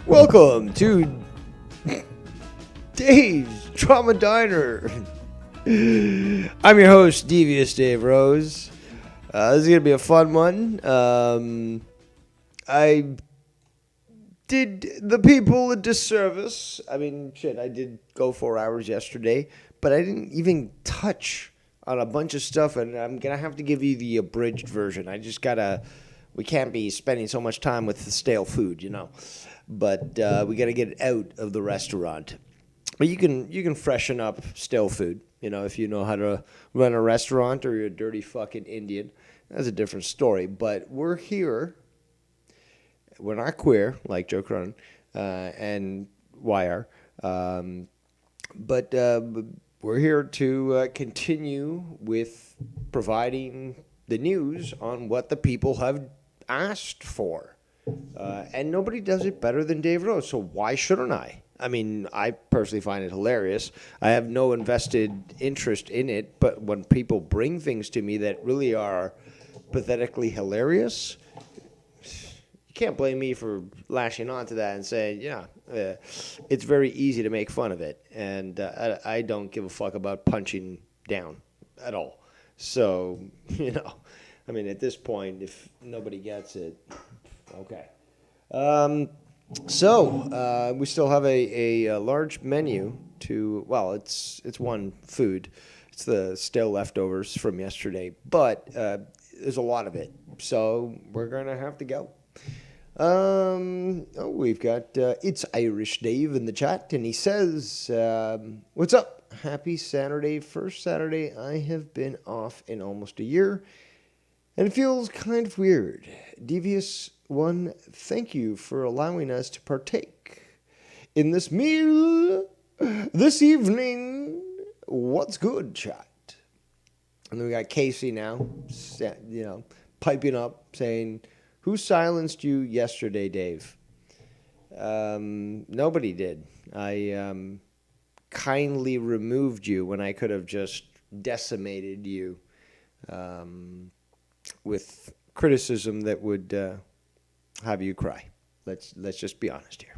Welcome to Dave's Trauma Diner. I'm your host, Devious Dave Rose. This is going to be a fun one. I did the people a disservice. I did go 4 hours yesterday, but I didn't even touch on a bunch of stuff, and I'm going to have to give you the abridged version. We can't be spending so much time with the stale food, you know. But we got to get it out of the restaurant. But you can freshen up stale food, you know, if you know how to run a restaurant or you're a dirty fucking Indian. That's a different story. But we're here. We're not queer like Joe Cronin and YR. But we're here to continue with providing the news on what the people have asked for. And nobody does it better than Dave Rose, so why shouldn't I? I mean, I personally find it hilarious. I have no invested interest in it, but when people bring things to me that really are pathetically hilarious, you can't blame me for lashing onto that and saying, it's very easy to make fun of it. And I don't give a fuck about punching down at all. So, at this point, if nobody gets it, okay. So we still have a large menu it's one food. It's the stale leftovers from yesterday, but there's a lot of it. So we're going to have to go. We've got It's Irish Dave in the chat, and he says, what's up? Happy Saturday. First Saturday I have been off in almost a year. And it feels kind of weird. Devious One, thank you for allowing us to partake in this meal this evening. What's good, chat? And then we got Casey now, piping up, saying, who silenced you yesterday, Dave? Nobody did. I kindly removed you when I could have just decimated you. With criticism that would have you cry. Let's just be honest here.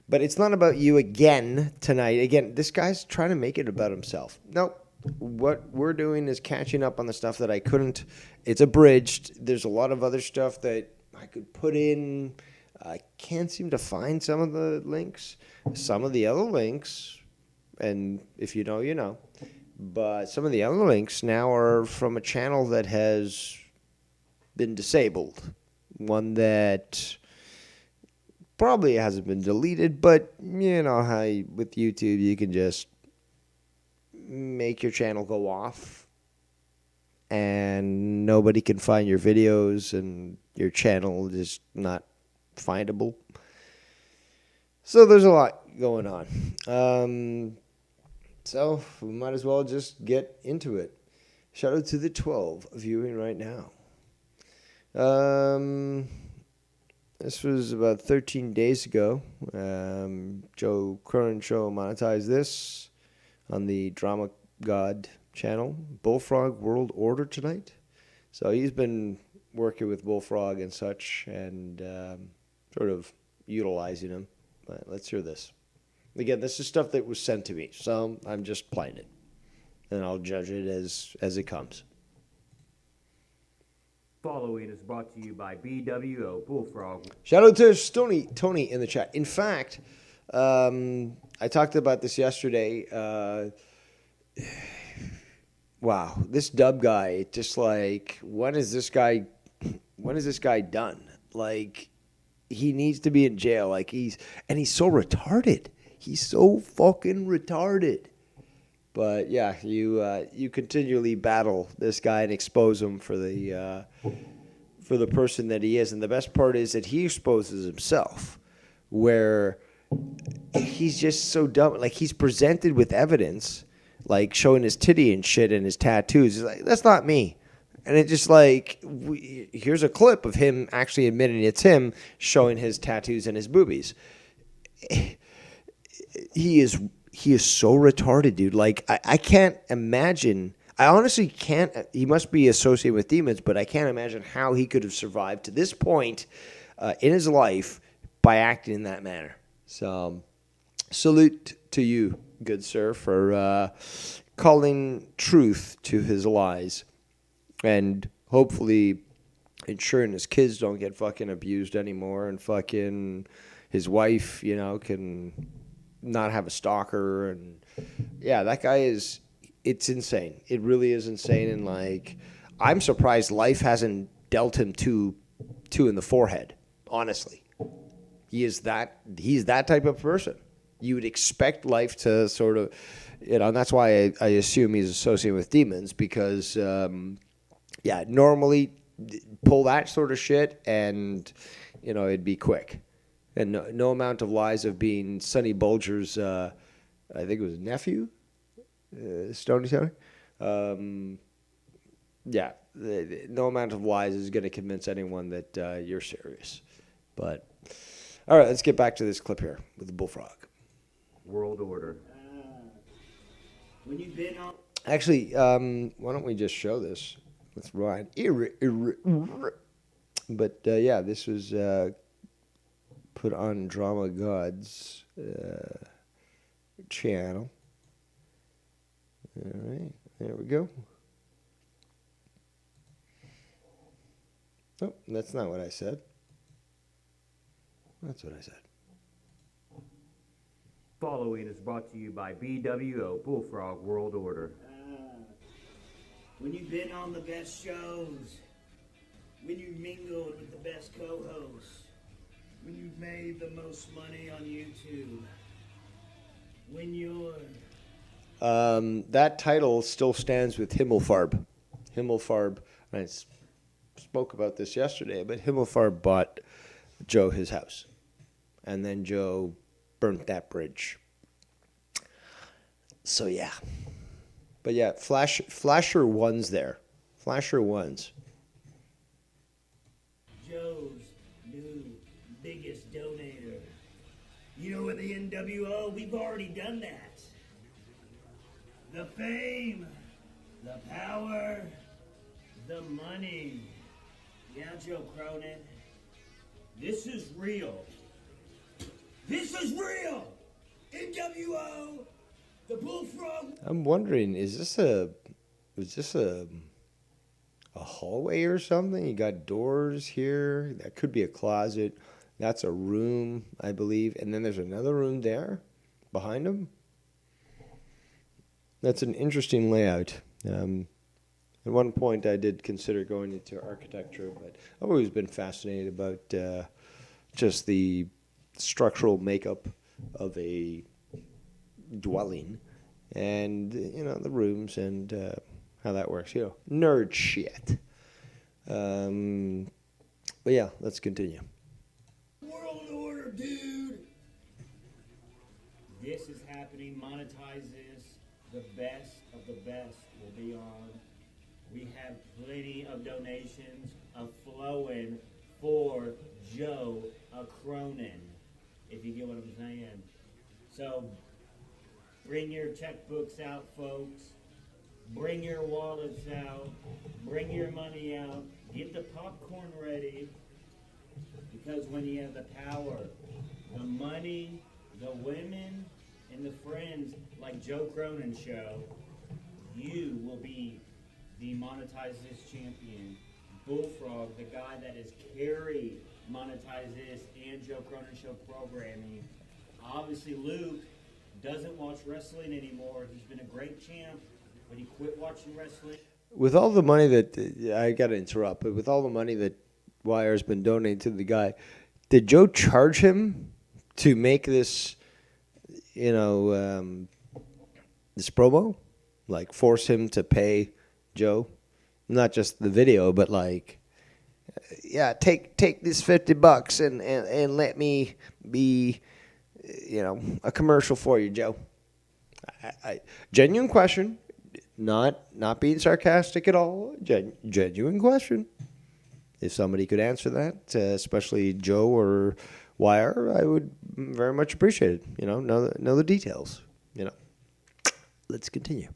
But it's not about you again tonight. Again, this guy's trying to make it about himself. Nope. What we're doing is catching up on the stuff that I couldn't. It's abridged. There's a lot of other stuff that I could put in. I can't seem to find some of the links. Some of the other links, and if you know, you know. But some of the other links now are from a channel that has been disabled. One that probably hasn't been deleted, but you know how with YouTube you can just make your channel go off and nobody can find your videos and your channel is not findable. So there's a lot going on. So we might as well just get into it. Shout out to the 12 viewing right now. This was about 13 days ago. Joe Cronin Show monetized this on the Drama God channel. Bullfrog World Order tonight. So he's been working with Bullfrog and such and sort of utilizing him. But let's hear this. Again, this is stuff that was sent to me, so I'm just playing it. And I'll judge it as it comes. Following is brought to you by BWO Bullfrog. Shout out to Tony in the chat. In fact, I talked about this yesterday. Wow, this dub guy, just like, when is this guy done? Like, he needs to be in jail. Like, he's so retarded. He's so fucking retarded. But yeah, you continually battle this guy and expose him for the person that he is. And the best part is that he exposes himself, where he's just so dumb. Like, he's presented with evidence, like showing his titty and shit and his tattoos. He's like, that's not me. And it's just like, here's a clip of him actually admitting it's him, showing his tattoos and his boobies. He is so retarded, dude. Like, I can't imagine. I honestly can't. He must be associated with demons, but I can't imagine how he could have survived to this point in his life, by acting in that manner. So, salute to you, good sir, for calling truth to his lies, and hopefully ensuring his kids don't get fucking abused anymore, and fucking his wife, can not have a stalker. And yeah, that guy it's insane. It really is insane. And like, I'm surprised life hasn't dealt him two in the forehead. Honestly, he's that type of person. You would expect life to sort of, and that's why I assume he's associated with demons, because normally pull that sort of shit and it'd be quick. And no amount of lies of being Sonny Bulger's, I think it was nephew, Stony Tony. No amount of lies is going to convince anyone that you're serious. But, all right, let's get back to this clip here with the Bullfrog. World order. When you've been on... Actually, why don't we just show this? Let's rewind. But, this was put on Drama God's channel. All right, there we go. Oh, that's not what I said. That's what I said. Following is brought to you by BWO, Bullfrog World Order. When you've been on the best shows, when you've mingled with the best co-hosts, when you've made the most money on YouTube, when you're... That title still stands with Himmelfarb. Himmelfarb, and I spoke about this yesterday, but Himmelfarb bought Joe his house. And then Joe burnt that bridge. So, yeah. But, yeah, Flasher one's there. Flasher one's. Joe's new biggest donator. You know, with the NWO, we've already done that. The fame, the power, the money. Yeah, Joe Cronin, this is real. This is real! NWO, the Bullfrog. I'm wondering, was this a hallway or something? You got doors here. That could be a closet. That's a room, I believe. And then there's another room there behind him. That's an interesting layout. At one point, I did consider going into architecture, but I've always been fascinated about just the structural makeup of a dwelling, and the rooms and how that works. Nerd shit. But yeah, let's continue. World order, dude. This is happening. Monetize this. The best of the best will be on. We have plenty of donations flowing for Joe Cronin, if you get what I'm saying. So bring your checkbooks out, folks. Bring your wallets out. Bring your money out. Get the popcorn ready. Because when you have the power, the money, the women, and the friends like Joe Cronin show, you will be the Monetize This champion. Bullfrog, the guy that has carried Monetize This and Joe Cronin show programming. Obviously, Luke doesn't watch wrestling anymore. He's been a great champ, but he quit watching wrestling. With all the money that I got to interrupt, but with all the money that Wire's been donating to the guy, did Joe charge him to make this, this promo? Like force him to pay Joe? Not just the video, but like, take this $50 and let me be, a commercial for you, Joe. I genuine question, not being sarcastic at all. Genuine question. If somebody could answer that, especially Joe or Wire, I would very much appreciate it. Know the details. Let's continue.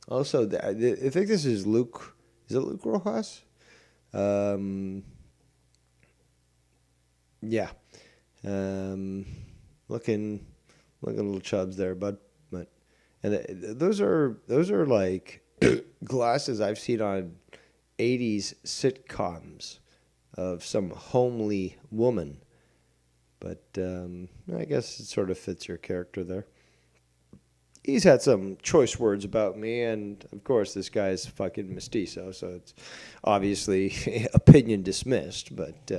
Also, I think this is Luke. Is it Luke Rojas? Yeah. Looking a little chubs there, bud. But those are like glasses I've seen on 80s sitcoms of some homely woman. But I guess it sort of fits your character there. He's had some choice words about me, and of course this guy's fucking mestizo, so it's obviously opinion dismissed. But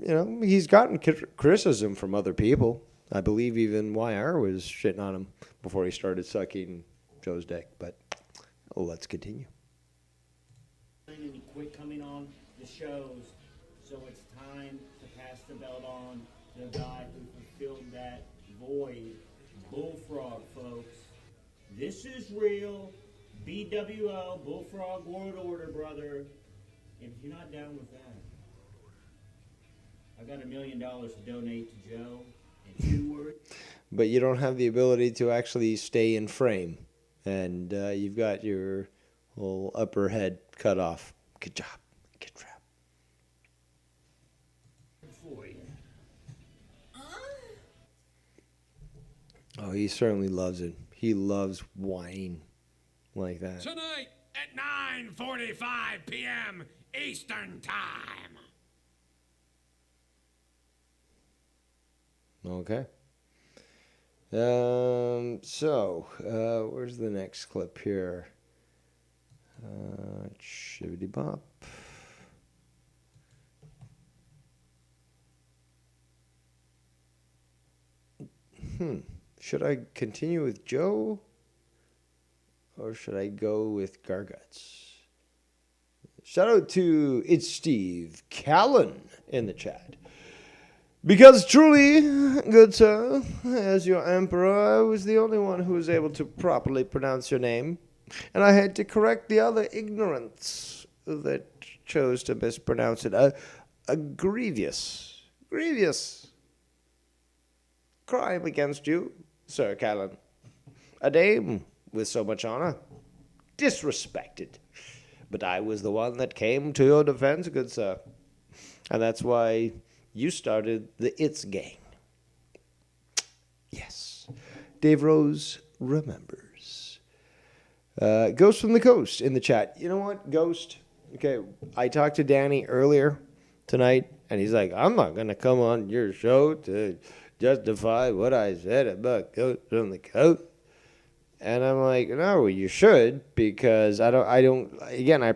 he's gotten criticism from other people. I believe even YR was shitting on him before he started sucking Joe's dick. But let's continue. And you quit coming on the shows, so it's time to pass the belt on to the guy who fulfilled that void. Bullfrog, folks. This is real. BWO, Bullfrog World Order, brother. If you're not down with that, I got $1 million to donate to Joe. And 2 words. But you don't have the ability to actually stay in frame. And you've got your whole upper head cut off. Good job. Good job. For you. Oh, he certainly loves it. He loves wine like that. Tonight at 9:45 p.m. Eastern Time. Okay. Where's the next clip here? Shibbity bop. Should I continue with Joe? Or should I go with Garguts? Shout out to It's Steve Callan in the chat. Because truly, good sir, as your emperor, I was the only one who was able to properly pronounce your name. And I had to correct the other ignorants that chose to mispronounce it. A grievous crime against you, Sir Callan. A dame with so much honor, disrespected. But I was the one that came to your defense, good sir. And that's why you started the It's Gang. Yes. Dave Rose remembers. Ghost from the Coast in the chat. You know what, Ghost? Okay, I talked to Danny earlier tonight, and he's like, I'm not going to come on your show to justify what I said about Ghost from the Coast. And I'm like, no, you should, because I told him I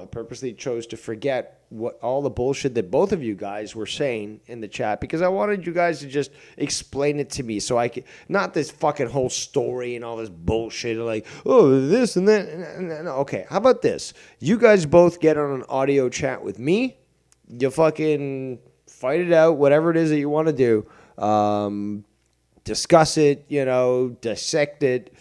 purposely chose to forget what all the bullshit that both of you guys were saying in the chat, because I wanted you guys to just explain it to me so I could, not this fucking whole story and all this bullshit like, oh, this and that. No, okay, how about this? You guys both get on an audio chat with me. You fucking fight it out, whatever it is that you want to do. Discuss it, dissect it.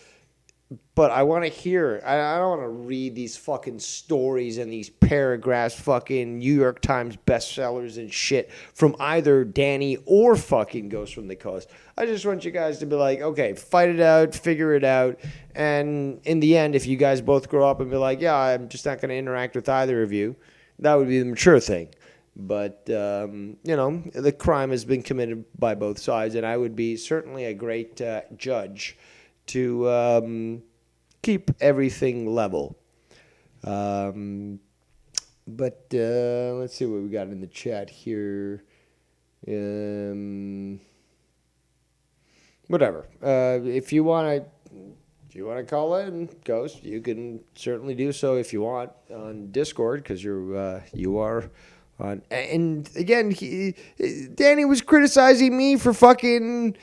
But I want to hear, I don't want to read these fucking stories and these paragraphs, fucking New York Times bestsellers and shit from either Danny or fucking Ghost from the Coast. I just want you guys to be like, okay, fight it out, figure it out. And in the end, if you guys both grow up and be like, yeah, I'm just not going to interact with either of you, that would be the mature thing. But, the crime has been committed by both sides, and I would be certainly a great judge to keep everything level. But let's see what we got in the chat here. Whatever. If you want to call in, Ghost, you can certainly do so if you want on Discord, because you are on. And again, Danny was criticizing me for fucking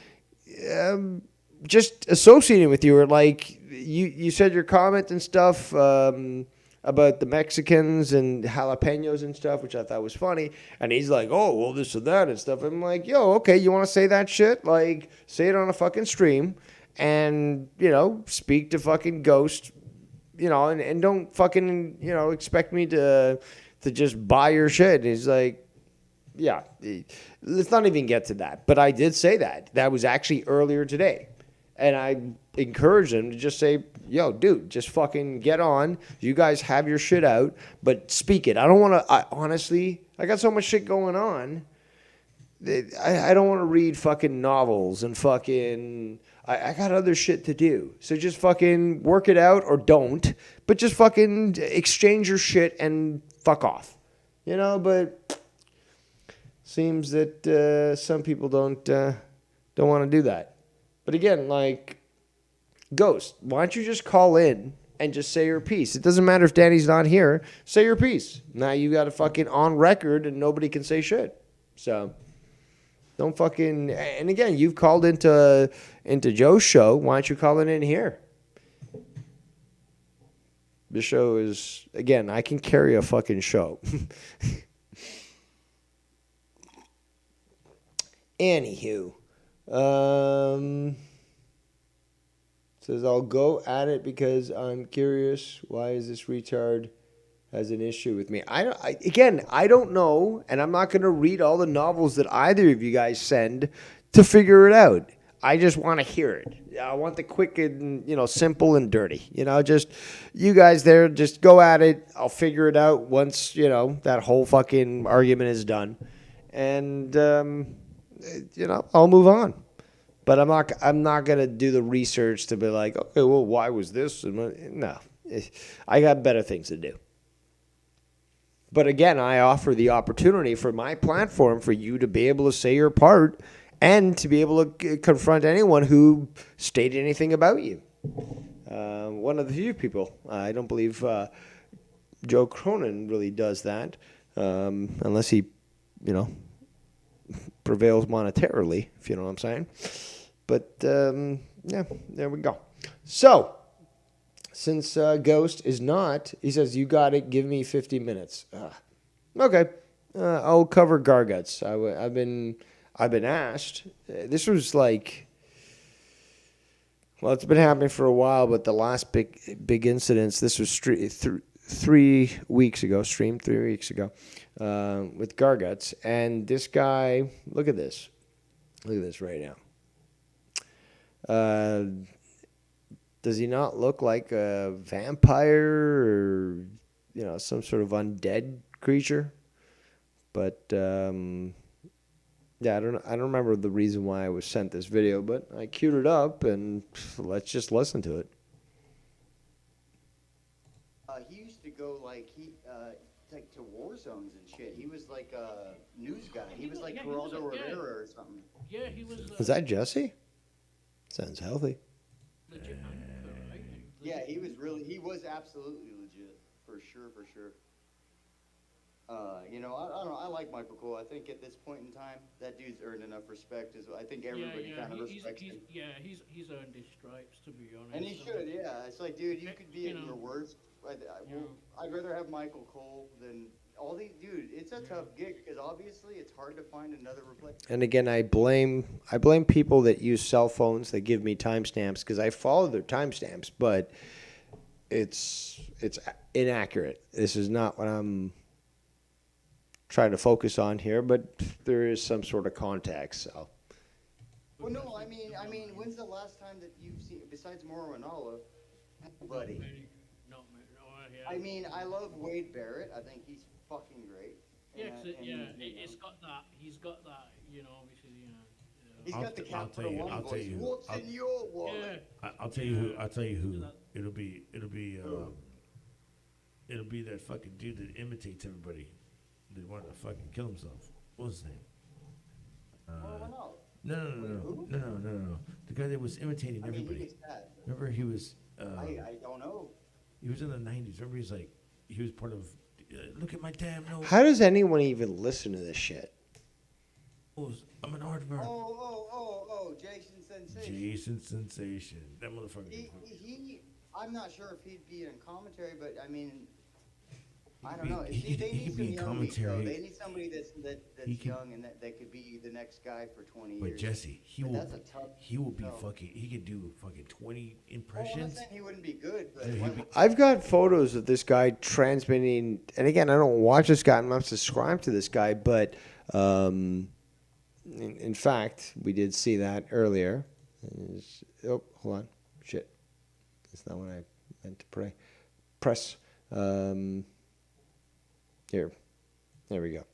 just associating with you, or like you said your comment and stuff about the Mexicans and jalapenos and stuff, which I thought was funny. And he's like, oh, well, this and that and stuff. I'm like, yo, okay, you want to say that shit? Like, say it on a fucking stream and, speak to fucking Ghost, and don't fucking, expect me to just buy your shit. And he's like, yeah, let's not even get to that. But I did say that. That was actually earlier today. And I encouraged him to just say, yo, dude, just fucking get on. You guys have your shit out, but speak it. I don't want to, honestly, I got so much shit going on I don't want to read fucking novels and fucking. I got other shit to do. So just fucking work it out or don't. But just fucking exchange your shit and fuck off. You know, but seems that some people don't want to do that. But again, like, Ghost, why don't you just call in and just say your piece? It doesn't matter if Danny's not here. Say your piece. Now you got it fucking on record and nobody can say shit. So don't fucking. And again, you've called into Joe's show. Why don't you call it in here? This show is, again, I can carry a fucking show. Anywho, says I'll go at it because I'm curious. Why is this retard has an issue with me? I don't know, and I'm not going to read all the novels that either of you guys send to figure it out. I just want to hear it. I want the quick and, simple and dirty. Just you guys there, just go at it. I'll figure it out once, that whole fucking argument is done. And, I'll move on. But I'm not going to do the research to be like, okay, well, why was this? No. I got better things to do. But again, I offer the opportunity for my platform for you to be able to say your part and to be able to confront anyone who stated anything about you. One of the few people. I don't believe Joe Cronin really does that, unless he, prevails monetarily, if you know what I'm saying. But, yeah, there we go. So, since Ghost is not, he says, you got it, give me 50 minutes. Okay, I'll cover Garguts. I've been asked. This was like, well, it's been happening for a while, but the last big incidents, this was 3 weeks ago, streamed 3 weeks ago, with Garguts. And this guy, look at this right now. Does he not look like a vampire or, some sort of undead creature? But, yeah, I don't remember the reason why I was sent this video, but I queued it up, and let's just listen to it. He used to go to war zones and shit. He was like a news guy. He was like Geraldo Rivera or something. Yeah, he was. Is that Jesse? Sounds healthy. Legit anchor, right? Yeah, he was absolutely legit, for sure. I don't know. I like Michael Cole. I think at this point in time, that dude's earned enough respect. I think everybody kind of respects him. He's earned his stripes, to be honest. And he should, yeah. It's like, dude, you could be in your worst. I'd rather have Michael Cole than all these. Dude, it's a tough gig because obviously it's hard to find another replacement. And again, I blame people that use cell phones that give me timestamps because I follow their timestamps, but it's inaccurate. This is not what I'm trying to focus on here, but there is some sort of context. So. Well, no, I mean, when's the last time that you've seen, besides Mauro Ranallo, buddy? I mean, I love Wade Barrett. I think he's fucking great. He's got that. Obviously, He's got the Capital One voice. What's in your wallet? I'll tell you who. It'll be that fucking dude that imitates everybody. That wanted to fucking kill himself. What was his name? No. The guy that was imitating everybody. Remember, he was. I don't know. He was in the 90s. Remember, he was part of. Look at my damn nose. How does anyone even listen to this shit? I'm an aardvark. Oh, Jason Sensation. Jason Sensation. That motherfucker. I'm not sure if he'd be in commentary, but I mean, I don't know. He could be in commentary. They need somebody that's young and that could be the next guy for 20 years. But Jesse, he will be fucking. He could do fucking 20 impressions. I'm not saying he wouldn't be good, but I've got photos of this guy transmitting, and again, I don't watch this guy. I'm not subscribed to this guy, but in fact, we did see that earlier. Oh, hold on, shit, that's not what I meant to press. Here, there we go.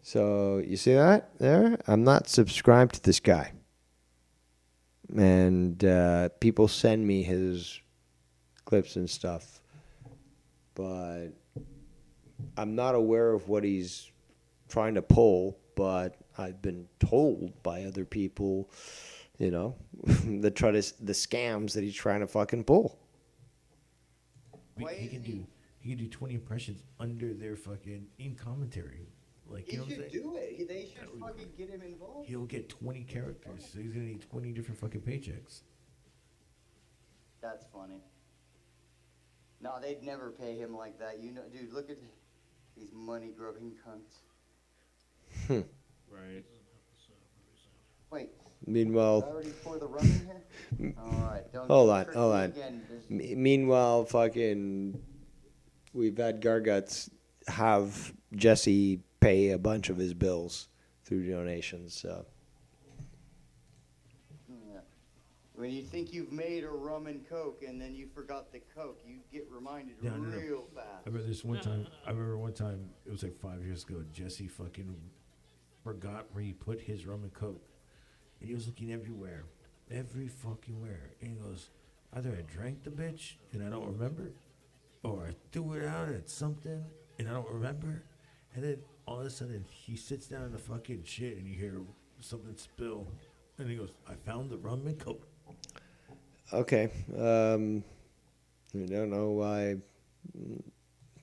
So you see that there? I'm not subscribed to this guy. And people send me his clips and stuff. But I'm not aware of what he's trying to pull, but I've been told by other people, you know, the scams that he's trying to fucking pull. He can do 20 impressions under their fucking in commentary. Like, He you know what I'm should saying? do it. They should fucking get him involved. He'll get 20 characters, so he's gonna need 20 different fucking paychecks. That's funny. No, they'd never pay him like that. You know, dude, look at these money-grubbing cunts. Right. Wait, I Meanwhile, already pour the rum in here? All right, don't hold on, trick hold me on. again. There's- Meanwhile, fucking, we've had Garguts have Jesse pay a bunch of his bills through donations. So Yeah. When you think you've made a rum and coke and then you forgot the coke, you get reminded No. real I fast. remember this one time. It was like 5 years ago. Jesse fucking forgot where he put his rum and coke, and he was looking everywhere, every fucking where. And he goes, either I drank the bitch and I don't remember, or I threw it out at something and I don't remember. And then all of a sudden he sits down in the fucking shit and you hear something spill, and he goes, I found the rum and coke. okay, I don't know why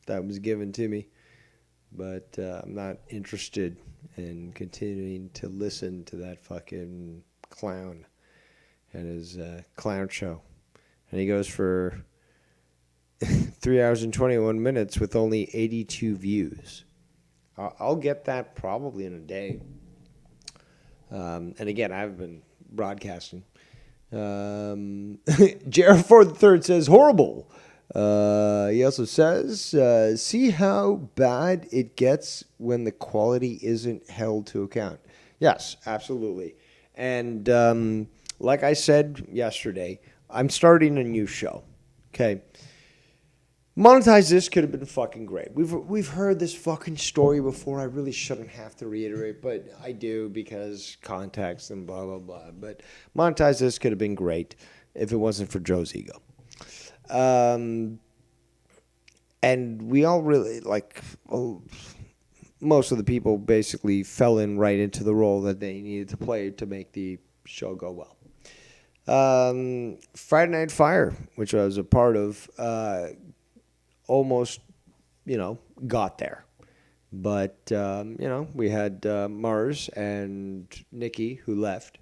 that was given to me, but I'm not interested in continuing to listen to that fucking clown and his clown show. And he goes for 3 hours and 21 minutes with only 82 views. I'll get that probably in a day. And again, I've been broadcasting. Jared Ford III says, horrible. He also says, see how bad it gets when the quality isn't held to account. Yes, absolutely. And like I said yesterday, I'm starting a new show. Okay. Monetize This could have been fucking great. We've heard this fucking story before. I really shouldn't have to reiterate, but I do because context and blah, blah, blah. But Monetize This could have been great if it wasn't for Joe's ego. And we all really, most of the people basically fell in right into the role that they needed to play to make the show go well. Friday Night Fire, which I was a part of, almost, got there. But, we had Mars and Nikki who left.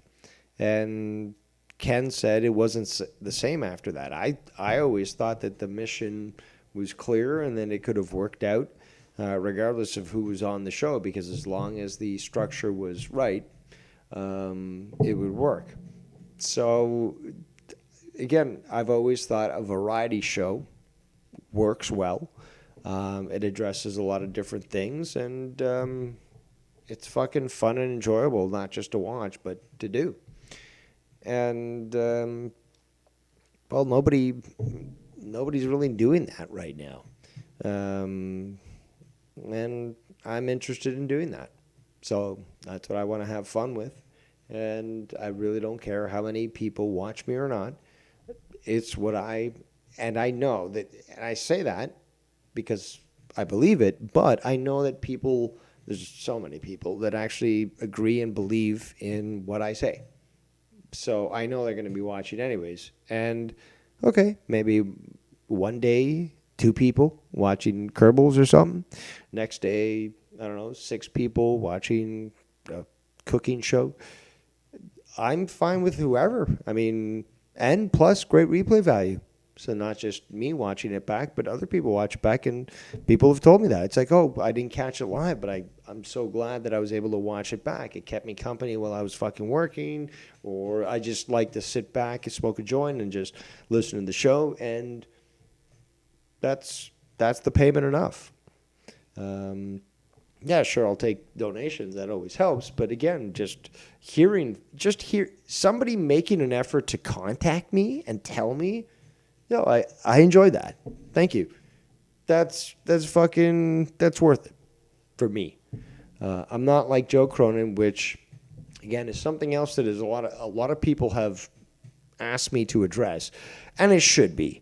And Ken said it wasn't the same after that. I always thought that the mission was clear and then it could have worked out regardless of who was on the show, because as long as the structure was right, it would work. So, again, I've always thought a variety show works well. It addresses a lot of different things, and it's fucking fun and enjoyable, not just to watch, but to do. And, well, nobody's really doing that right now. And I'm interested in doing that. So that's what I want to have fun with. And I really don't care how many people watch me or not. It's what and I know that, and I say that because I believe it, but I know that there's so many people that actually agree and believe in what I say. So I know they're going to be watching anyways. And, okay, maybe one day, 2 people watching Kerbals or something. Next day, I don't know, 6 people watching a cooking show. I'm fine with whoever. I mean, and plus great replay value. So not just me watching it back, but other people watch it back, and people have told me that. It's like, oh, I didn't catch it live, but I'm so glad that I was able to watch it back. It kept me company while I was fucking working, or I just like to sit back and smoke a joint and just listen to the show, and that's the payment enough. Yeah, sure, I'll take donations. That always helps. But again, just hear somebody making an effort to contact me and tell me, I enjoy that. Thank you. That's worth it for me. I'm not like Joe Cronin, which again is something else that is a lot of people have asked me to address, and it should be.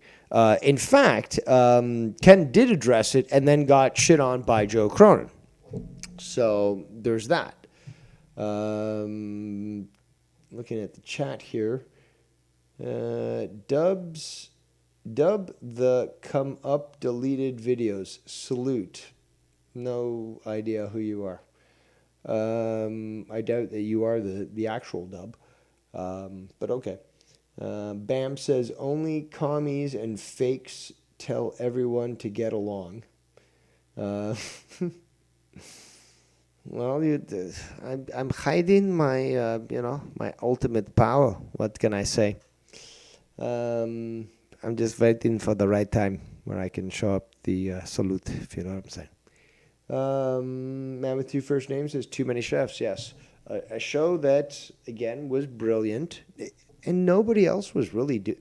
In fact, Ken did address it and then got shit on by Joe Cronin. So there's that. Looking at the chat here. Dub the come up deleted videos. Salute. No idea who you are. I doubt that you are the actual Dub. But okay. Bam says only commies and fakes tell everyone to get along. Well, I'm hiding my, my ultimate power. What can I say? I'm just waiting for the right time where I can show up the salute, if you know what I'm saying. Man with Two First Names is Too Many Chefs, yes. A show that, again, was brilliant, and nobody else was really...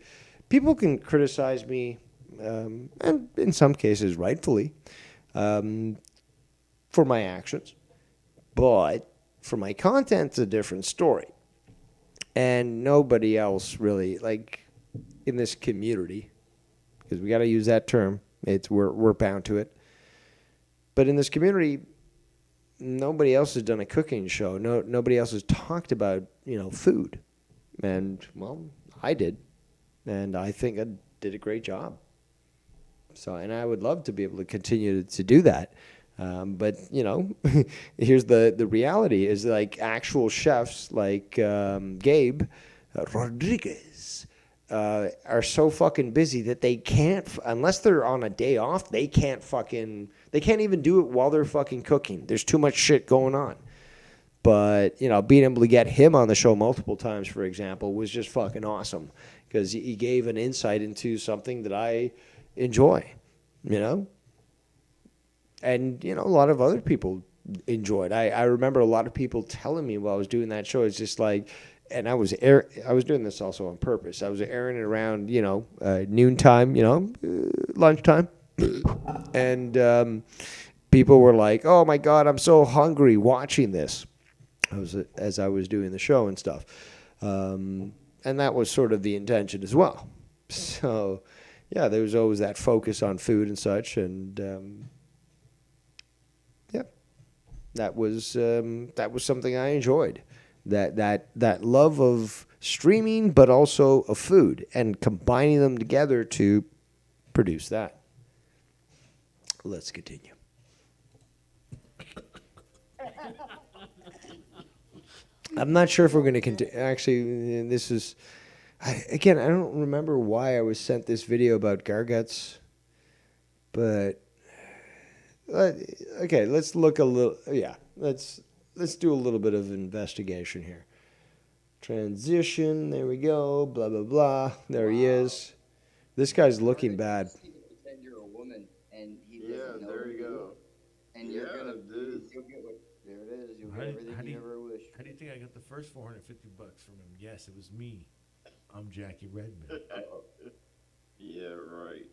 People can criticize me, and in some cases rightfully, for my actions. But for my content, it's a different story. And nobody else really, like, in this community, because we got to use that term, we're bound to it. But in this community, nobody else has done a cooking show. Nobody else has talked about, food. And, well, I did. And I think I did a great job. So, and I would love to be able to continue to do that. But, here's the reality is like actual chefs like Gabe Rodriguez are so fucking busy that they can't, unless they're on a day off, they can't even do it while they're fucking cooking. There's too much shit going on. But, being able to get him on the show multiple times, for example, was just fucking awesome because he gave an insight into something that I enjoy, And, a lot of other people enjoyed. I remember a lot of people telling me while I was doing that show, it's just like, and I was doing this also on purpose. I was airing it around, noontime, lunchtime. And people were like, oh, my God, I'm so hungry watching this as I was doing the show and stuff. And that was sort of the intention as well. So, yeah, there was always that focus on food and such. And, that was something I enjoyed. That love of streaming, but also of food, and combining them together to produce that. Let's continue. I'm not sure if we're going to continue. Actually, this is... I don't remember why I was sent this video about Garguts, but... okay, let's look a little... Yeah, let's do a little bit of investigation here. Transition, there we go, blah, blah, blah. There he is. This guy's looking bad. Pretend you're a woman, and he Yeah, doesn't know there you you. go. And Yeah, you're gonna... dude. You'll get what... There it is. You'll How get did- everything how do you you- ever wish. How do you think I got the first $450 from him? Yes, it was me. I'm Jackie Redmond. Yeah, right.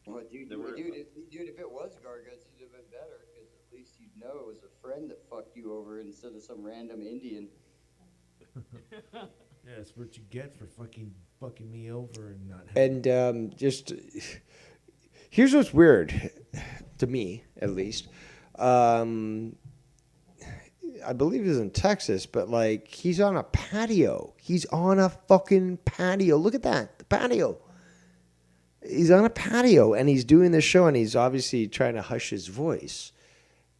Well, dude, They were- if it was Garguts, you'd have been better, because at least you'd know it was a friend that fucked you over instead of some random Indian. Yeah, that's what you get for fucking me over and not having... And just... Here's what's weird, to me, at least. I believe he's in Texas, but, like, he's on a patio. He's on a fucking patio. Look at that, the patio. He's on a patio, and he's doing this show, and he's obviously trying to hush his voice.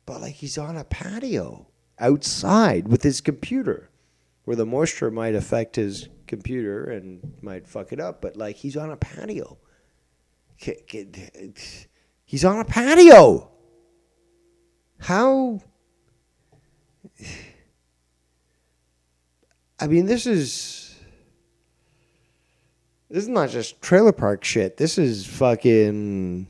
But, like, he's on a patio outside with his computer, where the moisture might affect his computer and might fuck it up. But, like, he's on a patio. He's on a patio. How... I mean, this is not just trailer park shit. This is fucking...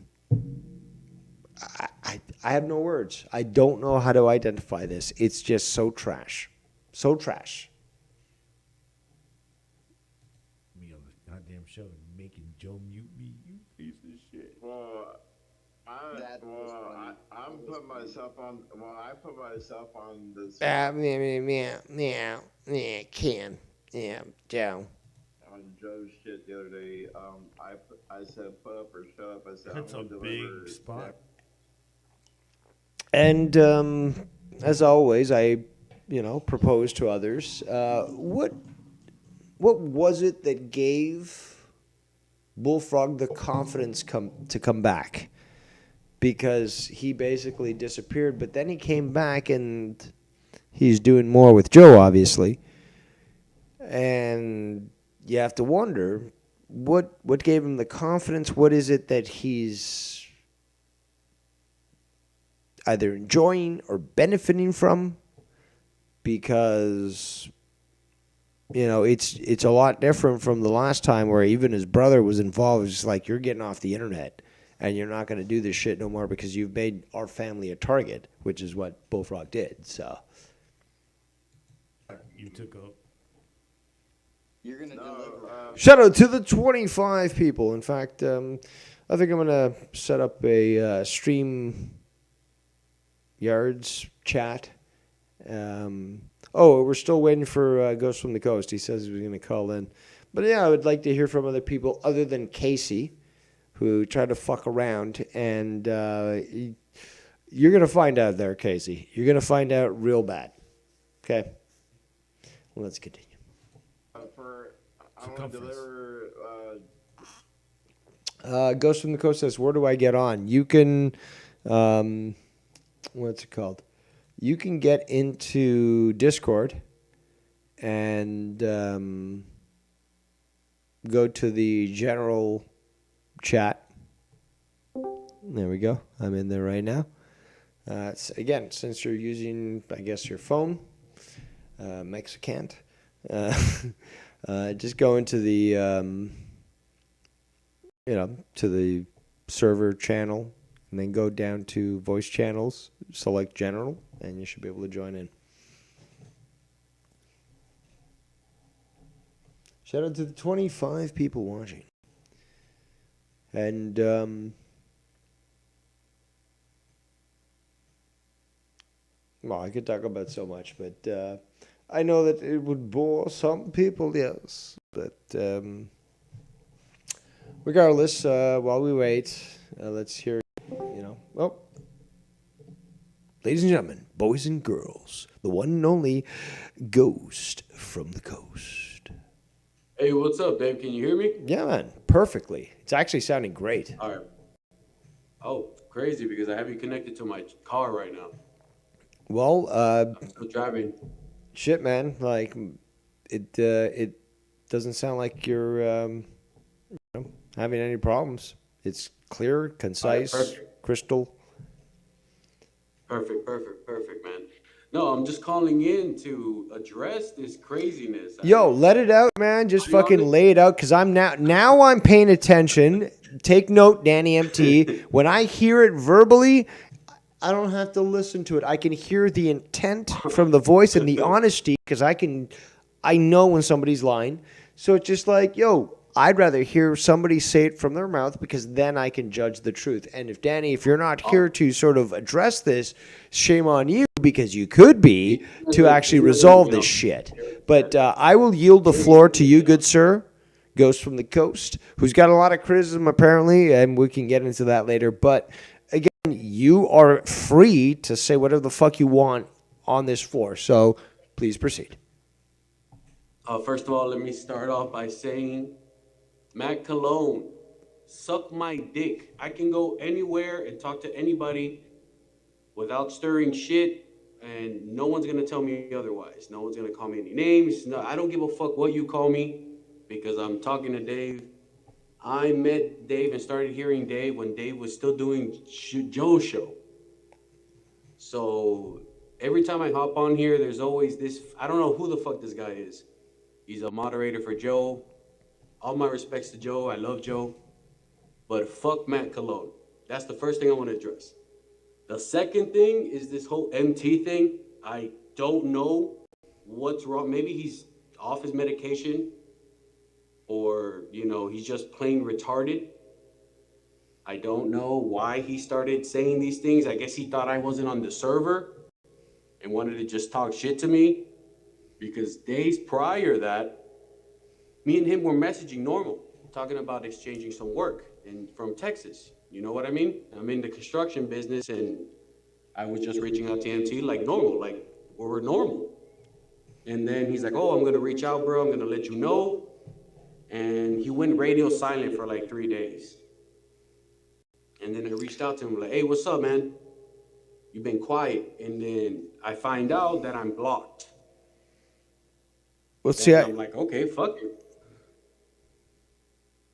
I have no words. I don't know how to identify this. It's just so trash. So trash. Me on the goddamn show making Joe mute me, you piece of shit. Well, I That was funny. I'm putting myself on. Well, I put myself on this Can. Yeah, Joe. on Joe's shit the other day. I said put up or shut up. I said That's I'm a gonna big deliver. spot. And as always, I, propose to others. What was it that gave Bullfrog the confidence to come back? Because he basically disappeared, but then he came back and he's doing more with Joe, obviously. And you have to wonder what gave him the confidence. What is it that he's either enjoying or benefiting from? Because it's a lot different from the last time where even his brother was involved. It's just like, you're getting off the internet and you're not going to do this shit no more because you've made our family a target, which is what Bullfrog did. So You took up. You're gonna deliver. shout out to the 25 people. In fact, I think I'm going to set up a stream yards chat. We're still waiting for Ghost from the Coast. He says he was going to call in. But yeah, I would like to hear from other people other than Casey, who tried to fuck around. And you're going to find out there, Casey. You're going to find out real bad. Okay? Well, let's continue. I want to deliver. Ghost from the Coast says, where do I get on? You can, what's it called? You can get into Discord and go to the general chat. There we go. I'm in there right now. Again, since you're using, I guess, your phone, Mexicant, just go into the, to the server channel and then go down to voice channels, select general, and you should be able to join in. Shout out to the 25 people watching. And I could talk about so much, but I know that it would bore some people, yes. But regardless, while we wait, let's hear, ladies and gentlemen, boys and girls, the one and only Ghost from the Coast. Hey, what's up, Dave? Can you hear me? Yeah, man, perfectly. It's actually sounding great. All right. Oh, crazy, because I have you connected to my car right now. Well, I'm still driving. shit, man, like it doesn't sound like you're having any problems. It's clear, concise, crystal. Perfect, man. No, I'm just calling in to address this craziness. Yo, let it out, man. Just fucking lay it out, because I'm now I'm paying attention. Take note, Danny MT. When I hear it verbally, I don't have to listen to it. I can hear the intent from the voice and the honesty, because I know when somebody's lying. So it's just like, yo, I'd rather hear somebody say it from their mouth, because then I can judge the truth. And if you're not here to sort of address this, shame on you, because you could be, to actually resolve this shit. But I will yield the floor to you, good sir, Ghost from the Coast, who's got a lot of criticism apparently, and we can get into that later. But again, you are free to say whatever the fuck you want on this floor. So please proceed. First of all, let me start off by saying, Matt Cologne, suck my dick. I can go anywhere and talk to anybody without stirring shit, and no one's gonna tell me otherwise. No one's gonna call me any names. No, I don't give a fuck what you call me, because I'm talking to Dave. I met Dave and started hearing Dave when Dave was still doing Joe's show. So every time I hop on here, there's always this, I don't know who the fuck this guy is. He's a moderator for Joe. All my respects to Joe. I love Joe. But fuck Matt Cologne. That's the first thing I want to address. The second thing is this whole MT thing. I don't know what's wrong. Maybe he's off his medication, or, he's just plain retarded. I don't know why he started saying these things. I guess he thought I wasn't on the server and wanted to just talk shit to me, because days prior that, me and him were messaging normal, talking about exchanging some work and from Texas. You know what I mean? I'm in the construction business, and I was just reaching out to MT like normal, like we're normal. And then he's like, "Oh, I'm gonna reach out, bro. I'm gonna let you know." And he went radio silent for like 3 days. And then I reached out to him like, "Hey, what's up, man? You've been quiet." And then I find out that I'm blocked. Well, see, I'm like, okay, fuck it.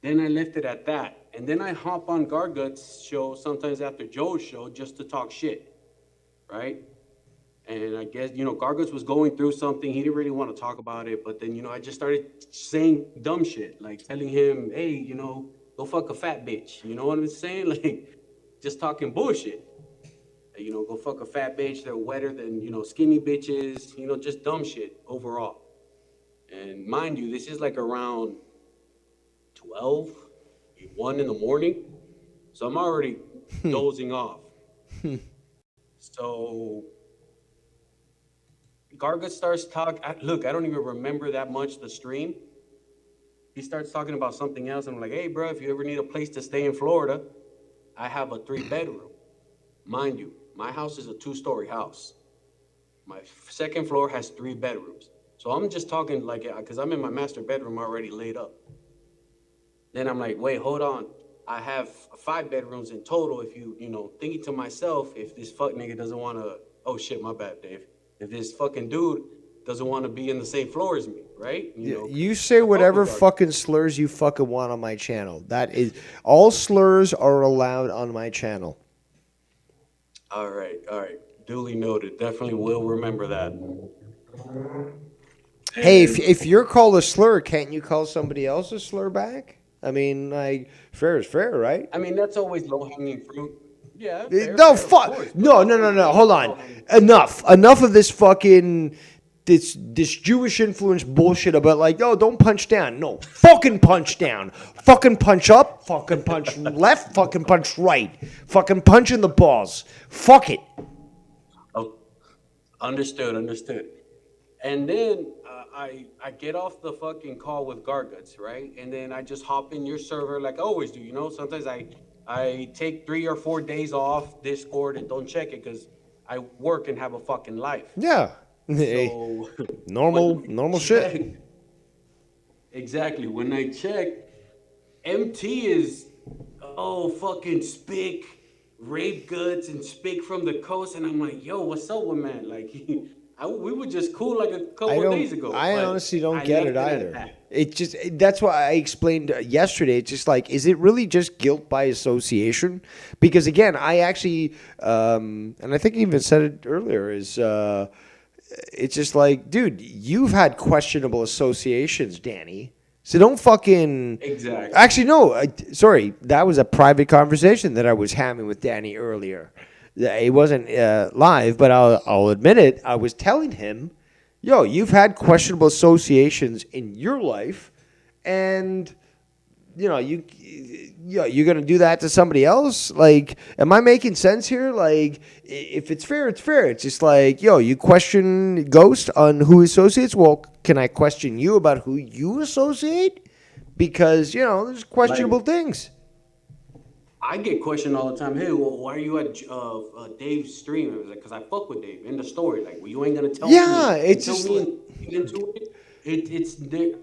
Then I left it at that. And then I hop on Garguts' show sometimes after Joe's show just to talk shit, right? And I guess, Garguts was going through something. He didn't really want to talk about it. But then, I just started saying dumb shit, like telling him, "Hey, go fuck a fat bitch." You know what I'm saying? Like, just talking bullshit. Go fuck a fat bitch. They're wetter than, skinny bitches. Just dumb shit overall. And mind you, this is like around 12, 1 in the morning. So I'm already dozing off. So Garguts starts talking. Look, I don't even remember that much the stream. He starts talking about something else. And I'm like, "Hey, bro, if you ever need a place to stay in Florida, I have a 3-bedroom. Mind you, my house is a 2-story house. My second floor has 3 bedrooms. So I'm just talking like, because I'm in my master bedroom already laid up. Then I'm like, wait, hold on. I have 5 bedrooms in total. If thinking to myself, if this fuck nigga doesn't want to, oh shit, my bad, Dave. If this fucking dude doesn't want to be in the same floor as me, right? You say whatever fucking slurs you fucking want on my channel. That is, all slurs are allowed on my channel. All right. Duly noted. Definitely will remember that. Hey, if you're called a slur, can't you call somebody else a slur back? I mean, like, fair is fair, right? I mean, that's always low-hanging fruit. Yeah. No, fuck. No. Hold on. Enough of this fucking this Jewish influence bullshit about like, oh, don't punch down. No, fucking punch down. Fucking punch up. Fucking punch left. Fucking punch right. Fucking punch in the balls. Fuck it. Oh, understood. And then I get off the fucking call with Garguts, right? And then I just hop in your server like I always do, Sometimes I take 3 or 4 days off Discord and don't check it because I work and have a fucking life. Yeah. So normal shit. Exactly. When I check, MT is fucking spick, rape guts and spick from the coast, and I'm like, yo, what's up with man? Like we were just cool like a couple of days ago. I honestly don't get it either. It just that's why I explained yesterday. It's just like, is it really just guilt by association? Because again, I actually, and I think I even said it earlier, is it's just like, dude, you've had questionable associations, Danny. So don't fucking... Exactly. Actually, no. Sorry. That was a private conversation that I was having with Danny earlier. It wasn't live, but I'll admit it. I was telling him, yo, you've had questionable associations in your life, and you're gonna do that to somebody else. Like, am I making sense here? Like, if it's fair, it's fair. It's just like, yo, you question Ghost on who he associates. Well, can I question you about who you associate? Because there's questionable things. I get questioned all the time. Hey, well, why are you at Dave's stream? I was like, because I fuck with Dave. In the story, like, well, you ain't gonna tell me. Yeah, it's just into it. It's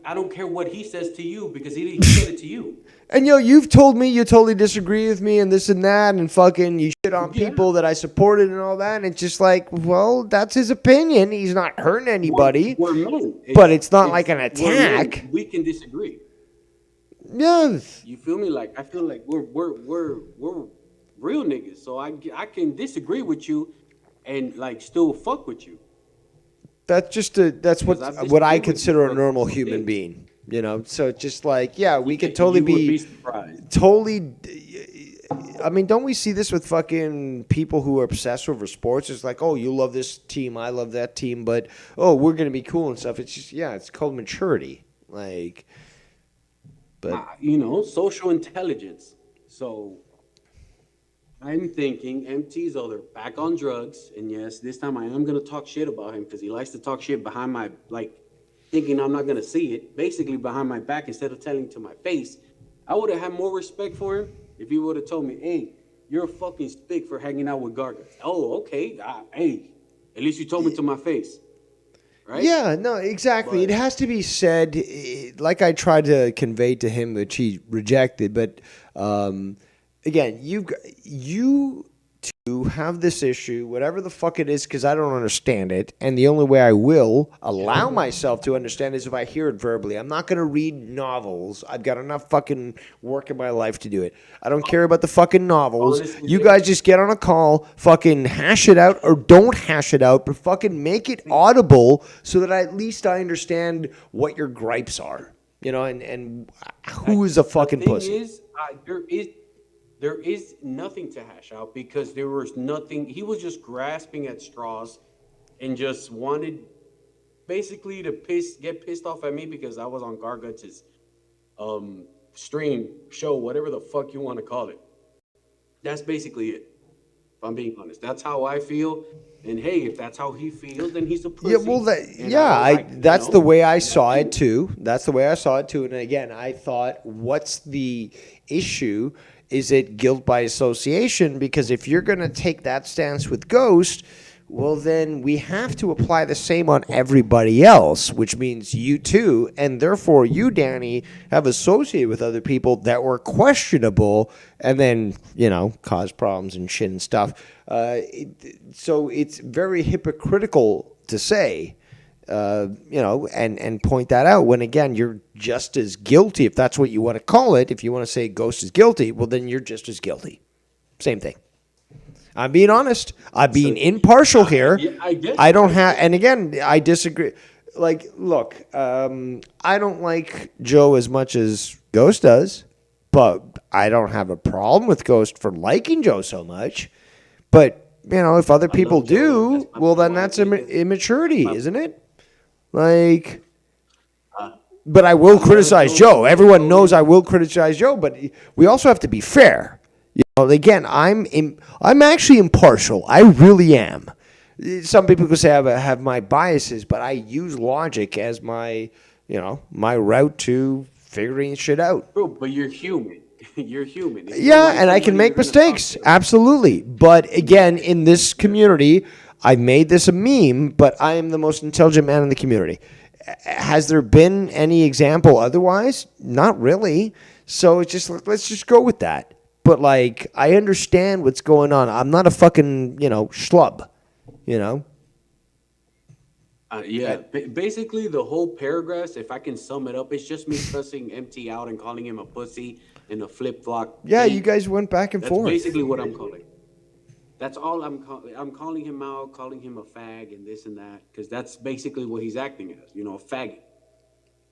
I don't care what he says to you because he said it to you. And you've told me you totally disagree with me and this and that, and fucking you shit on people that I supported and all that. And it's just like, well, that's his opinion. He's not hurting anybody. We're men. But it's not like an attack. We can disagree. Yeah. You feel me? Like, I feel like we're real niggas. So I can disagree with you and like still fuck with you. That's what I consider a normal human being. So it's just like, yeah, we could totally be totally. I mean, don't we see this with fucking people who are obsessed over sports? It's like, oh, you love this team, I love that team, but we're gonna be cool and stuff. It's just, yeah, it's called maturity. Like, but social intelligence. So I'm thinking MT's either back on drugs, and yes, this time I am gonna talk shit about him because he likes to talk shit behind my thinking I'm not gonna see it, basically behind my back instead of telling to my face. I would have had more respect for him if he would have told me, "Hey, you're a fucking spick for hanging out with Garguts." Oh, okay. Hey, at least you told me to my face, right? Yeah, no, exactly. It has to be said, like I tried to convey to him, which he rejected. But again, you two have this issue, whatever the fuck it is, because I don't understand it. And the only way I will allow myself to understand is if I hear it verbally. I'm not going to read novels. I've got enough fucking work in my life to do it. I don't care about the fucking novels. Honestly, You guys just get on a call, fucking hash it out, or don't hash it out, but fucking make it audible so that at least I understand what your gripes are. You know, and who is a fucking The thing pussy. is, there is nothing to hash out because there was nothing. He was just grasping at straws and just wanted basically to get pissed off at me because I was on Garguts' stream, show, whatever the fuck you want to call it. That's basically it. If I'm being honest, that's how I feel. And hey, if that's how he feels, then he's a pussy. Yeah, well, that's the way I saw it too. That's the way I saw it too. And again, I thought, what's the issue? Is it guilt by association? Because if you're going to take that stance with Ghost, well, then we have to apply the same on everybody else, which means you too. And therefore, you, Danny, have associated with other people that were questionable and then, cause problems and shit and stuff. So it's very hypocritical to say, and point that out when, again, you're just as guilty, if that's what you want to call it. If you want to say Ghost is guilty, well, then you're just as guilty. Same thing. I'm being honest. I'm being impartial here. Yeah, I get I don't have, and again, I disagree. Like, look, I don't like Joe as much as Ghost does, but I don't have a problem with Ghost for liking Joe so much. But, if other people do, well, then that's immaturity, isn't it? Like, but I will criticize Joe. Everyone knows I will criticize Joe, but we also have to be fair. Again, I'm actually impartial. I really am. Some people could say I have my biases, but I use logic as my route to figuring shit out. Bro, but you're human. You're human. Yeah, and I can make mistakes. Absolutely. But again, in this community, I made this a meme, but I am the most intelligent man in the community. Has there been any example otherwise? Not really. So it's just, let's just go with that. But, I understand what's going on. I'm not a fucking, schlub, Basically, the whole paragraph, if I can sum it up, it's just me cussing MT out and calling him a pussy and a flip-flop. Yeah, you guys went back and That's forth. basically what I'm calling. That's all I'm calling. I'm calling him out, calling him a fag and this and that, because that's basically what he's acting as, a faggot.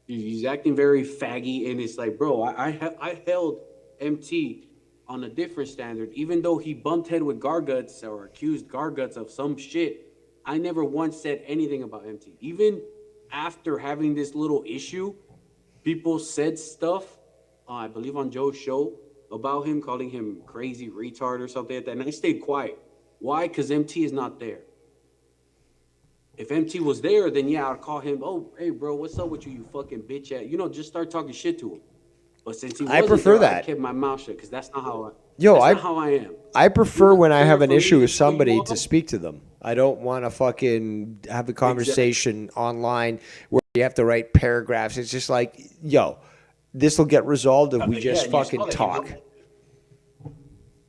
He's acting very faggy, and it's like, bro, I held MT on a different standard, even though he bumped head with Garguts or accused Garguts of some shit. I never once said anything about MT. Even after having this little issue, people said stuff, I believe on Joe's show, about him, calling him crazy retard or something like that, and I stayed quiet. Why? Because MT is not there. If MT was there, then yeah, I'd call him, oh, hey, bro, what's up with you, you fucking bitch ass? Just start talking shit to him. But since he wasn't prefer there, that. I kept my mouth shut because that's not how not how I am. I prefer when I have an for issue me with to somebody walk to up. speak to them. I don't want to fucking have a conversation online where you have to write paragraphs. It's just like, this will get resolved if we just and you fucking saw that. talk.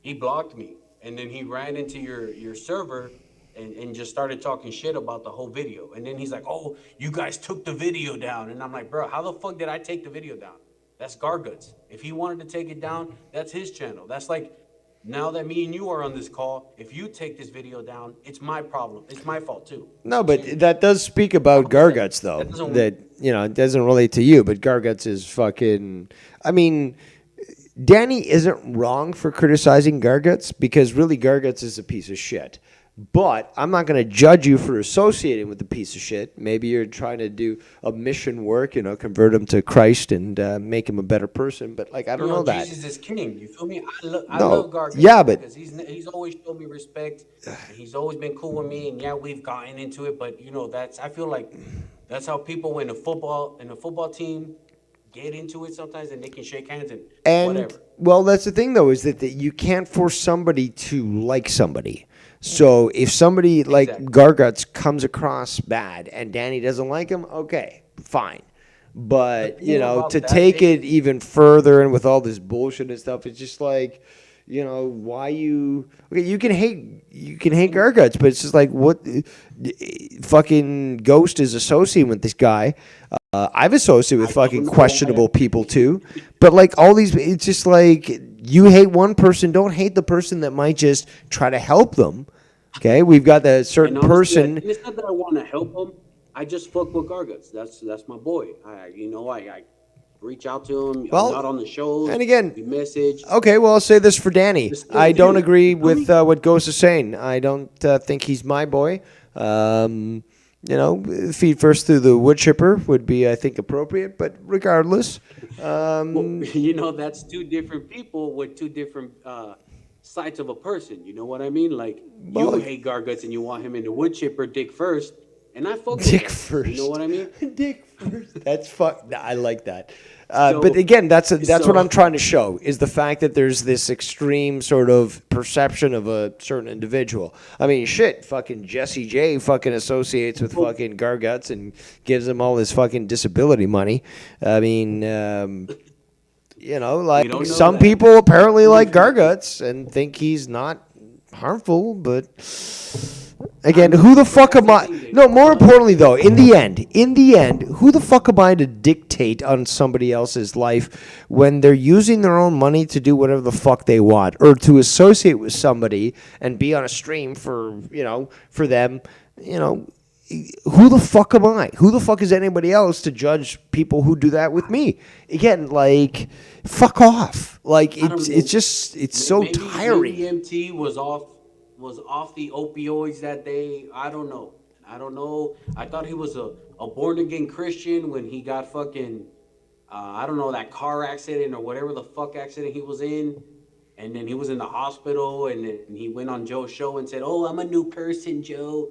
He blocked me, and then he ran into your server and just started talking shit about the whole video. And then he's like, oh, you guys took the video down. And I'm like, bro, how the fuck did I take the video down? That's Garguts. If he wanted to take it down, that's his channel. That's like, now that me and you are on this call, if you take this video down, it's my problem. It's my fault too. No, but that does speak about Garguts, though. That, it doesn't relate to you, but Garguts is fucking... I mean, Danny isn't wrong for criticizing Garguts because really Garguts is a piece of shit. But I'm not going to judge you for associating with the piece of shit. Maybe you're trying to do a mission work, convert him to Christ and make him a better person. But like, I don't know that. Jesus is king. You feel me? I No. love Garguts. Yeah, but- because he's always showed me respect. And he's always been cool with me. And yeah, we've gotten into it, but I feel like that's how people in a football team get into it sometimes, and they can shake hands and whatever. Well, that's the thing though, is that you can't force somebody to like somebody. So if somebody like Garguts comes across bad and Danny doesn't like him, okay, fine. But, to take it even further and with all this bullshit and stuff, it's just like, why you can hate Garguts, but it's just like, what fucking Ghost is associating with this guy. I've associated with fucking questionable people too, but like all these, it's just like, you hate one person, don't hate the person that might just try to help them. Okay, we've got that certain person. And it's not that I want to help him. I just fuck with Garguts. That's my boy. I reach out to him. Well, I'm not on the shows. and again, we message. Okay, well, I'll say this for Danny. I don't agree with what Ghost is saying. I don't think he's my boy. Feet first through the wood chipper would be, I think, appropriate. But regardless, that's two different people with two different sides of a person. You know what I mean? Like, you hate Garguts and you want him in the wood chipper dick first, and I fuck with Dick him. first. You know what I mean? Dick first. That's I like that. But again, that's what I'm trying to show, is the fact that there's this extreme sort of perception of a certain individual. I mean, shit, fucking Jesse J fucking associates with fucking Garguts and gives him all his fucking disability money. I mean, like some people apparently like Garguts and think he's not harmful, but again, who the fuck am I? No, more importantly though, in the end, who the fuck am I to dictate on somebody else's life when they're using their own money to do whatever the fuck they want, or to associate with somebody and be on a stream for them, who the fuck am I? Who the fuck is anybody else to judge people who do that with me? Again, like, fuck off. Like, it's so tiring. Maybe MT was off the opioids that day. I don't know. I thought he was a born again Christian when he got fucking that car accident or whatever the fuck accident he was in. And then he was in the hospital, and then he went on Joe's show and said, "Oh, I'm a new person, Joe.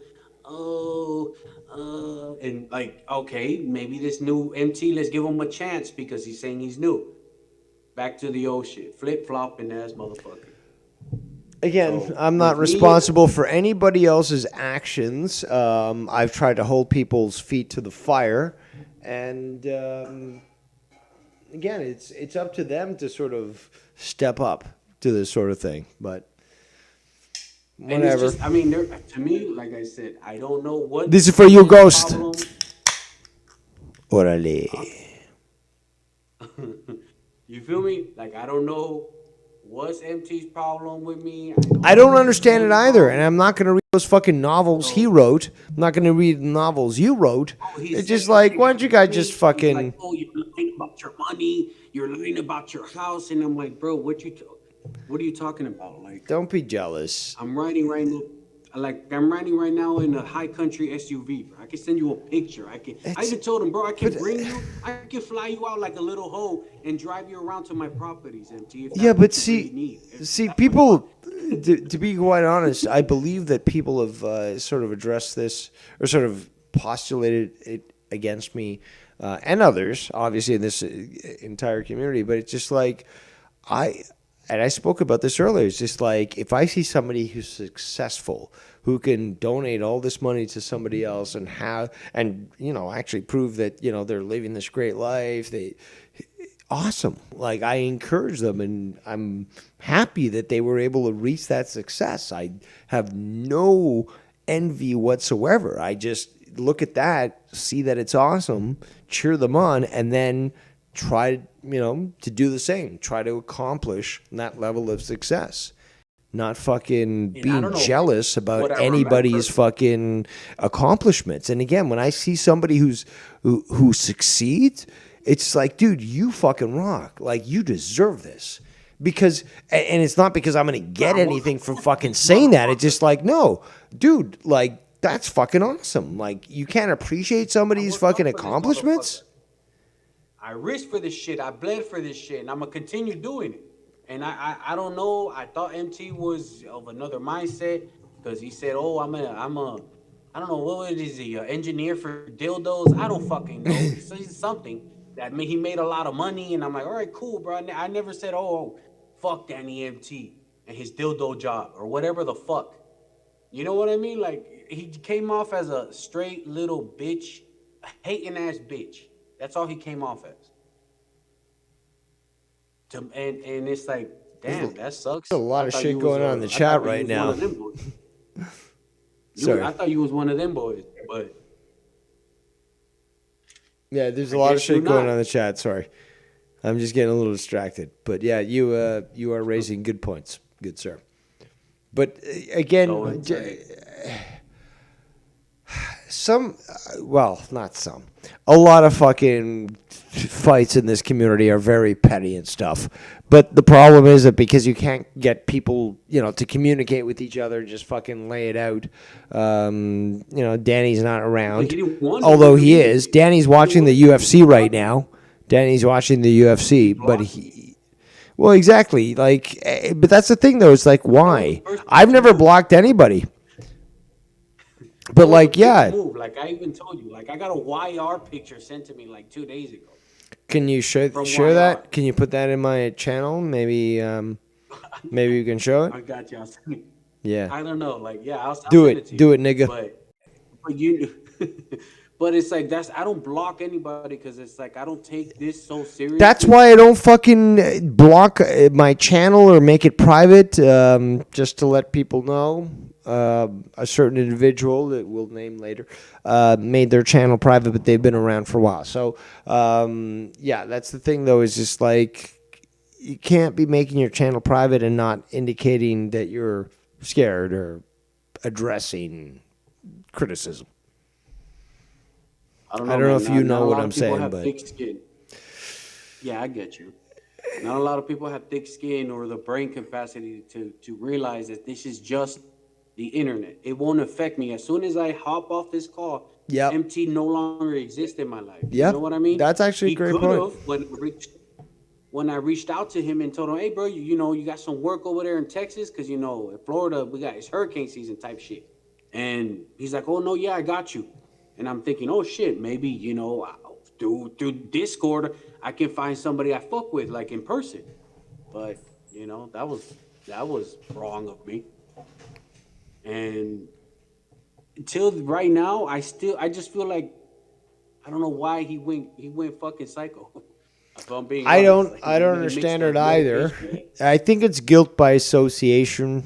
And like, okay, maybe this new MT, let's give him a chance because he's saying he's new." Back to the old shit, flip-flopping ass motherfucker. Again, I'm not responsible for anybody else's actions. I've tried to hold people's feet to the fire, and again, it's up to them to sort of step up to this sort of thing. But whatever. And it's just, to me, like I said, I don't know what. This is for you, Ghost. Orale. You feel me? Like, I don't know what's MT's problem with me. I don't understand it either, and I'm not going to read those fucking novels he wrote. I'm not going to read the novels you wrote. It's just like, why don't you guys just fucking... Like, oh, you're lying about your money. You're lying about your house. And I'm like, bro, what are you talking about? Like, don't be jealous. I'm riding right now in a high country SUV, bro. I can send you a picture. I even told him, bro, I can fly you out like a little hoe and drive you around to my properties, MT. Yeah, but see, people, to be quite honest, I believe that people have sort of addressed this or sort of postulated it against me and others, obviously in this entire community. But it's just like, I spoke about this earlier. It's just like, if I see somebody who's successful, who can donate all this money to somebody else and actually prove that, they're living this great life, awesome. Like, I encourage them, and I'm happy that they were able to reach that success. I have no envy whatsoever. I just look at that, see that it's awesome, cheer them on, and then try, to do the same. Try to accomplish that level of success. Not fucking being jealous about anybody's fucking accomplishments. And again, when I see somebody who succeeds, it's like, dude, you fucking rock. Like, you deserve this. Because, and it's not because I'm going to get anything from fucking saying that. It's just like, no, dude, like, that's fucking awesome. Like, you can't appreciate somebody's worked hard fucking for this accomplishments? I risked for this shit. I bled for this shit, and I'm gonna continue doing it. And I don't know. I thought MT was of another mindset because he said, "Oh, I don't know what is he, engineer for dildos? I don't fucking know. He's something that he made a lot of money." And I'm like, "All right, cool, bro." I never said, "Oh, fuck Danny MT and his dildo job or whatever the fuck." You know what I mean? Like he came off as a straight little bitch, a hating ass bitch. That's all he came off as. And it's like, damn, that sucks. There's a lot I of thought shit you was going on in the I chat thought you right was now. one of them boys. Sorry. I thought you was one of them boys, but Yeah, there's a I lot of guess you're shit going not. on in the chat. Sorry. I'm just getting a little distracted. But yeah, you are raising good points. Good sir. But again, So it's some, well, not some. A lot of fucking fights in this community are very petty and stuff. But the problem is that because you can't get people, to communicate with each other, just fucking lay it out. Danny's not around. he didn't want to Although he communicate. is. Danny's watching the UFC right now. Danny's watching the UFC, but well, exactly. Like, but that's the thing, though. It's like, why? I've never blocked anybody. But like, yeah. Move. Like I even told you, like I got a YR picture sent to me like 2 days ago. Can you share From that? YR. Can you put that in my channel? Maybe you can show it. I got you. Yeah. I don't know. Like, yeah, I'll Do send it. to you. Do it, nigga. But you, but it's like I don't block anybody because it's like I don't take this so seriously. That's why I don't fucking block my channel or make it private, just to let people know. A certain individual that we'll name later made their channel private, but they've been around for a while. So, yeah, that's the thing, though, is just like you can't be making your channel private and not indicating that you're scared or addressing criticism. I don't know man. if you know Not a what lot I'm of people saying, have but thick skin. Yeah, I get you. Not a lot of people have thick skin or the brain capacity to realize that this is just the internet. It won't affect me. As soon as I hop off this call, Yep. MT no longer exists in my life. Yep. You know what I mean? That's actually He a great could've point. when I reached out to him and told him, "Hey, bro, you got some work over there in Texas? Because, in Florida, it's hurricane season type shit." And he's like, "Oh, no, yeah, I got you." And I'm thinking, oh, shit, maybe, through Discord, I can find somebody I fuck with, like, in person. But, that was wrong of me. And until right now, I just feel like I don't know why he went fucking psycho. If I'm being I honest. don't Like, he really mixed understand up it either. motivation. I think it's guilt by association.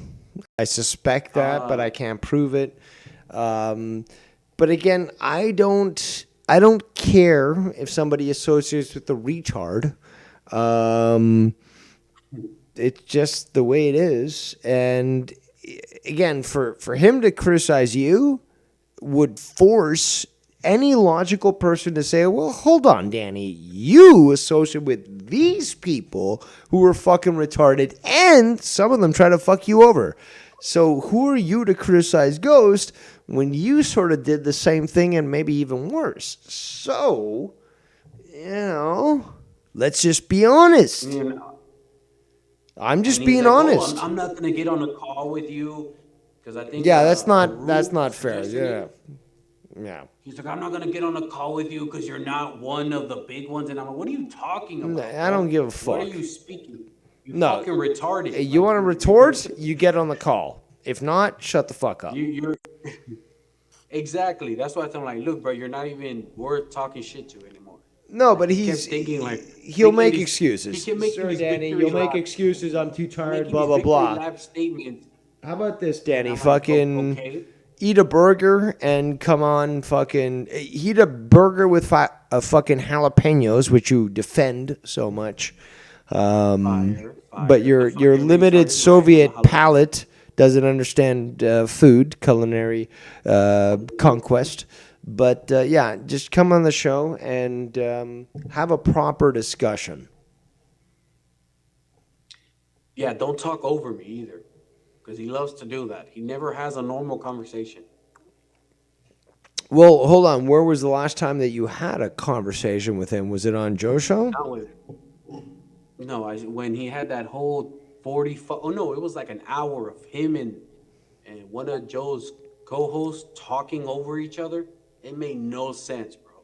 I suspect that, but I can't prove it. But again, I don't care if somebody associates with the retard. It's just the way it is. And again, for him to criticize you would force any logical person to say, well, hold on, Danny, you associate with these people who are fucking retarded, and some of them try to fuck you over. So who are you to criticize Ghost when you sort of did the same thing and maybe even worse? So, let's just be honest. I'm just And he's being like, honest. "Oh, I'm not gonna get on a call with you because I think Yeah, the that's group not fair. suggested Yeah. it." Yeah. He's like, "I'm not gonna get on a call with you because you're not one of the big ones." And I'm like, "What are you talking about? I don't give a What are fuck. you speaking? You No. fucking retarded. Hey, you want to retort? You get on the call. If not, shut the fuck up. You're exactly. That's why I'm like, look, bro, you're not even worth talking shit to anymore. No, but He kept thinking, like, he'll making make these- excuses. he kept making Sorry, these Danny, victory you'll make lap- excuses. I'm too tired. making Blah these blah victory blah. lap statements. How about this, Danny? I'm like, Fucking okay. eat a burger and come on, fucking eat a burger with fucking jalapenos, which you defend so much. Fire. But your Fucking limited retarded Soviet jalapeno. palate doesn't understand food, culinary conquest. But yeah, just come on the show and have a proper discussion. Yeah, don't talk over me either. because he loves to do that. He never has a normal conversation. Well, hold on. Where was the last time that you had a conversation with him? Was it on Joe's show? Not with, no, when he had that whole 40, oh no, it was like an hour of him and one of Joe's co-hosts talking over each other. It made no sense, bro.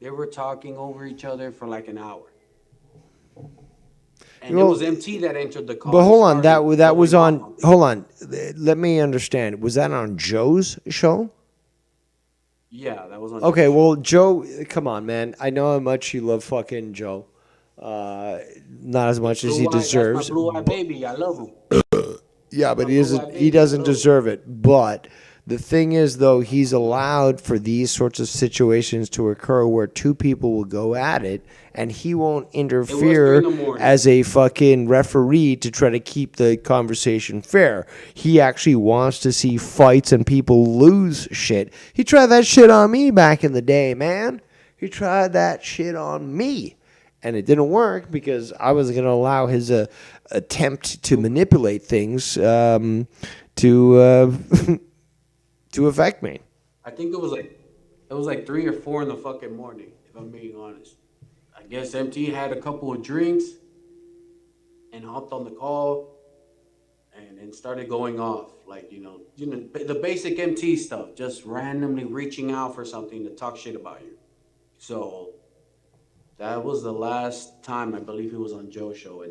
They were talking over each other for like an hour. And Well, it was MT that entered the call. But hold on, and that started was going on. off. Hold on, let me understand. Was that on Joe's show? Yeah, that was on. Okay, Joe's well, Joe, come on, man. I know how much you love fucking Joe. Not as much as he deserves. That's my blue-eyed baby. I love him. Yeah, but My he blue-eyed doesn't. He baby, doesn't I love him. deserve it. But the thing is, though, he's allowed for these sorts of situations to occur where two people will go at it, and he won't interfere 3 a.m. as a fucking referee to try to keep the conversation fair. He actually wants to see fights and people lose shit. He tried that shit on me back in the day, man. He tried that shit on me. And it didn't work because I was going to allow his attempt to manipulate things to to affect me. I think it was like 3 or 4 in the fucking morning, if I'm being honest. I guess MT had a couple of drinks and hopped on the call and started going off. Like, the basic MT stuff, just randomly reaching out for something to talk shit about you. So that was the last time I believe he was on Joe's show.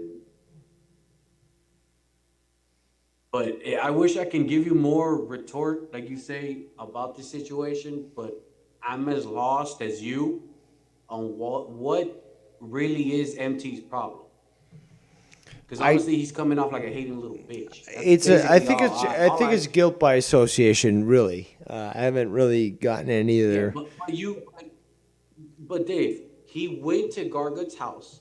But I wish I can give you more retort, like you say, about the situation, but I'm as lost as you on what really is MT's problem. Because obviously he's coming off like a hating little bitch. I think it's guilt by association, really. I haven't really gotten any either. Yeah, but Dave, he went to Garguts' house.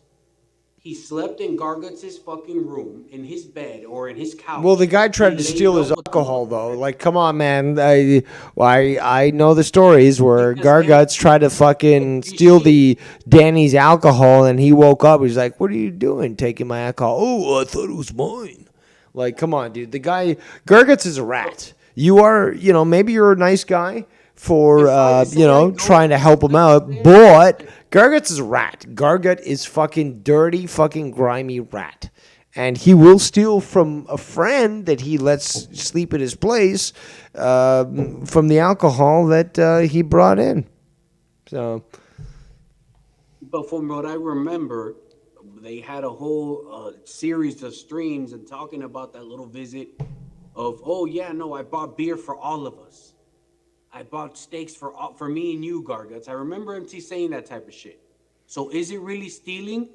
He slept in Garguts' fucking room, in his bed, or in his couch. Well, the guy tried to steal his alcohol, though. Like, come on, man. I know the stories where Garguts tried to fucking steal Danny's alcohol, and he woke up. He's like, "What are you doing, taking my alcohol?" "Oh, I thought it was mine." Like, come on, dude. The guy, Garguts is a rat. You are, maybe you're a nice guy for, trying to help him out, but Garguts is a rat. Gargut is fucking dirty, fucking grimy rat. And he will steal from a friend that he lets sleep at his place from the alcohol that he brought in. So, but from what I remember, they had a whole series of streams and talking about that little visit of, oh yeah, no, I bought beer for all of us. I bought steaks for me and you, Garguts. I remember MT saying that type of shit. So is it really stealing?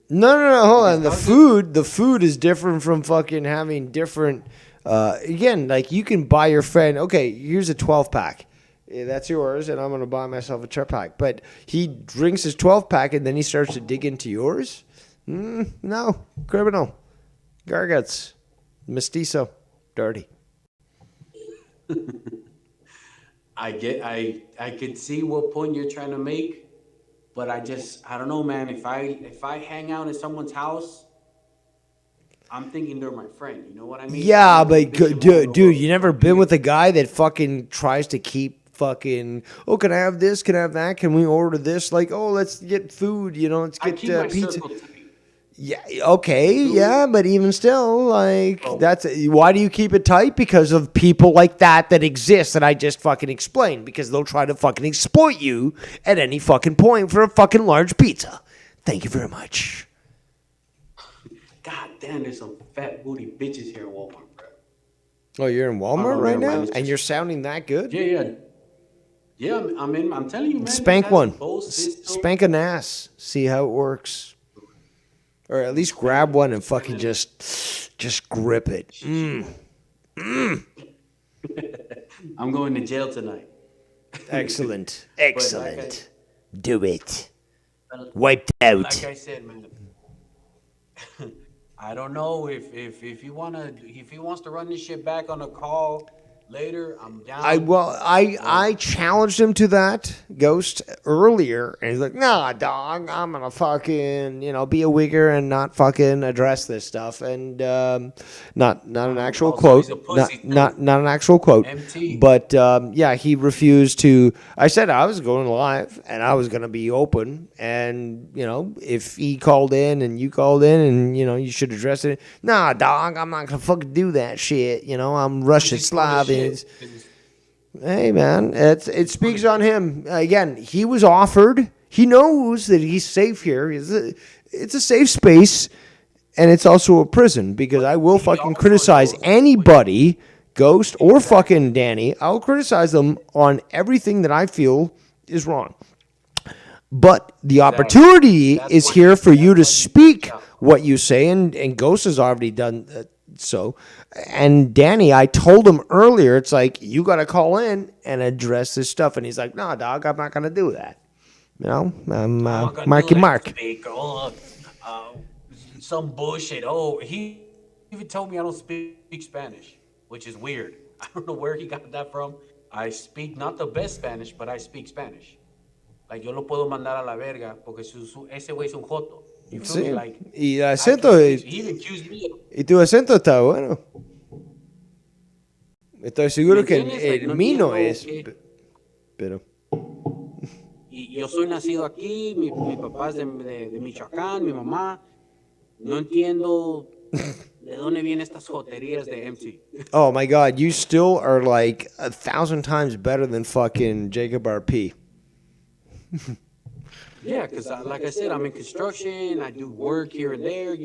No, hold on. The food is different from fucking having different. Again, like you can buy your friend. Okay, here's a 12-pack. That's yours, and I'm gonna buy myself a 12-pack. But he drinks his 12-pack and then he starts to dig into yours. No, criminal. Garguts, mestizo, dirty. I could see what point you're trying to make, but I don't know, man. If I hang out at someone's house, I'm thinking they're my friend. You know what I mean? Yeah, but dude, you never been with a guy that fucking tries to keep fucking. Oh, can I have this? Can I have that? Can we order this? Like, oh, let's get food. Let's get pizza. Yeah, okay, yeah, but even still, that's why do you keep it tight? Because of people like that exist that I just fucking explained. Because they'll try to fucking exploit you at any fucking point for a fucking large pizza. Thank you very much. God damn, there's some fat booty bitches here in Walmart, bro. Oh, you're in Walmart right now, and you're sounding that good? Yeah. I'm telling you, man. Spank one. Spank an ass. See how it works. Or at least grab one and fucking just grip it. I'm going to jail tonight. Excellent. Do it. Wiped out. Like I said, man. I don't know if he wants to run this shit back on a call. later. I'm down. I challenged him to that, Ghost, earlier, and he's like, "Nah, dog, I'm gonna fucking be a wigger and not fucking address this stuff." And not an actual so he's quote, a pussy not an actual quote, MT. but yeah, he refused to. I said I was going live and I was gonna be open, and if he called in and you called in and you should address it. Nah, dog, I'm not gonna fucking do that shit. I'm Russian Slav. Hey man, it speaks on him. Again, he was offered. He knows that he's safe here. It's a safe space, and it's also a prison because I will fucking criticize anybody, Ghost or fucking Danny. I'll criticize them on everything that I feel is wrong. But the opportunity is here for you to speak what you say, and Ghost has already done so. And Danny, I told him earlier, it's like, you got to call in and address this stuff. And he's like, "No, dog, I'm not going to do that." I'm Marky Mark. Some bullshit. Oh, he even told me I don't speak Spanish, which is weird. I don't know where he got that from. I speak not the best Spanish, but I speak Spanish. Like, yo lo puedo mandar a la verga porque ese güey es un joto. You feel me? Like, y acento, he even accused me of, y tu acento está bueno. Estoy seguro que el mío no es. Pero. Y yo soy nacido aquí, mi papá es de Michoacán, mi mamá. No entiendo de dónde vienen estas joterías de MT. Oh my God, you still are like 1,000 times better than fucking Jacob RP. Yeah, because like I said, I'm in construction. I do work here and there.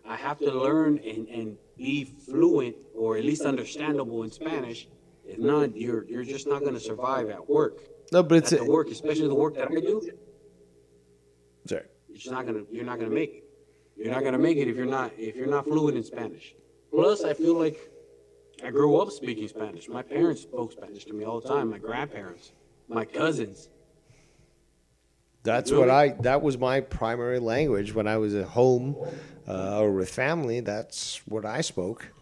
I have to learn and be fluent or at least understandable in Spanish. If not, you're just not going to survive at work. No, but it's at the work, especially the work that I do. Sorry, You're not gonna make it. You're not gonna make it if you're not fluent in Spanish. Plus, I feel like I grew up speaking Spanish. My parents spoke Spanish to me all the time. My grandparents, my cousins. That was my primary language when I was at home or with family. That's what I spoke.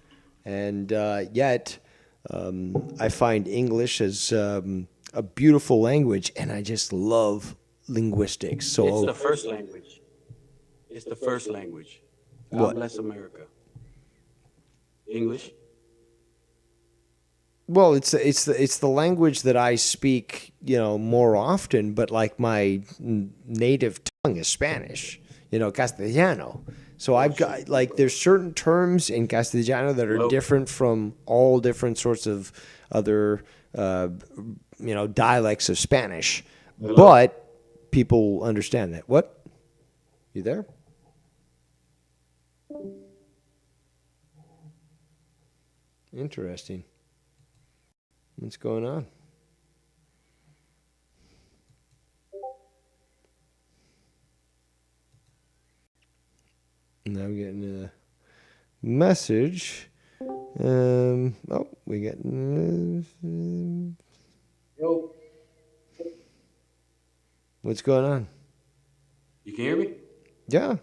And yet, I find English as a beautiful language, and I just love linguistics. So it's the first language. It's the first language. God bless America. English. Well, it's the language that I speak, more often. But like my native tongue is Spanish, Castellano. So I've got there's certain terms in Castellano that are different from all different sorts of other, dialects of Spanish. Hello? But people understand that. What? You there? Interesting. What's going on? Now I'm getting a message. We get. Yo. What's going on? You can hear me? Yeah.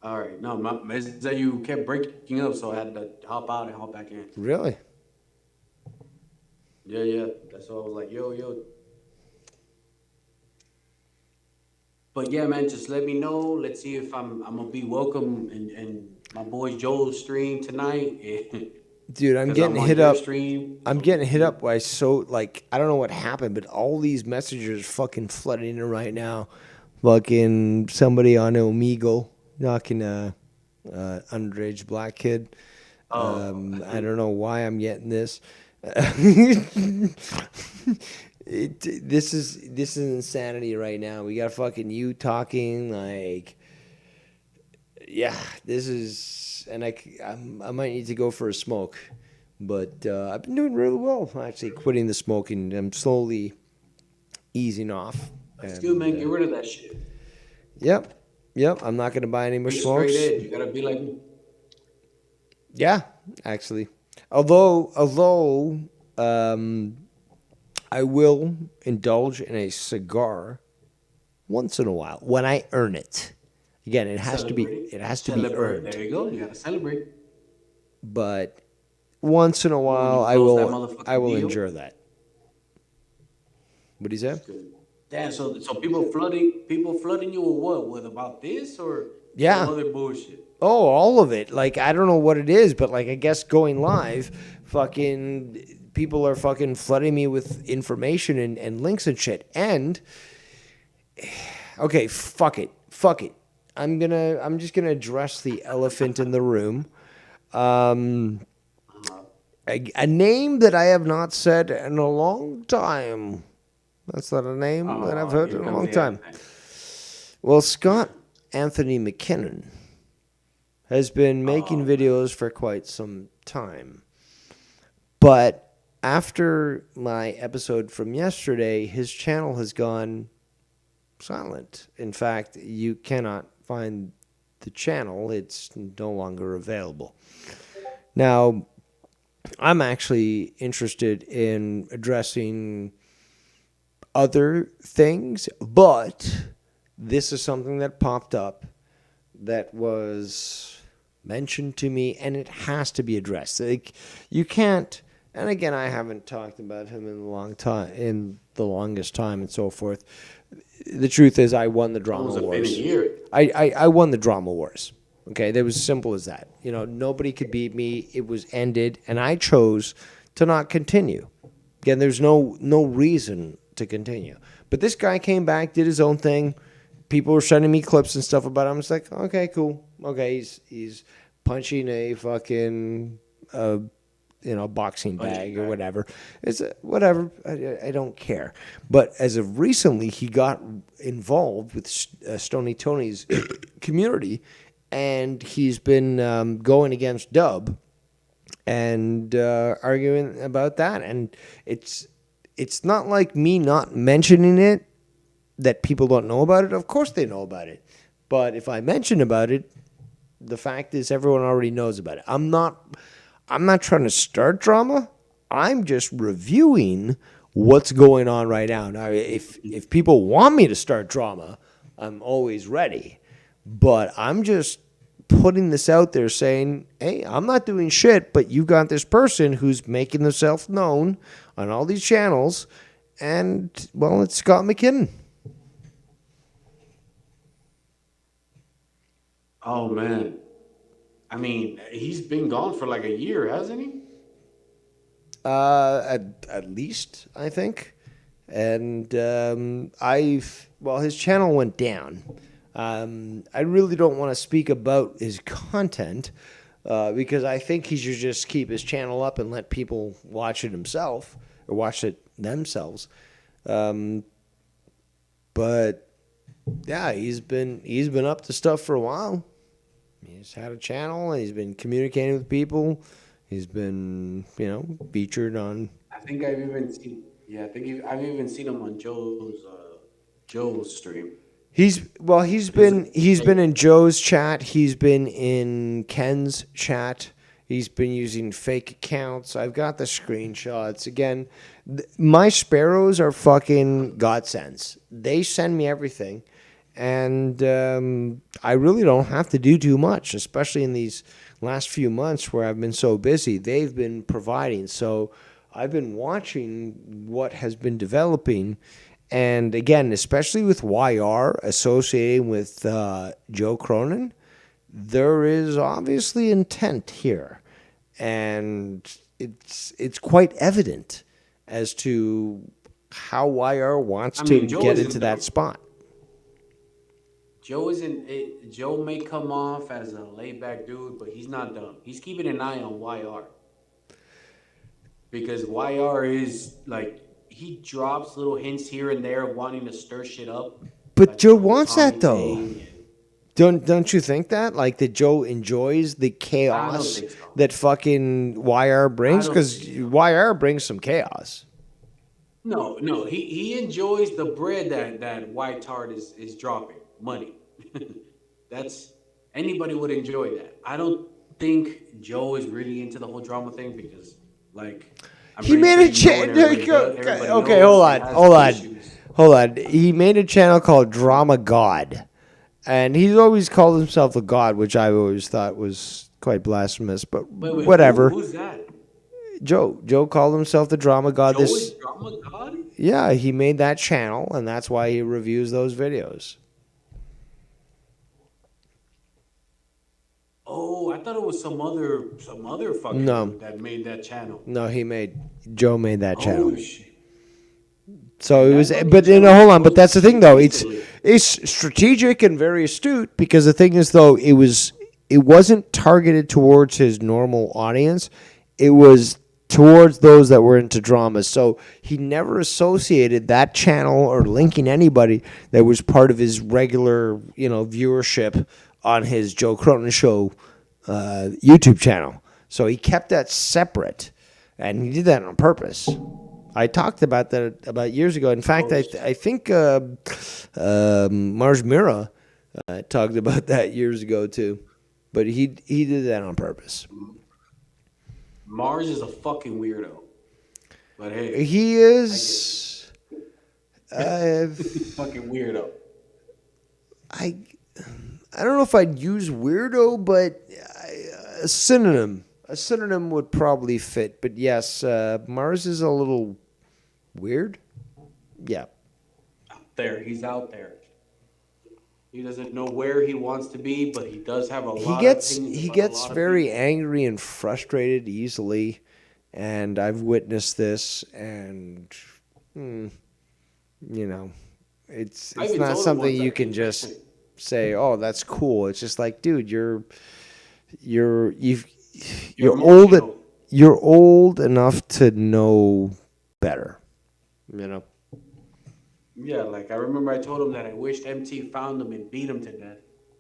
All right. No, my message that you kept breaking up, so I had to hop out and hop back in. Really? Yeah. That's why I was like, yo. But yeah, man, just let me know. Let's see if I'm gonna be welcome in my boy Joel's stream tonight. Dude, I'm getting hit up. Stream. I'm getting hit up by I don't know what happened, but all these messages are fucking flooding in right now. Fucking somebody on Omegle knocking a underage black kid. I don't know why I'm getting this. This is insanity right now. We got fucking you talking this is, and I might need to go for a smoke, but I've been doing really well actually quitting the smoking. I'm slowly easing off. That's good, man. Get rid of that shit. Yep. I'm not gonna buy any more Be smokes. straight edge. You gotta be like me. Yeah, actually. Although I will indulge in a cigar once in a while when I earn it. Again, it has to be Celebrate. earned. There you go. You gotta celebrate. But once in a while, I close that will motherfucking deal? endure that. What do you say? Damn, so people flooding you with what? With about this or Yeah. some other bullshit? Oh, all of it. Like, I don't know what it is, but like, I guess going live, fucking people are fucking flooding me with information and links and shit. And okay, fuck it. I'm just gonna address the elephant in the room. A name that I have not said in a long time. That's not a name that I've heard in a long time. Well, Scott Anthony McKinnon has been making videos for quite some time. But after my episode from yesterday, his channel has gone silent. In fact, you cannot find the channel. It's no longer available. Now, I'm actually interested in addressing other things, but this is something that popped up that was mentioned to me, and it has to be addressed. Like, you can't, and again, I haven't talked about him in the longest time and so forth. The truth is, I won the drama wars. I won the drama wars. Okay, that was simple as that. You know, nobody could beat me. It was ended, and I chose to not continue. Again, there's no reason to continue. But this guy came back, did his own thing. People were sending me clips and stuff about him. It's like, okay, cool. Okay, he's punching a fucking boxing bag or whatever. It's whatever. I don't care. But as of recently, he got involved with Stony Tony's community, and he's been going against Dub and arguing about that. And it's not like me not mentioning it that people don't know about it. Of course they know about it. But if I mention about it, the fact is everyone already knows about it. I'm not trying to start drama. I'm just reviewing what's going on right now. Now, if people want me to start drama, I'm always ready. But I'm just putting this out there saying, hey, I'm not doing shit, but you got this person who's making themselves known on all these channels, and, well, it's Scott McKinnon. Oh, man. I mean, he's been gone for like a year, hasn't he? At least, I think. And his channel went down. I really don't want to speak about his content because I think he should just keep his channel up and let people watch it themselves. But yeah, he's been up to stuff for a while. He's had a channel and he's been communicating with people. He's been, featured on. I think I've even seen. Yeah, I've even seen him on Joe's stream. He's been in Joe's chat. He's been in Ken's chat. He's been using fake accounts. I've got the screenshots. Again, my sparrows are fucking godsends. They send me everything. And I really don't have to do too much, especially in these last few months where I've been so busy. They've been providing. So I've been watching what has been developing. And again, especially with YR associating with Joe Cronin, there is obviously intent here. And it's quite evident as to how YR wants to get into that spot. Joe may come off as a laid-back dude, but he's not dumb. He's keeping an eye on YR. Because YR is, like, he drops little hints here and there wanting to stir shit up. But like Joe wants that, though. Don't you think that? Like, that Joe enjoys the chaos that fucking YR brings? Because YR brings some chaos. No, he enjoys the bread that White Tart is dropping. Money. That's anybody would enjoy that. I don't think Joe is really into the whole drama thing because, like, he made a channel. Okay, hold on. He made a channel called Drama God, and he's always called himself a god, which I always thought was quite blasphemous. But whatever. Who's that? Joe called himself the drama god. Joe is drama god? Yeah, he made that channel, and that's why he reviews those videos. Oh, I thought it was some other fucking No. dude that made that channel. No, Joe made that channel. Oh shit. So it was, That but fucking hold on. channel But that's the thing, though. It's recently. strategic and very astute because the thing is, though, it wasn't targeted towards his normal audience. It was towards those that were into dramas. So he never associated that channel or linking anybody that was part of his regular, viewership on his Joe Cronin Show YouTube channel. So he kept that separate, and he did that on purpose. I talked about that about years ago. In fact, I think Mars Mira talked about that years ago too. But he did that on purpose. Mars is a fucking weirdo. But hey, He is. fucking weirdo. I don't know if I'd use weirdo, but a synonym. A synonym would probably fit. But yes, Mars is a little weird. Yeah. He's out there. He doesn't know where he wants to be, but he does have a lot He of gets opinions he about a gets lot of very people. angry and frustrated easily, and I've witnessed this. And it's I even not told him something once you I can think- just say, "Oh, that's cool." It's just like, dude, you're old. emotional. You're old enough to know better. Yeah, like I remember I told him that I wished MT found him and beat him to death.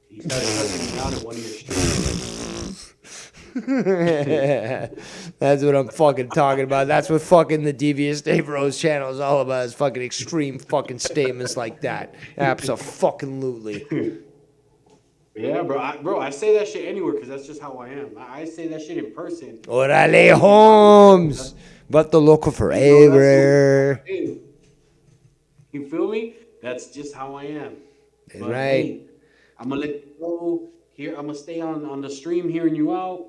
He started cussing me out in one of your streams. That's what I'm fucking talking about. That's what fucking the Devious Dave Rose channel is all about. Is fucking extreme fucking statements like that. Absolutely. Yeah, bro. I say that shit anywhere because that's just how I am. I say that shit in person. Orale Holmes, but the local forever. You feel me? That's just how I am. That's But, right. hey, I'm gonna let you go here. I'm gonna stay on the stream hearing you out.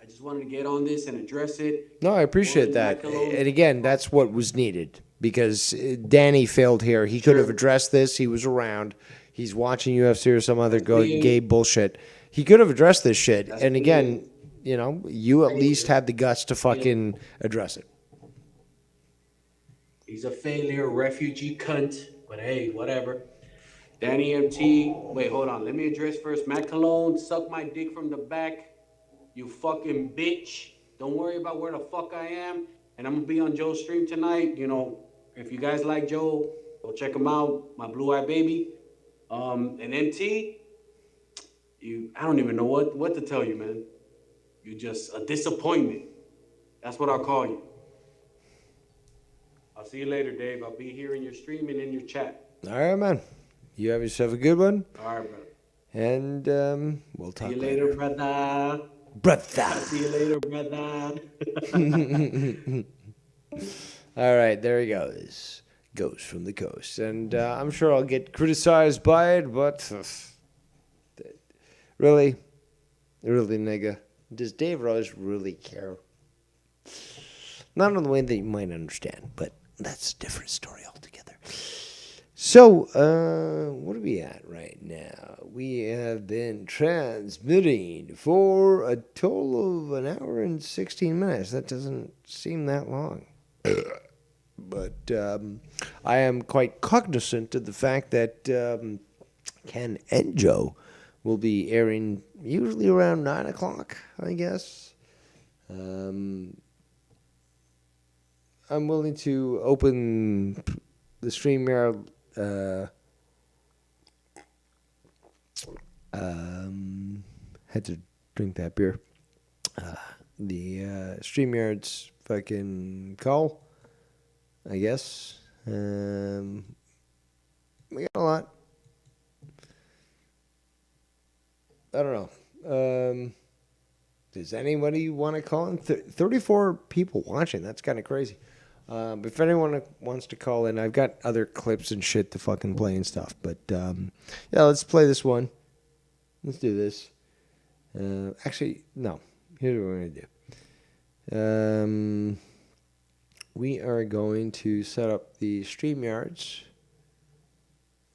I just wanted to get on this and address it. No, I appreciate that. And again, that's what was needed because Danny failed here. He could have addressed this. He was around. He's watching UFC or some other gay bullshit. He could have addressed this shit. And again, you at least had the guts to fucking address it. He's a failure, refugee cunt. But hey, whatever. Danny MT. Wait, hold on. Let me address first. Matt Cologne, suck my dick from the back. You fucking bitch. Don't worry about where the fuck I am. And I'm gonna be on Joe's stream tonight. If you guys like Joe, go check him out. My Blue Eye Baby. And MT, I don't even know what to tell you, man. You just a disappointment. That's what I'll call you. I'll see you later, Dave. I'll be here in your stream and in your chat. All right, man. You have yourself a good one. All right, brother. And we'll talk See you later, brother. Brother. See you later, brother. All right, there he goes. Goes from the coast. And I'm sure I'll get criticized by it, but really, nigga, does Dave Rose really care? Not in the way that you might understand, but that's a different story altogether. So, what are we at right now? We have been transmitting for a total of an hour and 16 minutes. That doesn't seem that long. But I am quite cognizant of the fact that Ken and Joe will be airing usually around 9 o'clock, I guess. I'm willing to open the StreamYard. Had to drink that beer. The StreamYard's fucking call, I guess. We got a lot. I don't know. Does anybody want to call in? 34 people watching. That's kind of crazy. If anyone wants to call in, I've got other clips and shit to fucking play and stuff. But, yeah, let's play this one. Let's do this. Actually, no. Here's what we're going to do. We are going to set up the StreamYards.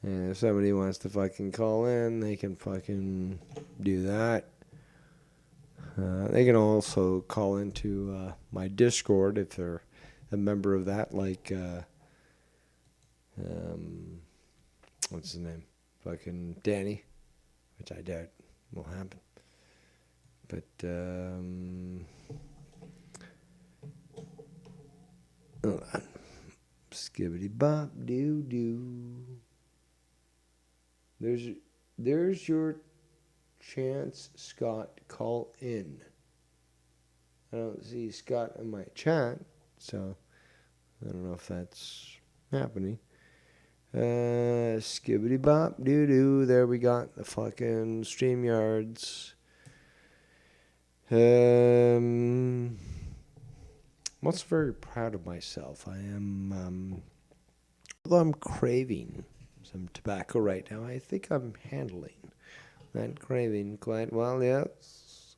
And if somebody wants to fucking call in, they can fucking do that. They can also call into my Discord if they're a member of that, like, what's his name? Fucking Danny, which I doubt will happen. But, hold on. Skibbity bop doo doo. There's your chance, Scott. Call in. I don't see Scott in my chat, so I don't know if that's happening. Skibbity bop doo doo. There we got the fucking StreamYards. I'm also very proud of myself. I am, although I'm craving some tobacco right now, I think I'm handling that craving quite well, yes.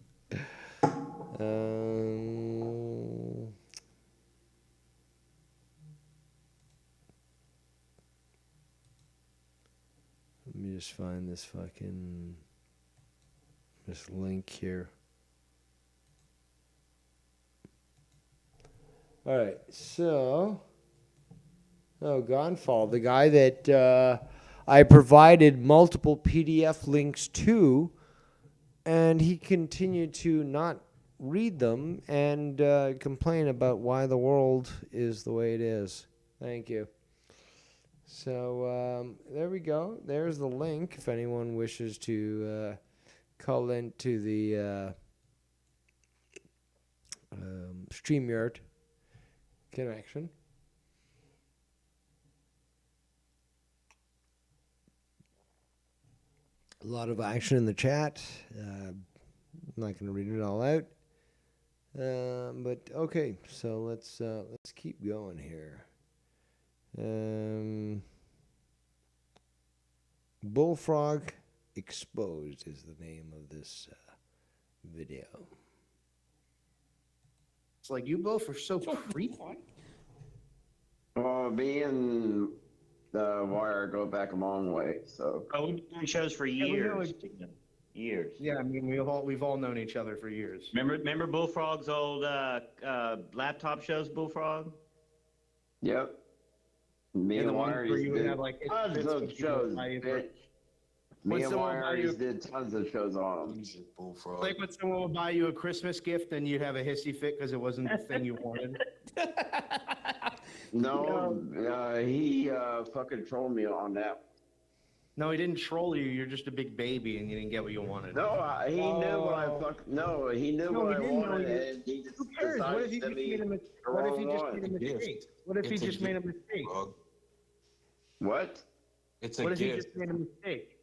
Let me just find this link here. All right, so, Gonfall, the guy that I provided multiple PDF links to, and he continued to not read them and complain about why the world is the way it is. Thank you. So, there we go. There's the link if anyone wishes to call into the StreamYard connection. A lot of action in the chat. I'm not going to read it all out. But okay, so let's keep going here. Bullfrog Exposed is the name of this video. It's like you both are so creepy. Well, me and the Wire go back a long way, so. Oh, we've been doing shows for Yeah, we know years. Years. Yeah, I mean we've all known each other for years. Remember Bullfrog's old laptop shows, Bullfrog? Yep. Me And and the one Wire where used you to would do have like tons of shows, bitch. Me When and someone Wire buy you- used to do tons of shows on them. like when someone would buy you a Christmas gift and you'd have a hissy fit because it wasn't the thing you wanted. No, he fucking trolled me on that. No, he didn't troll you. You're just a big baby and you didn't get what you wanted. No, he knew what I No, he knew No, what he I didn't know wanted, you. and he just Who cares? What if he decided just to made a be mistake? What if he just wrong made a one. mistake? What if he just made a mistake? What? What if he just made a mistake?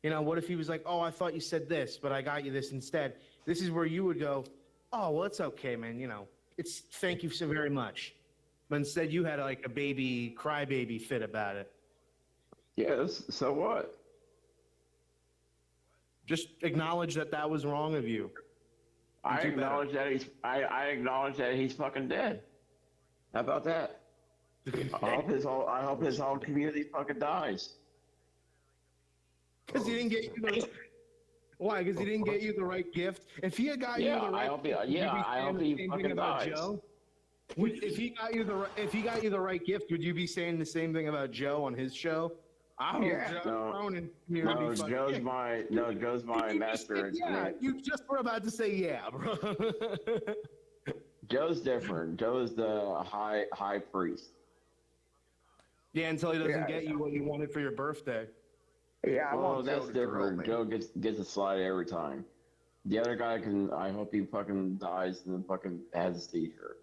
You know, what if he was like, "Oh, I thought you said this, but I got you this instead." This is where you would go, "Oh, well, it's okay, man. You know, it's thank you so very much." But instead, you had like a baby crybaby fit about it. Yes, so what? Just acknowledge that that was wrong of you. I do better. acknowledge that I acknowledge that he's fucking dead. How about that? I hope his whole community fucking dies. Because he didn't get you the. Why? Because he didn't get you the right gift. If he had got you the right, I hope he, would you be I saying hope the he same fucking thing about dies. Joe? If he got you the right gift, would you be saying the same thing about Joe on his show? I hope Joe Cronin No, Joe's my master. Yeah, you just were about to say yeah, bro. Joe's different. Joe's the high priest. Yeah, until he doesn't get you what you wanted for your birthday. Yeah, well, that's different. Joe gets a slide every time. The other guy I hope he fucking dies and then fucking has his t-shirt.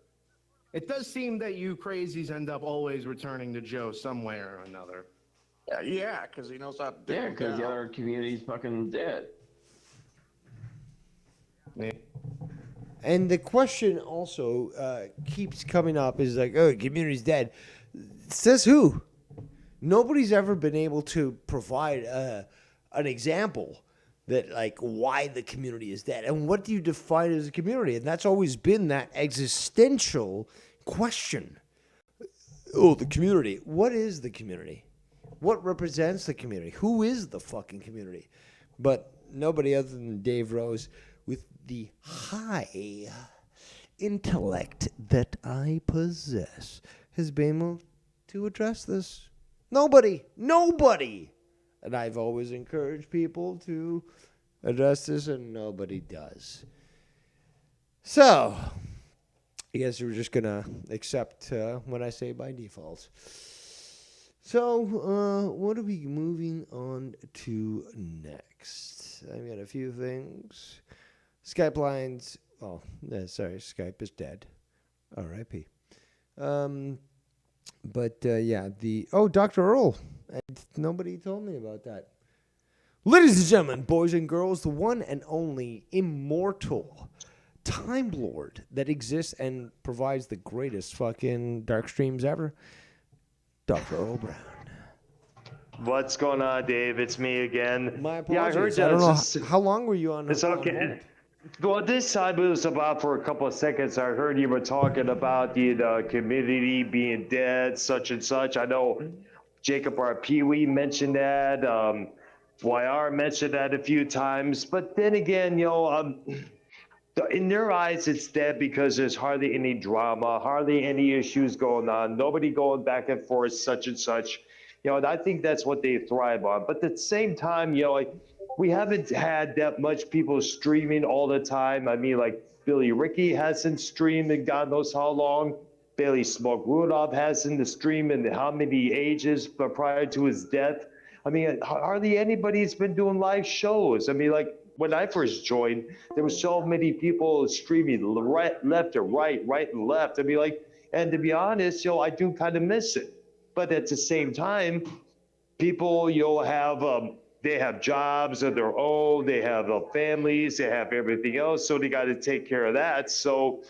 It does seem that you crazies end up always returning to Joe some way or another. Yeah, because he knows how to do Yeah, because the other community's fucking dead. Yeah. And the question also keeps coming up is like, oh, the community's dead. Says who? Nobody's ever been able to provide an example that like why the community is dead and what do you define as a community, and that's always been that existential question. Oh, the community. What is the community? What represents the community? Who is the fucking community? But nobody other than Dave Rose with the high intellect that I possess has been able to address this. Nobody. And I've always encouraged people to address this, and nobody does. So, I guess we're just going to accept what I say by default. So, what are we moving on to next? I've got a few things. Skype lines. Oh, sorry, Skype is dead. R.I.P. Dr. Earl. Nobody told me about that. Ladies and gentlemen, boys and girls, the one and only immortal Time Lord that exists and provides the greatest fucking dark streams ever, Dr. Earl Brown. What's going on, Dave? It's me again. My apologies. Yeah, I heard I don't know that. how long were you on? It's okay. Well, this time it was about for a couple of seconds. I heard you were talking about the community being dead, such and such. I know Jacob R. Pee-wee mentioned that. YR mentioned that a few times. But then again, in their eyes, it's dead because there's hardly any drama, hardly any issues going on, nobody going back and forth, such and such. And I think that's what they thrive on. But at the same time, we haven't had that much people streaming all the time. I mean, like Billy Ricky hasn't streamed in God knows how long. Bailey Smoke Rudolph hasn't streamed in how many ages but prior to his death. I mean, hardly anybody's been doing live shows. I mean, like when I first joined, there were so many people streaming right, left, and right and left. I mean, and to be honest, I do kind of miss it. But at the same time, people, they have jobs of their own, they have families, they have everything else, so they got to take care of that. So,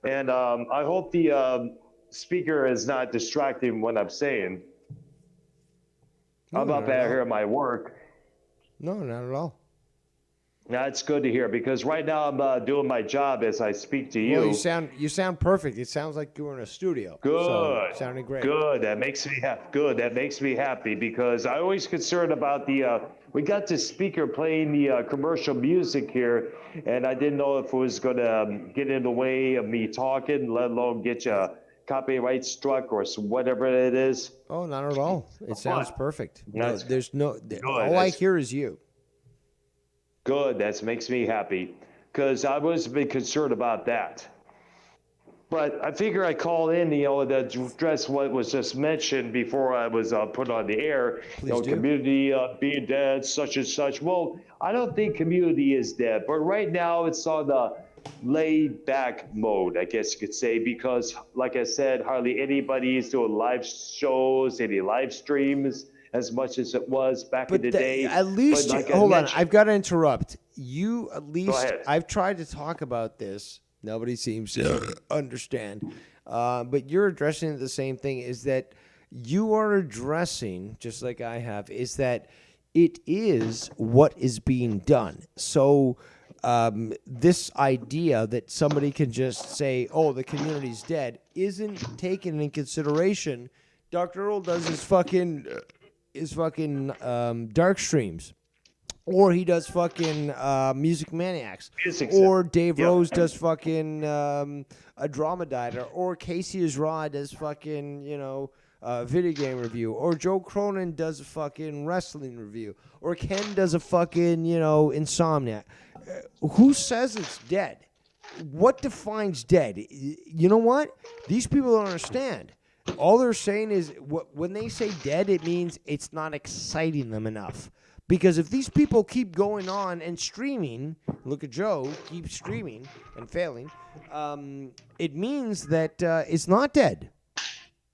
and I hope the speaker is not distracting what I'm saying. No, I'm up out here at my work. No, not at all. That's good to hear because right now I'm doing my job as I speak to you. Well, you sound perfect. It sounds like you were in a studio. Good. So, sounding great. Good. That makes me happy. Good. That makes me happy because I always concerned about we got the speaker playing the commercial music here, and I didn't know if it was going to get in the way of me talking, let alone get you copyright struck or whatever it is. Oh, not at all. It sounds perfect. No, there's no. Good. All I hear is you. Good. That makes me happy because I was a bit concerned about that. But I figure I call in, to address what was just mentioned before I was put on the air. Please do. Community being dead, such and such. Well, I don't think community is dead, but right now it's on the laid back mode, I guess you could say, because like I said, hardly anybody is doing live shows, any live streams as much as it was back in the day. At least, hold on, I've got to interrupt. You at least, Go ahead. I've tried to talk about this. Nobody seems to understand. But you're addressing the same thing, is that you are addressing, just like I have, is that it is what is being done. So this idea that somebody can just say, oh, the community's dead, isn't taken in consideration. Dr. Earl does his fucking dark streams. Or he does fucking Music Maniacs. Or Dave Rose does fucking a Dromediter. Or Casey Izra does fucking, video game review. Or Joe Cronin does a fucking wrestling review. Or Ken does a fucking, Insomniac. Who says it's dead? What defines dead? You know what? These people don't understand. All they're saying is when they say dead, it means it's not exciting them enough. Because if these people keep going on and streaming, look at Joe, keep streaming and failing, it means that it's not dead.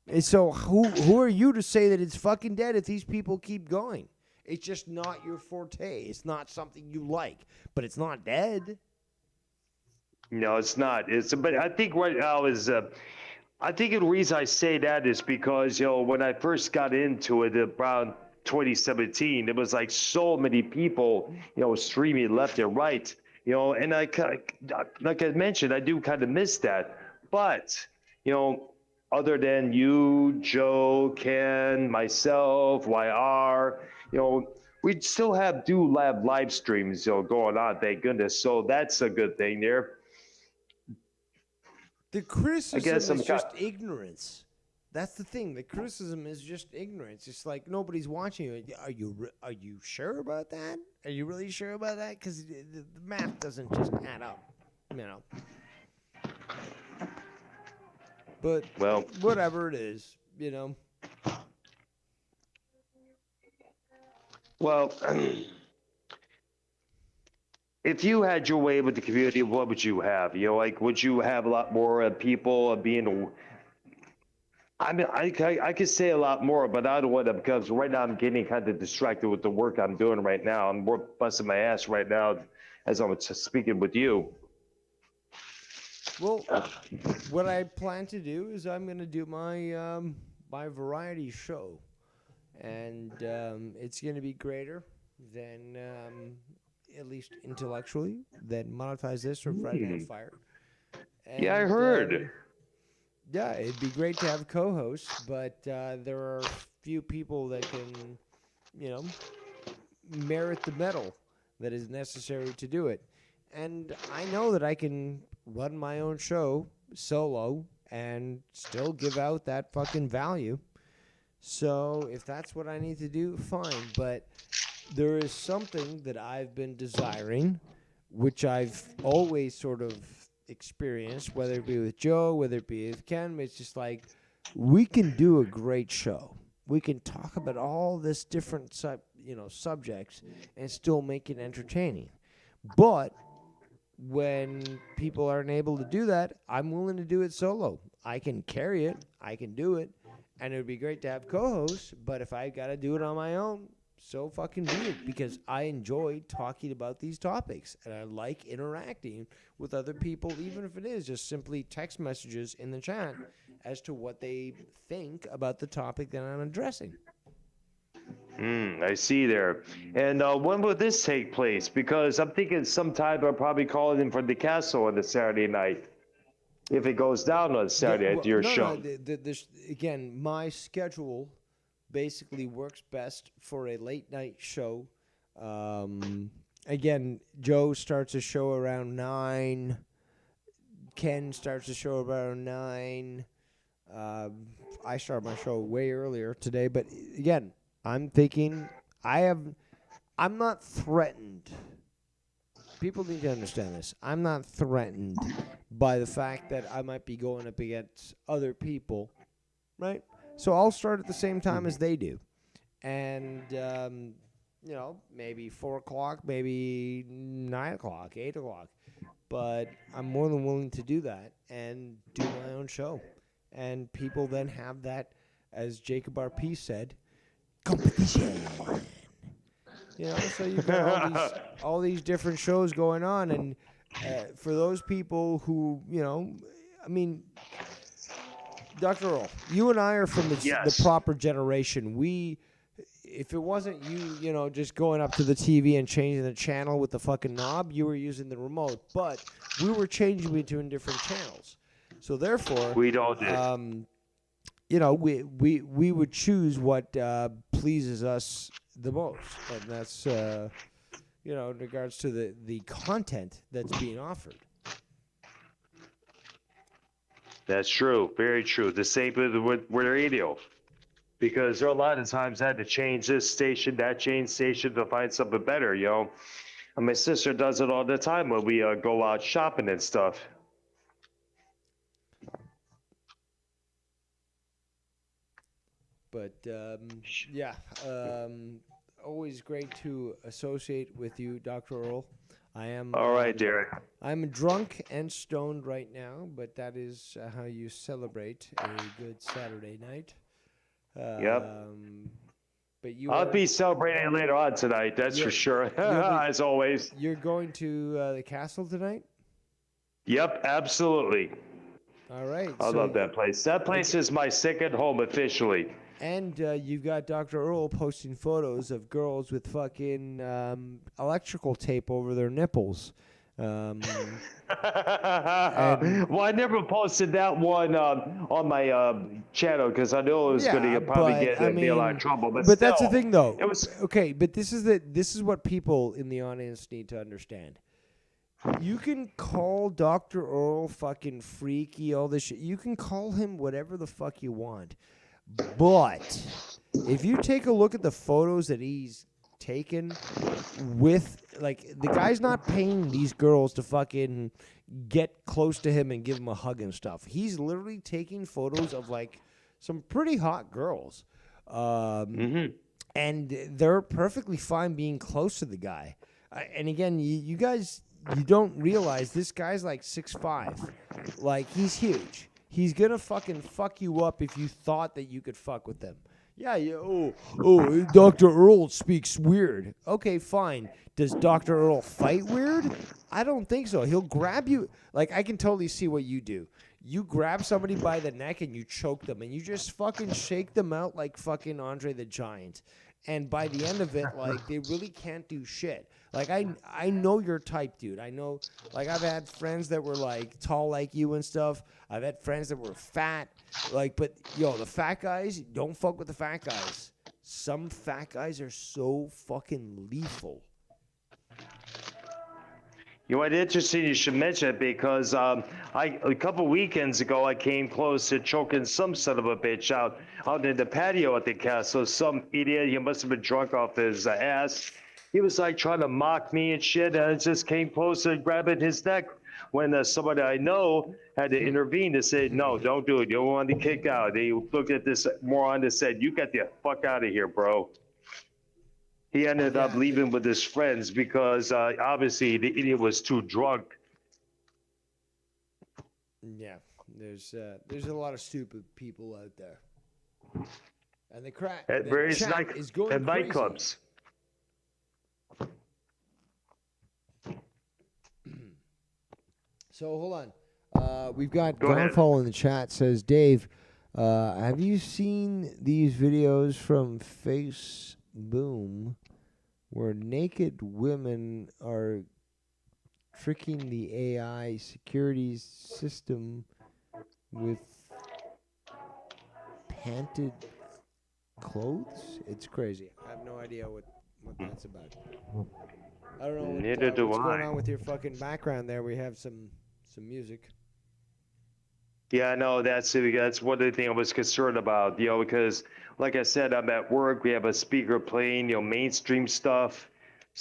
And so who are you to say that it's fucking dead if these people keep going? It's just not your forte. It's not something you like, but it's not dead. No, it's not. But I think right now is. I think the reason I say that is because when I first got into it around 2017. It was like so many people, streaming left and right, and like I mentioned, I do kind of miss that. But, other than you, Joe, Ken, myself, YR, we still have live streams, going on, thank goodness. So that's a good thing there. The criticism is just ignorance. That's the thing. The criticism is just ignorance. It's like nobody's watching you. Are you sure about that? Are you really sure about that? Because the math doesn't just add up, But whatever it is, Well, if you had your way with the community, what would you have? Would you have a lot more people being? I mean, I could say a lot more, but I don't want to, because right now I'm getting kind of distracted with the work I'm doing right now. I'm busting my ass right now as I'm speaking with you. Well, what I plan to do is I'm going to do my my variety show, and it's going to be greater than, at least intellectually, than Monetize This or Friday Night Fire. And, yeah, I heard. Yeah, it'd be great to have co-hosts, but there are few people that can, merit the medal that is necessary to do it. And I know that I can run my own show solo and still give out that fucking value. So if that's what I need to do, fine. But there is something that I've been desiring, which I've always sort of experienced, whether it be with Joe, whether it be with Ken. It's just like, we can do a great show. We can talk about all this different subjects and still make it entertaining. But when people aren't able to do that, I'm willing to do it solo. I can carry it, I can do it, and it would be great to have co-hosts. But if I got to do it on my own, so fucking be it, because I enjoy talking about these topics and I like interacting with other people, even if it is just simply text messages in the chat as to what they think about the topic that I'm addressing. I see there. And when will this take place? Because I'm thinking sometime I'll probably call it in for the castle on the Saturday night, if it goes down on Saturday at your show. Again, my schedule basically works best for a late night show. Again, Joe starts a show around 9. Ken starts a show around 9. I start my show way earlier today, but again, I'm thinking I'm not threatened. People need to understand this. I'm not threatened by the fact that I might be going up against other people, right? So I'll start at the same time as they do. And, maybe 4 o'clock, maybe 9 o'clock, 8 o'clock. But I'm more than willing to do that and do my own show. And people then have that, as Jacob RP said, competition. So you've got all these different shows going on. And for those people who, Dr. Earl, you and I are from the proper generation. If it wasn't you, just going up to the TV and changing the channel with the fucking knob, you were using the remote. But we were changing between different channels. So therefore, we don't. We would choose what pleases us the most, and that's in regards to the content that's being offered. That's true. Very true. The same with radio. Because there are a lot of times I had to change this station, that change station to find something better, And my sister does it all the time when we go out shopping and stuff. But, always great to associate with you, Dr. Earl. I am. All right, Derek. I'm drunk and stoned right now, but that is how you celebrate a good Saturday night. Yep. But I'll be celebrating later on tonight, that's for sure, as always. You're going to the castle tonight? Yep, absolutely. All right. I love that place. That place is my second home officially. And you've got Dr. Earl posting photos of girls with fucking electrical tape over their nipples. Well, I never posted that one on my channel because I know it was going to probably be a lot of trouble. But still, that's the thing, though. It was okay. But this is what people in the audience need to understand. You can call Dr. Earl fucking freaky, all this shit. You can call him whatever the fuck you want. But if you take a look at the photos that he's taken with, like, the guy's not paying these girls to fucking get close to him and give him a hug and stuff. He's literally taking photos of, like, some pretty hot girls. And they're perfectly fine being close to the guy. And again, you guys, you don't realize this guy's like 6'5". Like, he's huge. He's gonna fucking fuck you up if you thought that you could fuck with him. Yeah, Dr. Earl speaks weird. Okay, fine. Does Dr. Earl fight weird? I don't think so. He'll grab you. Like, I can totally see what you do. You grab somebody by the neck and you choke them, and you just fucking shake them out like fucking Andre the Giant. And by the end of it, like, they really can't do shit. Like, I know your type, dude. I know, like, I've had friends that were, like, tall like you and stuff. I've had friends that were fat. Like, but, yo, the fat guys, don't fuck with the fat guys. Some fat guys are so fucking lethal. You know what? Interesting you should mention it because a couple weekends ago I came close to choking some son of a bitch out in the patio at the castle. Some idiot, he must have been drunk off his ass. He was like trying to mock me and shit, and I just came close to grabbing his neck when somebody I know had to intervene to say, no, don't do it. You don't want to kick out. They looked at this moron and said, you got the fuck out of here, bro. He ended up leaving with his friends because obviously the idiot was too drunk. Yeah, there's a lot of stupid people out there, and the crack at various nightclubs. So hold on, we've got Gonfall in the chat. Says Dave, have you seen these videos from Face Boom where naked women are tricking the AI security system with panted clothes? It's crazy. I have no idea what that's about. I don't know what's going on with your fucking background there. We have some music. Yeah, no, that's one of the things I was concerned about, because like I said, I'm at work, we have a speaker playing, mainstream stuff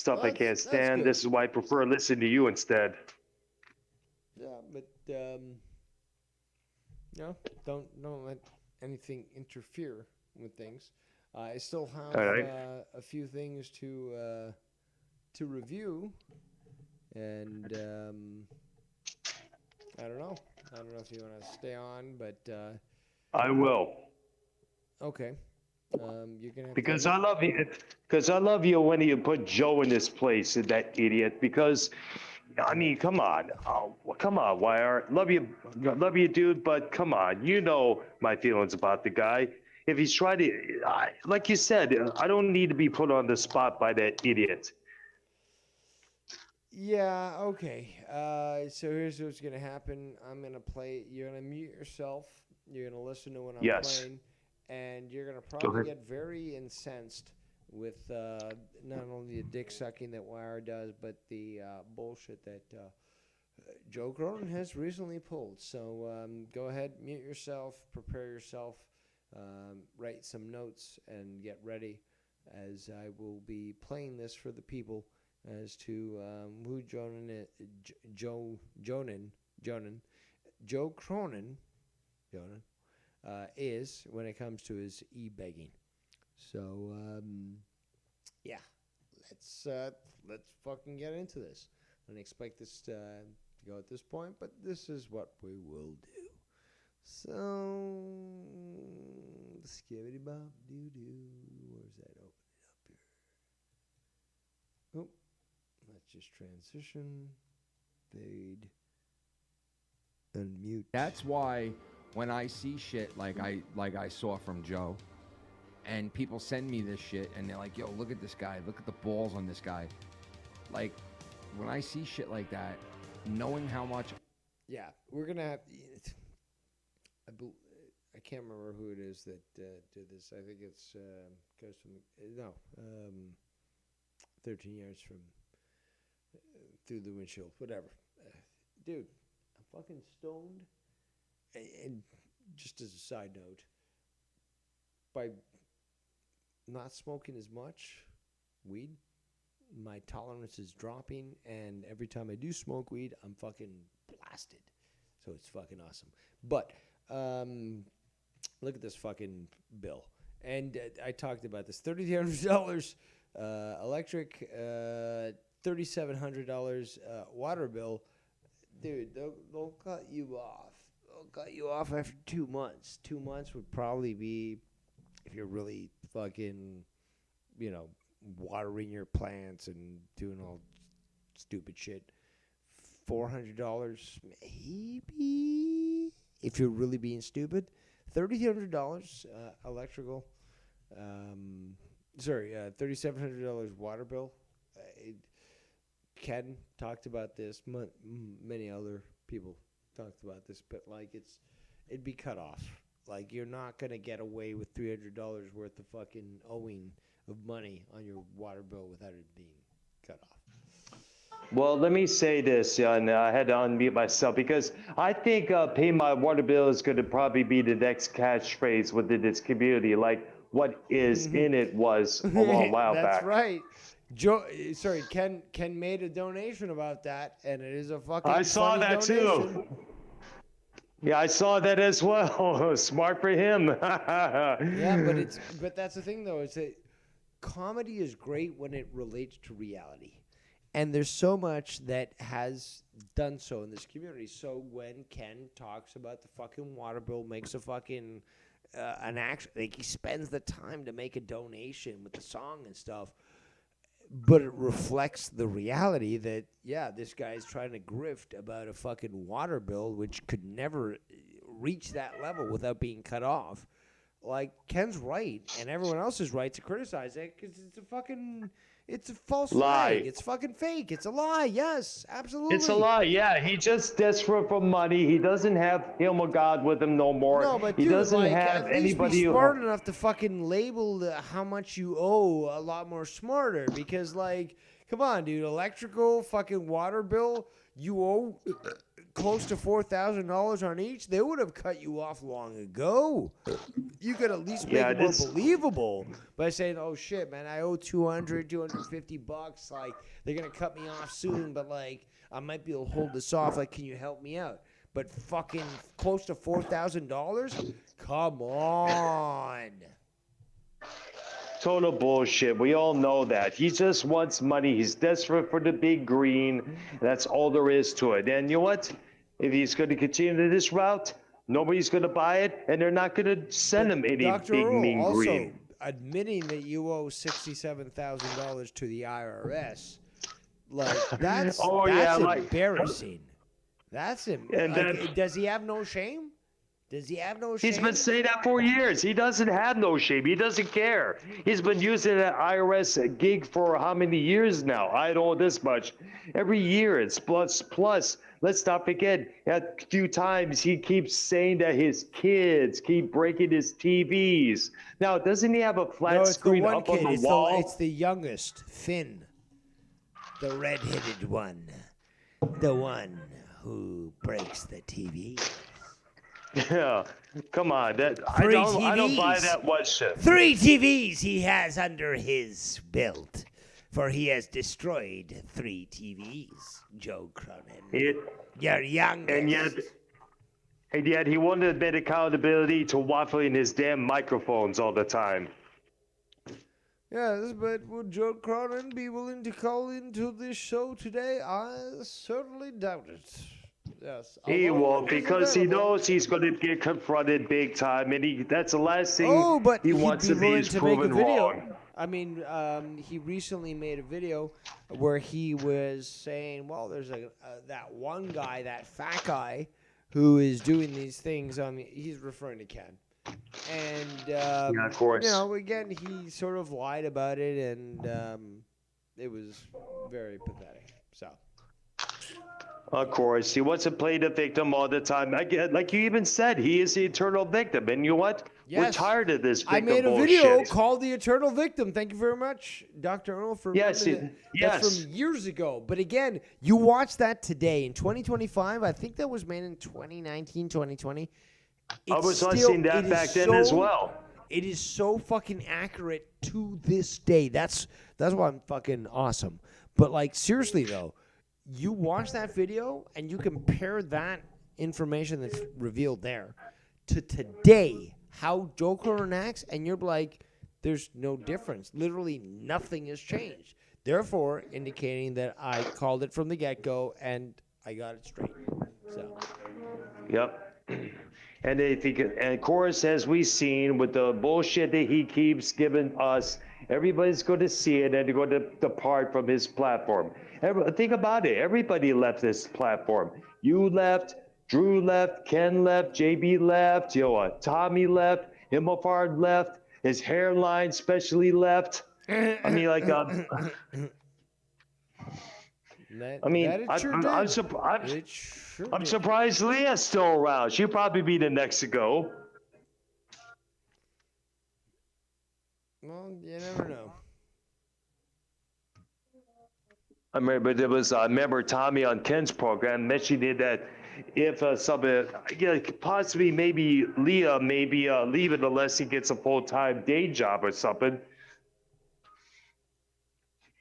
I can't stand. This is why I prefer listening to you instead. Yeah, but don't let anything interfere with things. I still have a few things to review, and I don't know if you want to stay on, but I will. Okay. You're gonna have because I love you. Because I love you when you put Joe in this place, that idiot. Because, I mean, come on, Wire. Love you, dude. But come on, you know my feelings about the guy. If he's trying to, like you said, I don't need to be put on the spot by that idiot. Yeah, okay. So here's what's going to happen. I'm going to play. You're going to mute yourself. You're going to listen to what I'm playing. And you're going to probably get very incensed with not only the dick sucking that Wire does, but the bullshit that Joe Cronin has recently pulled. So go ahead, mute yourself, prepare yourself, write some notes, and get ready as I will be playing this for the people as to who Joe Cronin is when it comes to his e-begging. So yeah, let's fucking get into this. I didn't expect this to go at this point, but this is what we will do. So skibbity bob doo doo. Where's that? Open it up here. Oh. Let's just transition, fade, unmute. That's why when I see shit like I saw from Joe, and people send me this shit, and they're like, "Yo, look at this guy. Look at the balls on this guy." Like, when I see shit like that, knowing how much. Yeah, we're gonna have. I can't remember who it is that did this. I think it's goes from 13 yards from through the windshield, whatever. Dude, I'm fucking stoned. And just as a side note, by not smoking as much weed, my tolerance is dropping, and every time I do smoke weed, I'm fucking blasted. So it's fucking awesome. But look at this fucking bill. And I talked about this. $3,300 electric, $3,700 water bill. Dude, they'll cut you off. They'll cut you off after 2 months. 2 months would probably be, if you're really fucking, watering your plants and doing all stupid shit. $400 maybe, if you're really being stupid. $3,300 electrical. $3,700 water bill. Ken talked about this. Many other people talked about this, but it'd be cut off. Like, you're not gonna get away with $300 worth of fucking owing of money on your water bill without it being cut off. Well, let me say this, and I had to unmute myself because I think pay my water bill is going to probably be the next catchphrase within this community, like what is in it was a long while back. That's right. Ken made a donation about that, and it is a fucking I saw that donation. too. Yeah, I saw that as well. Smart for him. Yeah, but that's the thing though, is that comedy is great when it relates to reality. And there's so much that has done so in this community. So when Ken talks about the fucking water bill, makes a fucking an action, like he spends the time to make a donation with the song and stuff, but it reflects the reality that, yeah, this guy's trying to grift about a fucking water bill, which could never reach that level without being cut off. Like, Ken's right, and everyone else is right to criticize it because it's a false lie. flag. It's fucking fake. It's a lie. Yes, absolutely. It's a lie. Yeah, he just desperate for money. He doesn't have him or God with him no more. No, but he dude, doesn't have at least anybody be who. smart enough to fucking label how much you owe a lot more smarter. Because, come on, dude, electrical fucking water bill, you owe close to $4,000 on each. They would have cut you off long ago. You could at least make it more believable by saying, "Oh shit, man, I owe $250. Like, they're gonna cut me off soon, but I might be able to hold this off. Like, can you help me out?" But fucking close to $4,000? Come on. Total bullshit. We all know that. He just wants money. He's desperate for the big green. That's all there is to it. And you know what? If he's going to continue this route, nobody's going to buy it, and they're not going to send him any Dr. big Earl mean also green. admitting that you owe $67,000 to the IRS, that's embarrassing. That's him. Does he have no shame? Does he have no shame? He's been saying that for years. He doesn't have no shame. He doesn't care. He's been using that IRS gig for how many years now? I don't know this much. Every year it's plus. Let's not forget, a few times he keeps saying that his kids keep breaking his TVs. Now, doesn't he have a flat screen up on the wall? It's the youngest, Finn. The red-headed one. The one who breaks the TV. Yeah, come on. I don't buy that one shit. 3 TVs he has under his belt, for he has destroyed 3 TVs, Joe Cronin. You're young. And yet he won't admit accountability to waffling his damn microphones all the time. Yes, but would Joe Cronin be willing to call into this show today? I certainly doubt it. Yes, he won't, because he knows he's going to get confronted big time, and that's the last thing he wants to be is proven wrong. I mean, he recently made a video where he was saying, well, there's that one guy, that fat guy, who is doing these things. He's referring to Ken. And Yeah, of course. you know, again, he sort of lied about it, and it was very pathetic. So. Of course, he wants to play the victim all the time. Like you even said, he is the eternal victim. And you know what? We're Yes. tired of this victim I made a bullshit. video called "The Eternal Victim." Thank you very much, Dr. Earl, for Yes, remembering that. yes. That's from years ago. But again, you watch that today in 2025. I think that was made in 2019, 2020. I was listening to that back then as well. It is so fucking accurate to this day. That's why I'm fucking awesome. But like seriously though, you watch that video and you compare that information that's revealed there to today, how Joe Cronin acts, and you're like, there's no difference. Literally nothing has changed. Therefore, indicating that I called it from the get-go and I got it straight. So. Yep. And if he could, and of course, as we've seen with the bullshit that he keeps giving us, everybody's going to see it and they're going to depart from his platform. Think about it. Everybody left this platform. You left, Drew left, Ken left, JB left, Tommy left, Himmelfard left, his hairline especially left. I mean, like, I'm surprised Leah's still around. She'll probably be the next to go. Well, you never know. I remember there was, I remember Tommy on Ken's program mentioning that if possibly maybe Leah leave it unless he gets a full-time day job or something.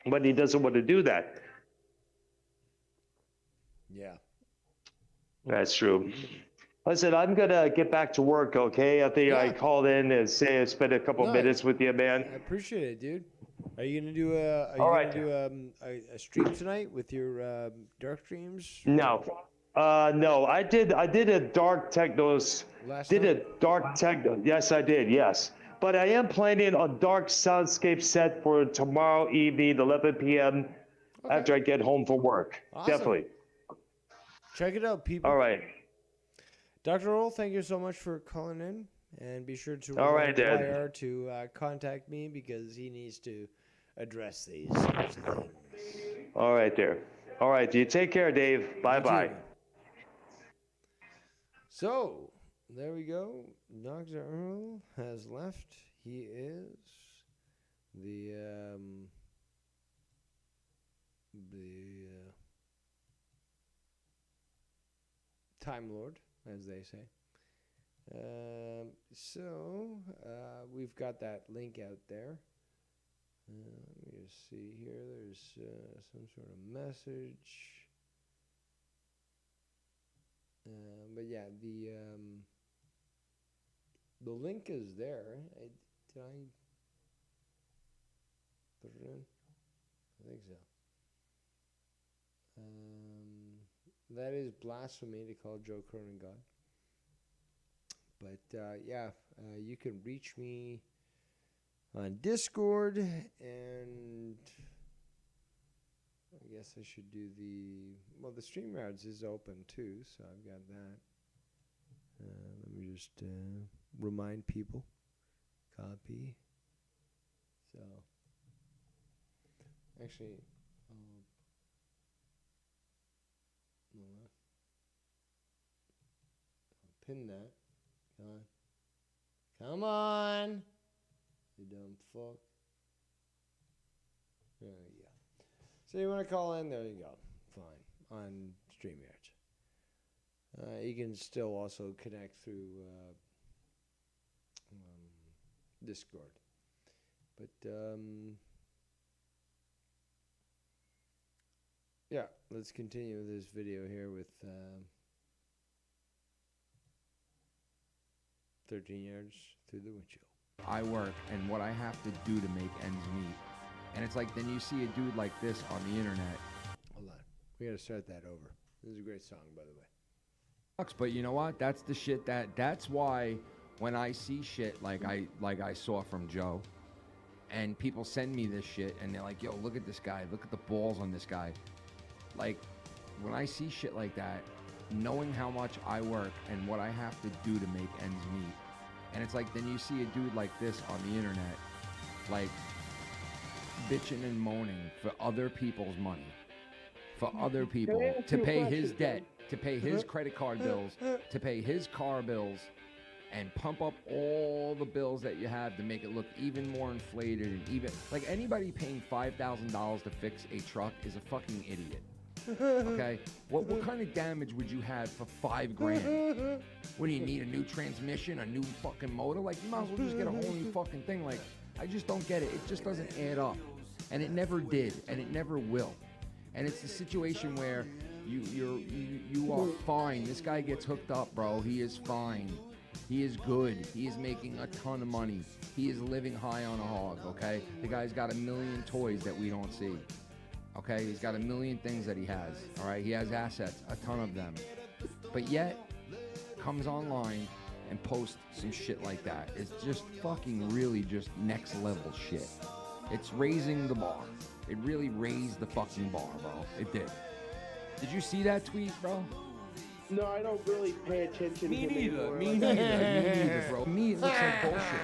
But he doesn't want to do that. Yeah. That's true. Listen, I'm gonna get back to work, okay? I think I called in and spent a couple minutes with you, man. I appreciate it, dude. Are you gonna do a stream tonight with your dark streams? No, no. I did a dark technos. Dark techno. Yes, I did. Yes, but I am planning a dark soundscape set for tomorrow evening, 11 p.m. After I get home from work. Awesome. Definitely. Check it out, people. All right. Dr. Earl, thank you so much for calling in, and be sure to remind YR to contact me because he needs to address these sorts of things. All right, there. All right, you take care, Dave. Bye-bye. So, there we go. Dr. Earl has left. He is the Time Lord, as they say. We've got that link out there. Let me just see here. There's some sort of message. But yeah, the link is there. Did I put it in? I think so. That is blasphemy to call Joe Cronin God. But you can reach me on Discord, and I guess I should do the StreamYards is open too, so I've got that. Let me just remind people. Copy. So, actually, I'll pin that. Come on, you dumb fuck. There you go. So you want to call in? There you go. Fine. On StreamYards. You can still also connect through Discord. But yeah, let's continue with this video here with 13 yards through the windshield. I work and what I have to do to make ends meet. And it's like, then you see a dude like this on the internet. Hold on. We got to start that over. This is a great song, by the way. But you know what? That's the shit that's why when I see shit like I saw from Joe, and people send me this shit and they're like, yo, look at this guy. Look at the balls on this guy. Like, when I see shit like that, knowing how much I work and what I have to do to make ends meet, And it's like, then you see a dude like this on the internet, like, bitching and moaning for other people's money, for other people, to pay his debt, to pay his credit card bills, to pay his car bills, and pump up all the bills that you have to make it look even more inflated. And even, like, anybody paying $5,000 to fix a truck is a fucking idiot. Okay, what kind of damage would you have for $5 grand? What do you need, a new transmission, a new fucking motor? Like, you might as well just get a whole new fucking thing. Like, I just don't get it. It just doesn't add up, and it never did, and it never will. And it's the situation where you are fine. This guy gets hooked up, bro. He is fine. He is good. He is making a ton of money. He is living high on a hog. Okay, the guy's got a million toys that we don't see. Okay, he's got a million things that he has, all right? He has assets, a ton of them. But yet, comes online and posts some shit like that. It's just fucking really just next level shit. It's raising the bar. It really raised the fucking bar, bro. It did. Did you see that tweet, bro? No, I don't really pay attention Me to him neither, anymore. me Like, neither, bro. Me, it looks like bullshit.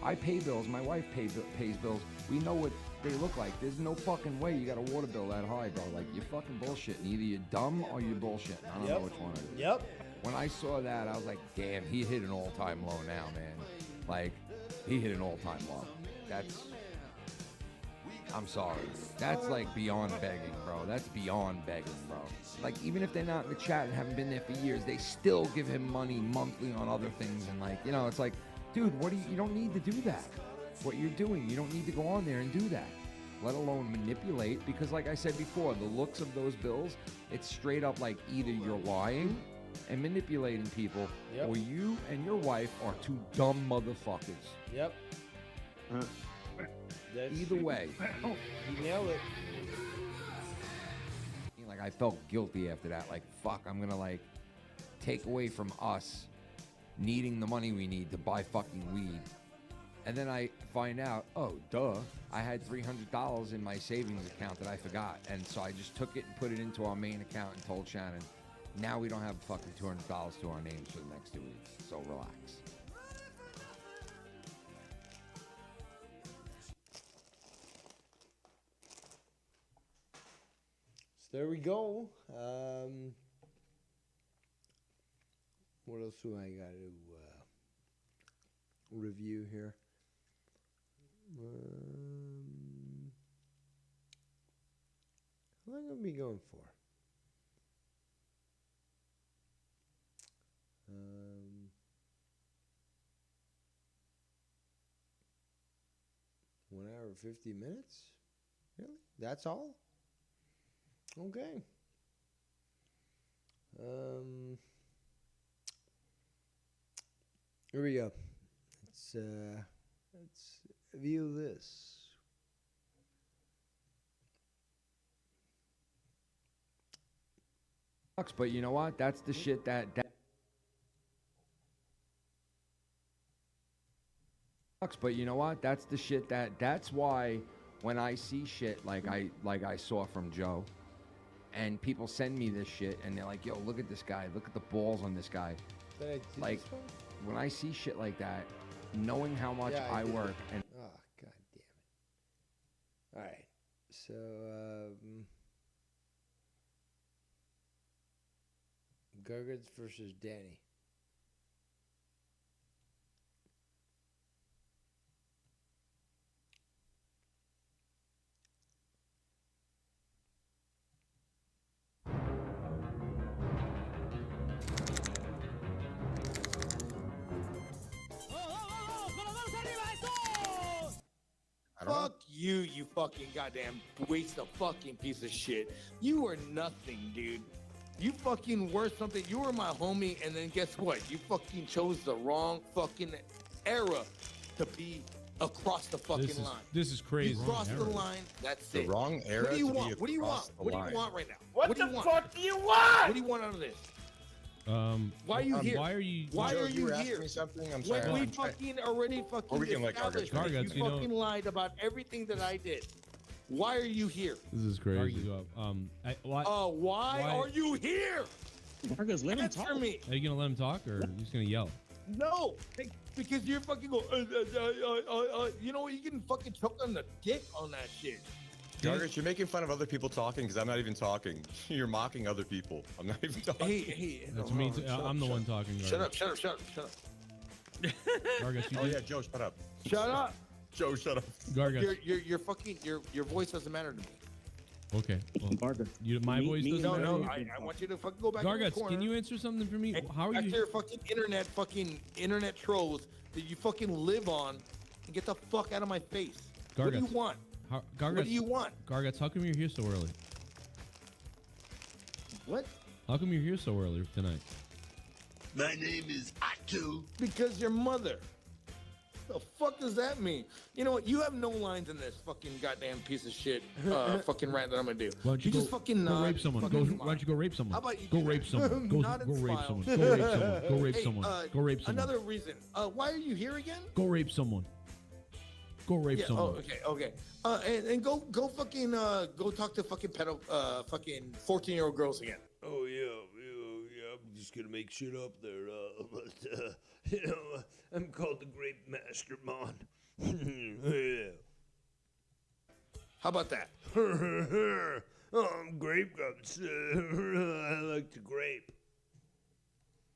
I pay bills, my wife pays bills. We know what they look like. There's no fucking way you got a water bill that high, bro. Like, you're fucking bullshitting. Either you're dumb or you're bullshitting. I don't know which one it is. Yep. When I saw that, I was like, damn, he hit an all-time low now, man. Like, he hit an all-time low. I'm sorry. That's like beyond begging, bro. That's beyond begging, bro. Like, even if they're not in the chat and haven't been there for years, they still give him money monthly on other things. And, like, you know, it's like, dude, you don't need to do that. What you're doing, you don't need to go on there and do that, let alone manipulate, because like I said before, the looks of those bills, it's straight up like either you're lying and manipulating people, or you and your wife are two dumb motherfuckers. Yep. Either way. You nailed it. Like, I felt guilty after that. Like, fuck, I'm gonna, like, take away from us needing the money we need to buy fucking weed. And then I find out, oh, duh, I had $300 in my savings account that I forgot. And so I just took it and put it into our main account and told Shannon, now we don't have fucking $200 to our names for the next 2 weeks. So relax. So there we go. What else do I got to review here? How long am I gonna be going for? 1 hour 50 minutes? Really? That's all? Okay. Here we go. Let's view this. But you know what? That's the shit that but you know what? That's the shit that's why when I see shit like I saw from Joe, and people send me this shit and they're like, yo, look at this guy, look at the balls on this guy. Like, when I see shit like that, knowing how much I work and oh, god damn it. All right. So Garguts versus Danny. Fuck you, you fucking goddamn waste of fucking piece of shit. You are nothing, dude. You fucking were something. You were my homie, and then guess what? You fucking chose the wrong fucking era to be across the fucking line. This is crazy. You crossed the line. That's The it. wrong era What do you to be want? What do you across want? the What do line. you want right now? What do you the want? fuck do you want? What do you want out of this? Why are you here? Why are you? Why Joe, are you you were asking here? me something? I'm sorry. When we I'm trying- fucking already fucking Or we can, like, established Garguts. that Garguts, you you know- fucking lied about everything that I did. Why are you here? This is crazy. Why Why are you here? Garguts, let him Answer talk. me. are you gonna let him talk, or are you just gonna yell? No, because you're fucking go. You know what? You can fucking choke on the dick on that shit. Garguts, you're making fun of other people talking because I'm not even talking. You're mocking other people. I'm not even talking. Hey, That's me. I'm the one talking. Shut up! Garguts. Shut up! Garguts, Oh yeah, Joe, shut up. Shut up! Joe, shut up. Garguts. Your fucking your voice doesn't matter to me. Okay. Well, my voice doesn't matter. No, to you? I want you to fucking go back. in the Garguts, corner. can you answer something for me? And How are back you? to your fucking internet trolls that you fucking live on, and get the fuck out of my face. What do you Garguts. want? Garguts, What do you want? Garguts, how come you're here so early? What? How come you're here so early tonight? My name is Otto. Because your mother. The fuck does that mean? You know what? You have no lines in this fucking goddamn piece of shit fucking rant that I'm gonna do. Why don't you just go, fucking go rape someone? fucking Why don't you go rape someone? How about you go do rape that? someone? Go Not in rape style. someone. Go rape someone. Go rape Hey, someone. Go rape someone. Another reason. Why are you here again? Go rape someone. Go rape someone. Oh, okay. And go fucking go talk to fucking fucking 14-year-old girls again. Oh yeah, I'm just gonna make shit up there. But you know, I'm called the Grape Mastermind. Yeah. How about that? I'm Grape Guts. I like to grape.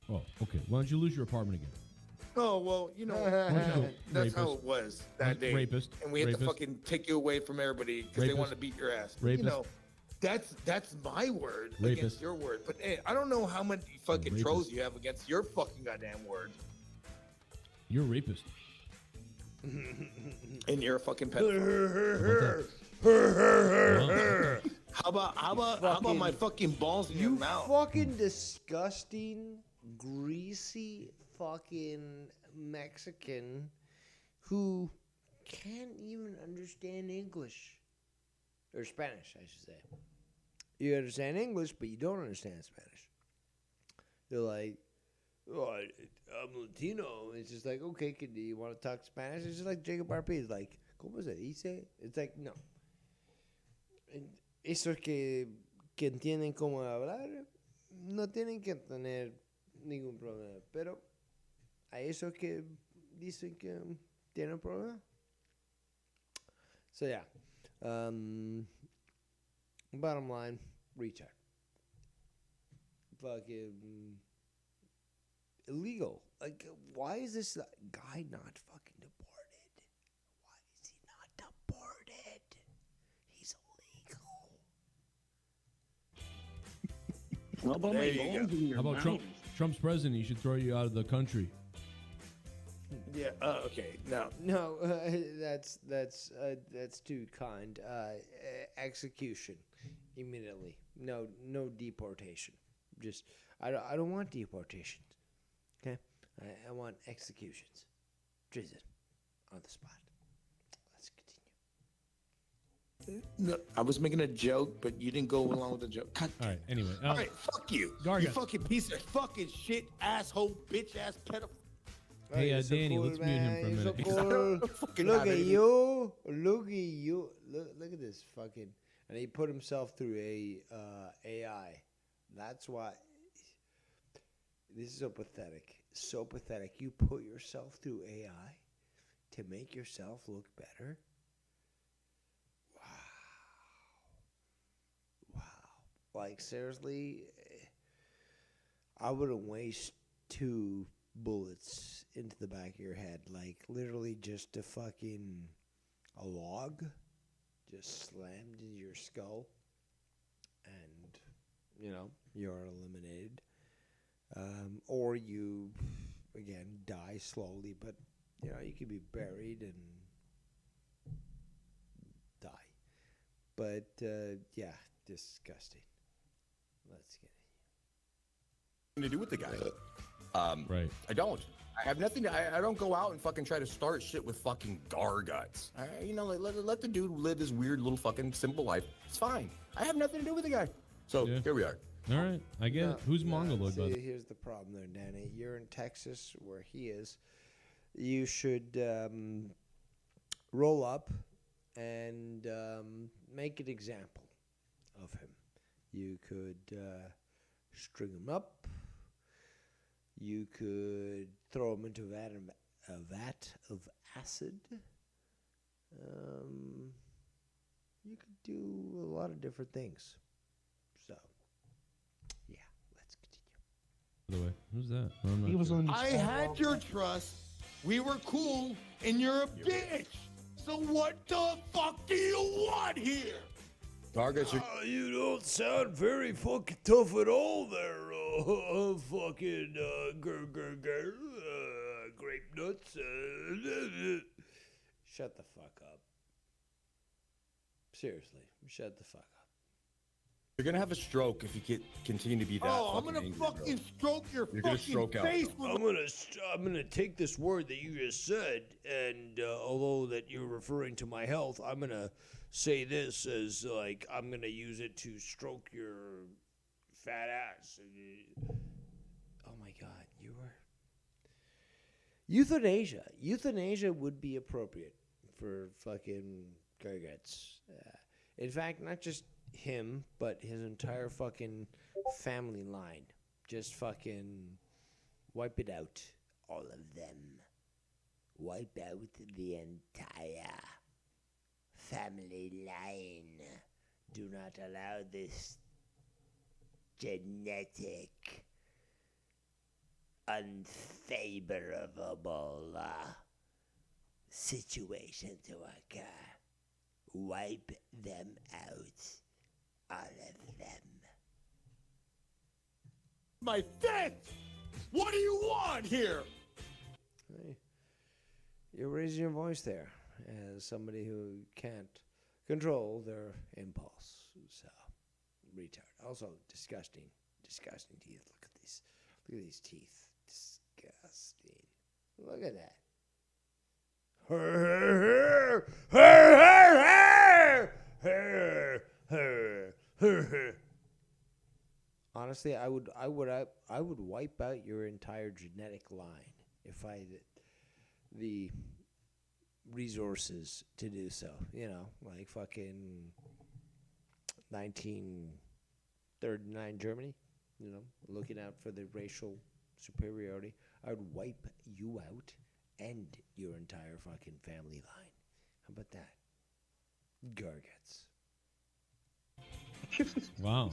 Oh, okay. Why don't you lose your apartment again? Oh well, you know that's how it was that day. Rapist. And we had to Rapist. fucking take you away from everybody because they Rapist. wanted to beat your ass. Rapist. You know, that's my word Rapist. against your word. But hey, I don't know how many fucking trolls you have against your fucking goddamn word. You're a rapist. And you're a fucking pedophile. How about my fucking balls in your mouth? Fucking disgusting, greasy fucking Mexican who can't even understand English. Or Spanish, I should say. You understand English, but you don't understand Spanish. They're like, oh, I'm Latino. It's just like, okay, do you want to talk Spanish? It's just like Jacob RP. It's like, ¿cómo se dice? It's like, no. Esos que entienden cómo hablar, no tienen que tener ningún problema. Pero a esos que dicen que tienen problema. So, yeah. Bottom line, retard. Fucking illegal. Like, why is this guy not fucking deported? Why is he not deported? He's illegal. Well, but There you go. How about Trump? Trump's president. He should throw you out of the country. Yeah. Okay. No, that's too kind. Execution immediately. No deportation. Just I don't want deportations. Okay, I want executions. Treason on the spot. Let's continue. No, I was making a joke, but you didn't go along with the joke. God. All right. Anyway. All right. Fuck you. Garguts. You fucking piece of fucking shit, asshole, bitch ass pedophile. Hey, You're so Danny, cool, let's mute him man. for a You're minute. So cool. Look at you. Look at you. Look at this fucking. And he put himself through a AI. That's why. This is so pathetic. So pathetic. You put yourself through AI to make yourself look better. Wow. Like, seriously, I wouldn't waste 2 bullets into the back of your head. Like, literally just a fucking a log just slammed into your skull. And, you know, you're eliminated. Or you, again, die slowly. But, you know, you could be buried and die. But, yeah, disgusting. Let's get it. To do with the guy. Right. I don't. I have nothing to. I don't go out and fucking try to start shit with fucking Garguts. You know, let the dude live his weird little fucking simple life. It's fine. I have nothing to do with the guy. So Yeah. here we are. All right. I get it. Who's Mongoloid, by the way? Here's the problem there, Danny. You're in Texas, where he is. You should roll up and make an example of him. You could string him up, You could throw them into a vat of acid. You could do a lot of different things. So, yeah, let's continue. By the way, who's that? I'm not He was sure. on. I had your trust. We were cool, and you're a bitch. So what the fuck do you want here? Garguts, You don't sound very fucking tough at all there, fucking, grape nuts. Shut the fuck up. Seriously, shut the fuck up. you're gonna have a stroke if you continue to be that. Oh, I'm fucking gonna angry, fucking bro. stroke your You're gonna fucking stroke out, face. bro. I'm gonna take this word that you just said, and although that you're referring to my health, I'm gonna say this as like I'm gonna use it to stroke your fat ass. Oh my god, you were. Euthanasia. Euthanasia would be appropriate for fucking Garguts. In fact, not just him, but his entire fucking family line. Just fucking wipe it out. All of them. Wipe out the entire family line. Do not allow this genetic, unfavorable situation to occur. Wipe them out. All of them. My fence. What do you want here? Hey, you're raising your voice there as somebody who can't control their impulse. So, retard. Also, disgusting teeth. Look at these teeth. Disgusting. Look at that. Honestly, I would wipe out your entire genetic line if I had the resources to do so. You know, like fucking 1939 Germany. You know, looking out for the racial superiority. I would wipe you out and your entire fucking family line. How about that? Garguts. Wow.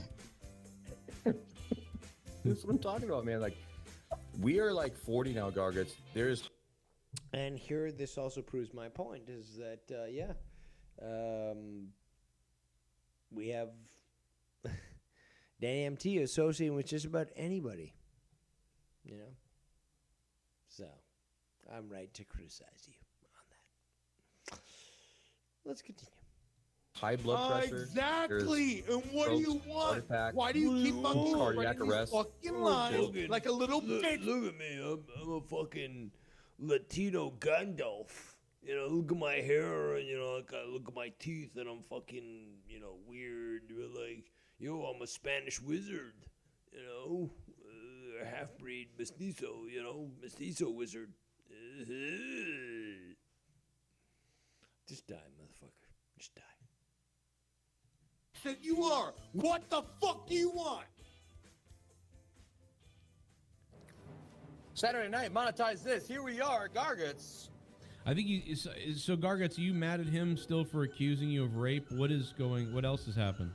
That's what I'm talking about, man. Like, we are like 40 now, Garguts. There's. And here, this also proves my point: is that we have Danny MT associating with just about anybody. You know, so I'm right to criticize you on that. Let's continue. High blood pressure. Exactly. And what do you want? Attack, Why do you keep fucking cardiac running arrest. these fucking lines like a little bitch? Look at me. I'm a fucking Latino Gandalf. You know, look at my hair, and look at my teeth, and I'm fucking, weird. But like, I'm a Spanish wizard. Half-breed mestizo. Mestizo wizard. Just die, motherfucker. Just die. That you are. What the fuck do you want? Saturday night, monetize this. Here we are, Garguts. I think so Garguts, are you mad at him still for accusing you of rape? What else has happened?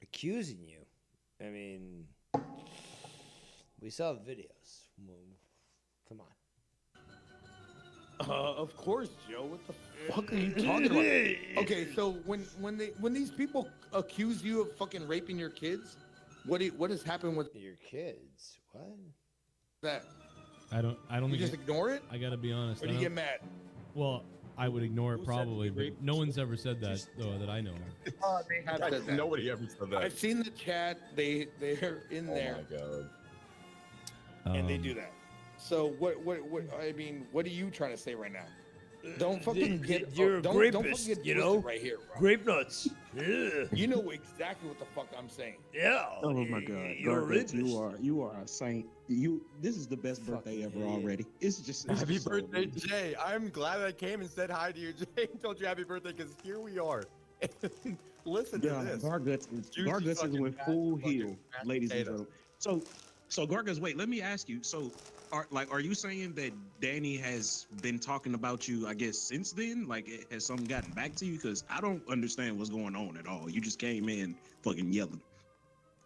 Accusing you? I mean, we saw the videos. Well, come on. Of course, Joe. What the fuck are you talking about? Okay, so when these people accuse you of fucking raping your kids, what has happened with your kids? What? That? I don't You think just ignore it? I gotta be honest. Or do you get mad? Well, I would ignore it Who said probably, you but raped no one's ever said that though that I know of. They have said that. Nobody ever said that. I've seen the chat. They're in there. Oh my god. And they do that. So what I mean, what are you trying to say right now? Don't fucking get You're a don't grapist, fucking get you twisted know? right here, bro. Grape nuts. Yeah. You know exactly what the fuck I'm saying. Yeah. Oh my God, You're a Garguts, rapist. you are a saint. This is the best birthday ever already. It's just Happy just so birthday, amazing. Jay. I'm glad I came and said hi to you, Jay, and told you happy birthday, because here we are. Listen to Yeah, this. Garguts Juicy is fucking with fat full fucking heel, mashed ladies and potatoes. gentlemen. So So Garguts, wait, let me ask you. So, are you saying that Danny has been talking about you, I guess, since then? Like, has something gotten back to you? Because I don't understand what's going on at all. You just came in fucking yelling.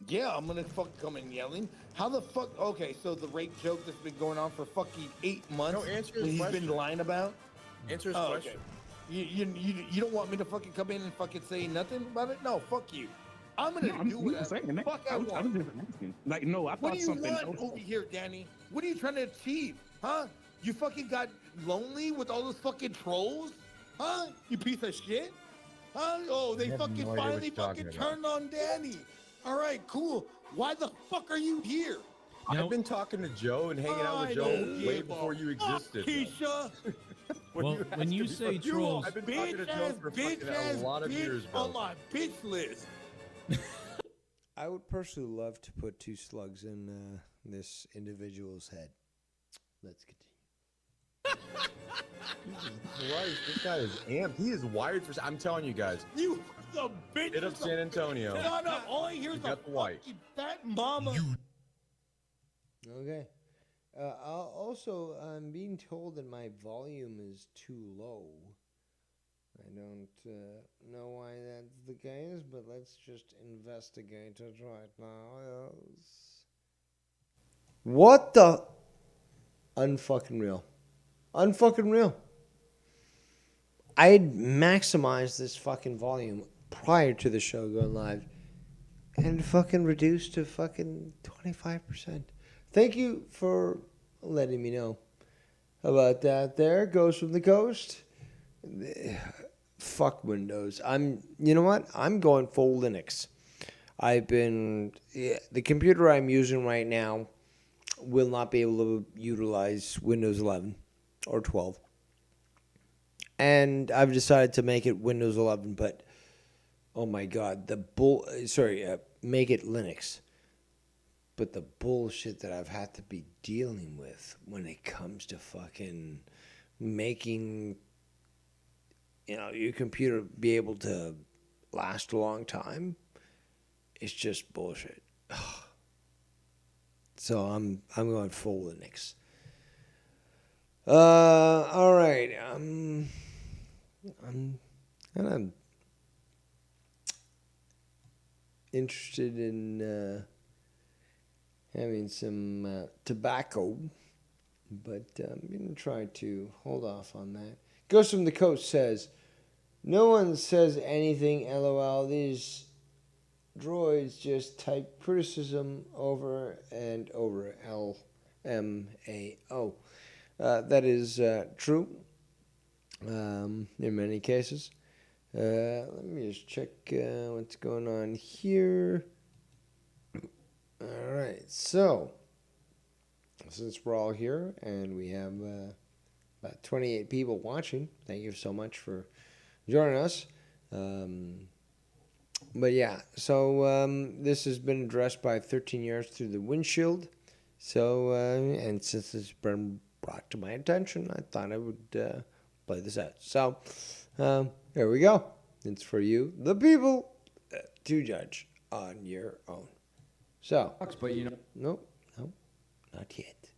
Yeah, I'm gonna fucking come in yelling. How the fuck? Okay, so the rape joke that's been going on for fucking 8 months. No, answer his that he's question. been lying about. Answer his Oh, question. okay. You don't want me to fucking come in and fucking say nothing about it? No, fuck you. I'm gonna do what whatever the fuck I I was want. just asking. Like, no, I What thought do you something want else. over here, Danny? What are you trying to achieve? Huh? You fucking got lonely with all those fucking trolls? Huh? You piece of shit? Huh? Oh, they have fucking no idea what finally you're talking fucking about. turned on Danny. All right, cool. Why the fuck are you here? I've been talking to Joe and hanging out with Joe way before you existed. Keisha. When you say trolls, I've been talking to Joe for fucking a lot of years, bro. On my bitch list. I would personally love to put 2 slugs in this individual's head. Let's continue. Jesus Christ, this guy is amped. He is wired for. I'm telling you guys. You the bitch. Hit up San Antonio. Shut up. All I hear is got the white. Fat mama. Okay. I'm being told that my volume is too low. I don't know why that's the case, but let's just investigate it right now. Yes. What the? Unfucking real. Unfucking real. I'd maximized this fucking volume prior to the show going live and fucking reduced to fucking 25%. Thank you for letting me know about that. There goes from the coast. Fuck Windows. You know what? I'm going full Linux. The computer I'm using right now will not be able to utilize Windows 11 or 12. And I've decided to make it Windows 11, but oh my god, make it Linux. But the bullshit that I've had to be dealing with when it comes to fucking making, your computer be able to last a long time, it's just bullshit. So I'm going full Linux. All right. I'm kind of interested in having some tobacco, but I'm going to try to hold off on that. Ghost from the Coast says, no one says anything, LOL. These droids just type criticism over and over, LMAO. That is true in many cases. Let me just check what's going on here. All right, so since we're all here and we have about 28 people watching, thank you so much for joining us. But yeah, so this has been addressed by 13 Yards Through the Windshield. So, and since it's been brought to my attention, I thought I would play this out. So, there we go. It's for you, the people, to judge on your own. So, but nope, not yet.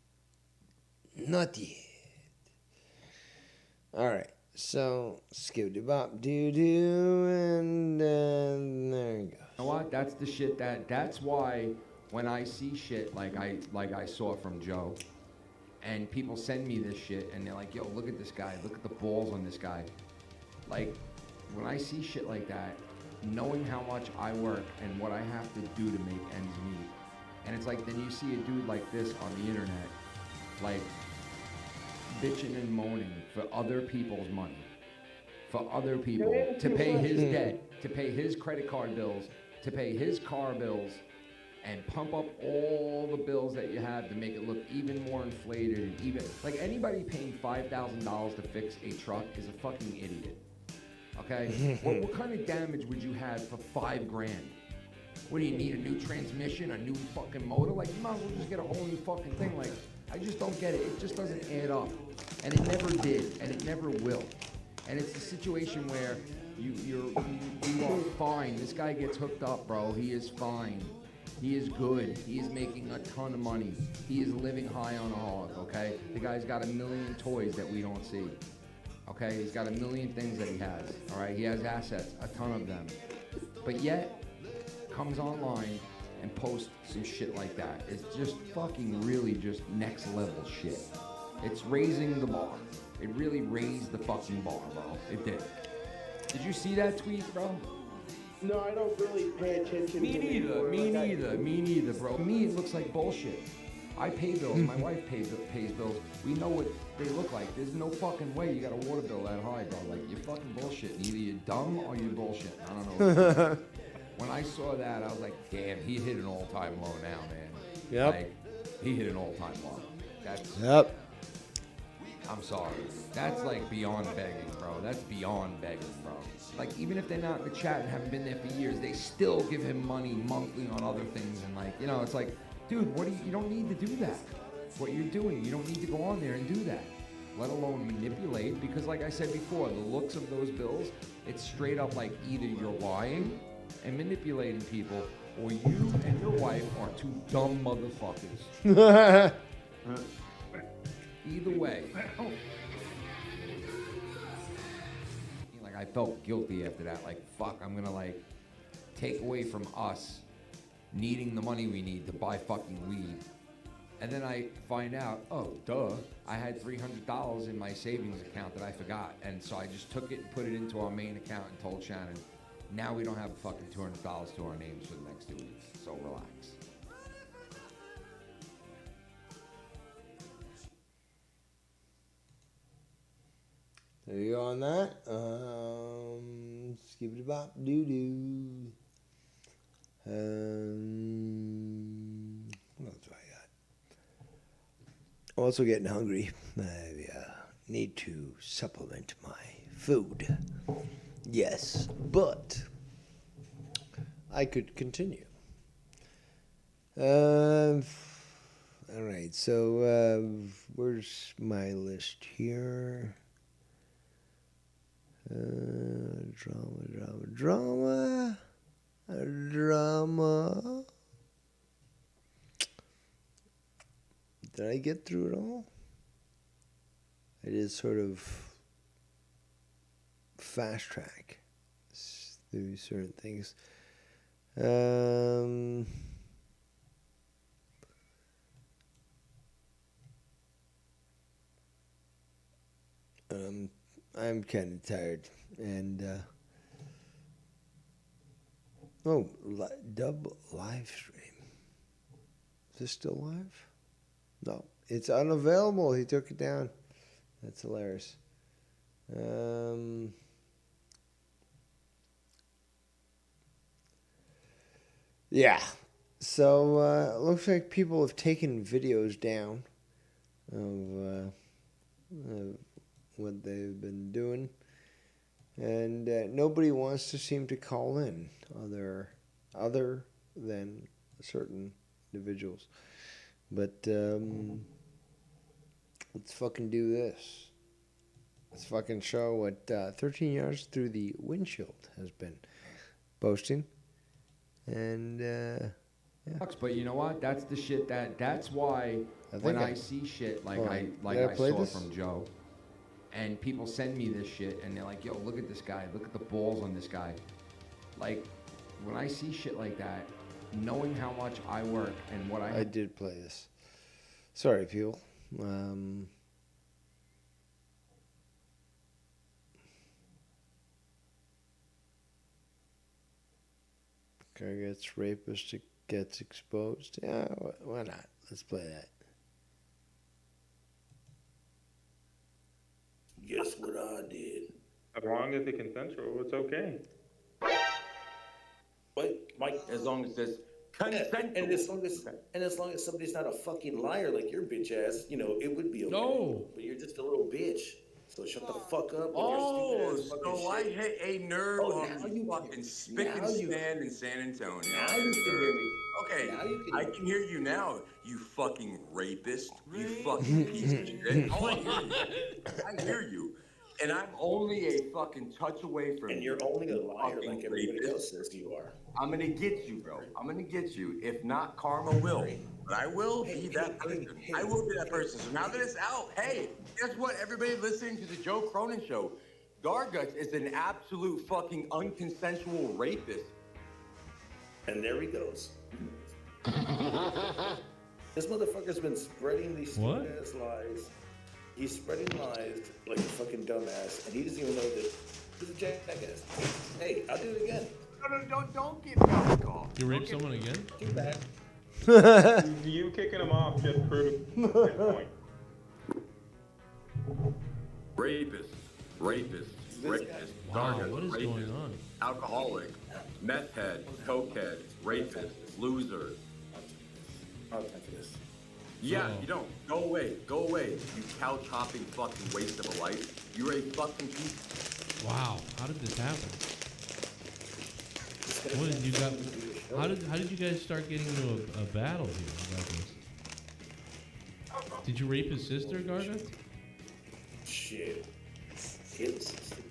Not yet. All right. So, skip bop doo doo, and there you go. You know what? That's the shit that's why when I see shit like I saw from Joe, and people send me this shit and they're like, yo, look at this guy, look at the balls on this guy. Like, when I see shit like that, knowing how much I work and what I have to do to make ends meet, and it's like then you see a dude like this on the internet, like bitching and moaning for other people's money, for other people to pay his debt, to pay his credit card bills, to pay his car bills, and pump up all the bills that you have to make it look even more inflated and even like anybody paying $5,000 to fix a truck is a fucking idiot. Okay? what kind of damage would you have for $5,000? What do you need, a new transmission, a new fucking motor? Like, you might as well just get a whole new fucking thing. Like, I just don't get it. It just doesn't add up. And it never did, and it never will. And it's a situation where you are fine. This guy gets hooked up, bro. He is fine. He is good. He is making a ton of money. He is living high on a hog, okay? The guy's got a million toys that we don't see, okay? He's got a million things that he has, all right? He has assets, a ton of them. But yet, comes online and posts some shit like that. It's just fucking really just next level shit. It's raising the bar. It really raised the fucking bar, bro. It did. Did you see that tweet, bro? No, I don't really pay attention Me to neither, anymore. me Like, neither, me neither, bro. Me, it looks like bullshit. I pay bills, my wife pays bills. We know what they look like. There's no fucking way you got a water bill that high, bro. Like, you're fucking bullshit. Either you're dumb or you're bullshit. I don't know. When I saw that, I was like, damn, he hit an all-time low now, man. Yep. Like, he hit an all-time low. That's... Yep. I'm sorry. That's like beyond begging, bro. That's beyond begging, bro. Like, even if they're not in the chat and haven't been there for years, they still give him money monthly on other things. And like, you know, it's like, dude, you don't need to do that. What you're doing, you don't need to go on there and do that. Let alone manipulate, because like I said before, the looks of those bills, it's straight up like either you're lying and manipulating people, or you and your wife are two dumb motherfuckers. Either way. Like, I felt guilty after that. Like, fuck, I'm gonna like take away from us needing the money we need to buy fucking weed. And then I find out, oh, duh, I had $300 in my savings account that I forgot. And so I just took it and put it into our main account and told Shannon, now we don't have fucking $200 to our names for the next 2 weeks. So relax. There you go on that. Skibbity bop doo doo. What else do I got? I'm also getting hungry. I need to supplement my food. Yes, but I could continue. All right, so where's my list here? Drama. Did I get through it all? I did sort of fast track through certain things. I'm kind of tired, and dub live stream. Is this still live? No, it's unavailable. He took it down. That's hilarious. Yeah. So it looks like people have taken videos down of what they've been doing, and nobody wants to seem to call in other than certain individuals. But let's fucking do this. Let's fucking show what 13 Yards Through the Windshield has been posting. And yeah. But you know what? That's the shit that's why when I see shit like I saw from Joe, and people send me this shit and they're like, yo, look at this guy, look at the balls on this guy. Like, when I see shit like that, knowing how much I work and what I did play this. Sorry, people. Garguts rapist gets exposed. Yeah, why not? Let's play that. Guess what I did? As long as it's consensual, it's okay. Wait, Mike. As long as it's consent. And as long as somebody's not a fucking liar like your bitch ass, it would be okay. No. But you're just a little bitch. So shut the fuck up. Oh, with your stupid ass so I fucking shit. hit a nerve on now you fucking spick and now you- stand in San Antonio. Now you can hear me. Okay, Now you can I can hear you now, you fucking rapist. You fucking piece of shit. Oh, I hear you. I hear you. And I'm only a fucking touch away from And you're only a liar like everybody else says you are. I'm gonna get you, bro. I'm gonna get you. If not, karma will. But I will be that person. I will be that person. So now that it's out, hey, guess what? Everybody listening to the Joe Cronin show, Garguts is an absolute fucking unconsensual rapist. And there he goes. This motherfucker's been spreading these stupid ass lies. He's spreading lies like a fucking dumbass, and he doesn't even know that he's a jackass. Hey, I'll do it again. No, don't get me off the call. You raped someone again? Too bad. You kicking him off just proved that point. Rapist, Wow, Garguts, what is rapist, going on? alcoholic, meth head, coke head, rapist, loser. I'll time for this. Yeah, you don't. Go away, you cow chopping fucking waste of a life. You're a fucking piece. Wow, how did this happen? What did you got? How did you guys start getting into a battle here about this? Did you rape his sister, Garguts? Shit. His sister.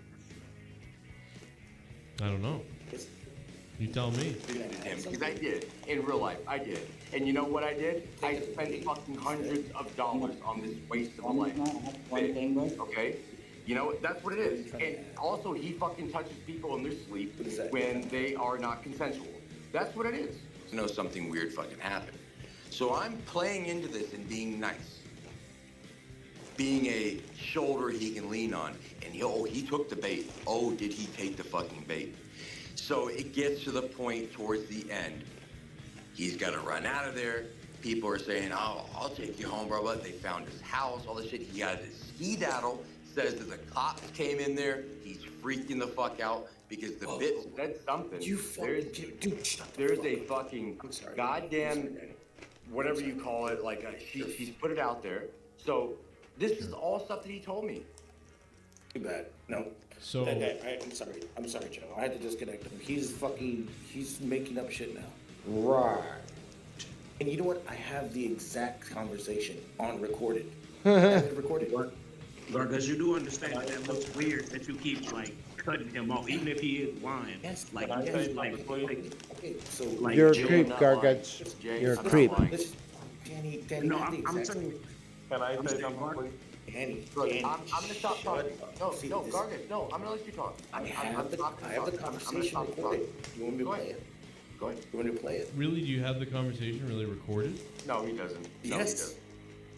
I don't know. You tell me. Because I did. In real life, I did. And you know what I did? I spent fucking hundreds of dollars on this waste of a life. Okay? You know, that's what it is. And also, he fucking touches people in their sleep when they are not consensual. That's what it is. To know something weird fucking happened. So I'm playing into this and being nice. Being a shoulder he can lean on. And he took the bait. Oh, did he take the fucking bait? So it gets to the point towards the end. He's got to run out of there. People are saying, oh, I'll take you home, bro. But they found his house, all this shit. He got his ski-daddle. Says that the cops came in there. He's freaking the fuck out because the bitch said something. There's a fucking goddamn, whatever you call it, like she's put it out there. So this is all stuff that he told me. Too bad. No. So that guy, I'm sorry, Joe. I had to disconnect him. He's making up shit now. Right. And you know what? I have the exact conversation on recorded. I have it recorded. Garguts, you do understand that looks weird that you keep like cutting him off, even if he is lying. Yes, like, okay, so like You're a creep, Garguts. You're a creep. Danny, no, I'm saying. Can I say something, please? Danny, I'm gonna stop talking. No, Garguts, no, I'm gonna let you talk. I have the conversation recorded. You want me to play it? Go ahead. You want me to play it? Really? Do you have the conversation really recorded? No, he doesn't. Yes.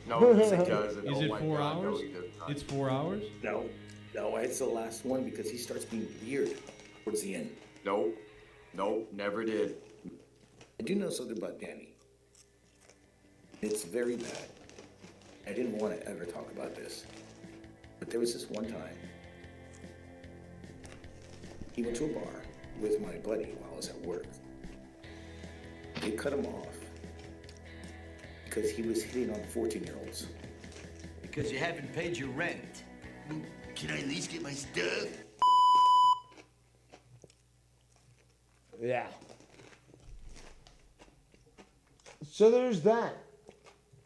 No, he doesn't. No, he doesn't. Is it 4 hours? It's 4 hours? No, it's the last one because he starts being weird towards the end. Nope, never did. I do know something about Danny. It's very bad. I didn't want to ever talk about this, but there was this one time. He went to a bar with my buddy while I was at work. They cut him off because he was hitting on 14-year-olds. Because you haven't paid your rent. Can I at least get my stuff? Yeah. So there's that.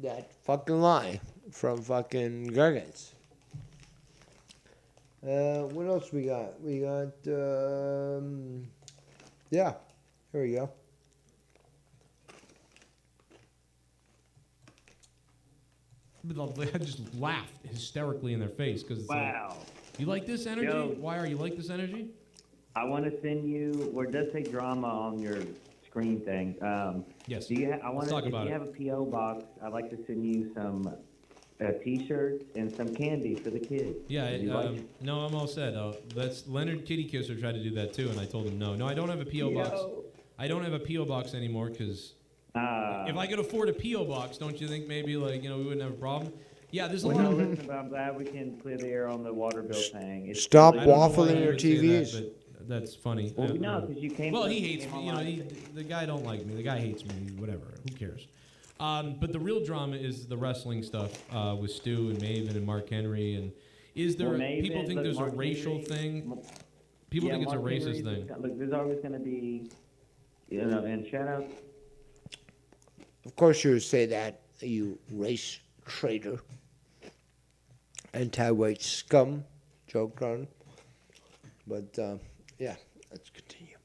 That fucking lie from fucking Garguts. What else we got? We got, yeah, here we go. I just laughed hysterically in their face because wow. You like this energy? Joe, Why are you like this energy? I want to send you, or it does say drama on your screen thing. Yes. Do you? I want to. talk If about you it. have a PO box, I'd like to send you some T-shirts and some candy for the kids. Yeah, Would you like? no, I'm all set. That's Leonard Kitty Kisser tried to do that too, and I told him no. No, I don't have a PO box. I don't have a PO box anymore because if I could afford a PO box, don't you think maybe we wouldn't have a problem? Yeah, there's a Well, lot. no, listen, but I'm glad we can clear the air on the water bill thing. It's Stop really- waffling your TVs. But that's funny. Well, no, because you came. Well, from- he hates came me. online. The guy don't like me. The guy hates me. Whatever. Who cares? But the real drama is the wrestling stuff with Stu and Maven and Mark Henry. And is there? Well, Maven, people think look, there's Mark a racial Henry- thing. People Yeah, think it's a Mark racist Henry's- thing. Look, there's always going to be, and shout out. Of course you would say that, you race traitor. Anti-white scum. joked on. But yeah, let's continue.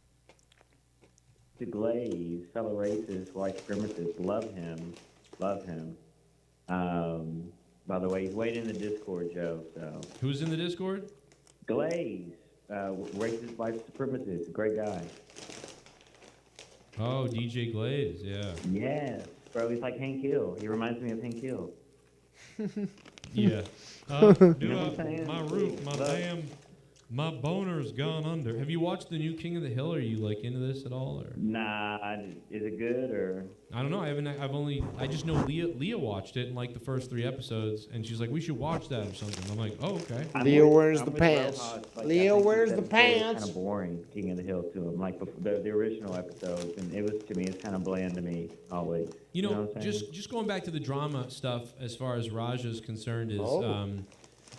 The Glaze, fellow racists, white supremacists, love him. By the way, he's waiting in the Discord, Joe. So Who's in the Discord? Glaze, racist white supremacist, great guy. Oh, DJ Glaze, yeah. Yes, bro, he's like Hank Hill. He reminds me of Hank Hill. Yeah. My boner's gone under. Have you watched the new King of the Hill? Are you like into this at all? Or Nah, is it good or? I don't know. I just know Leah watched it in like the first 3 episodes, and she's like, we should watch that or something. I'm like, oh, okay. Leo wears the pants. Leo wears the Kind pants. of boring, King of the Hill to him, like the original episodes, and it was to me, it's kind of bland to me always. You know, what I'm saying? just going back to the drama stuff as far as Raja is concerned is,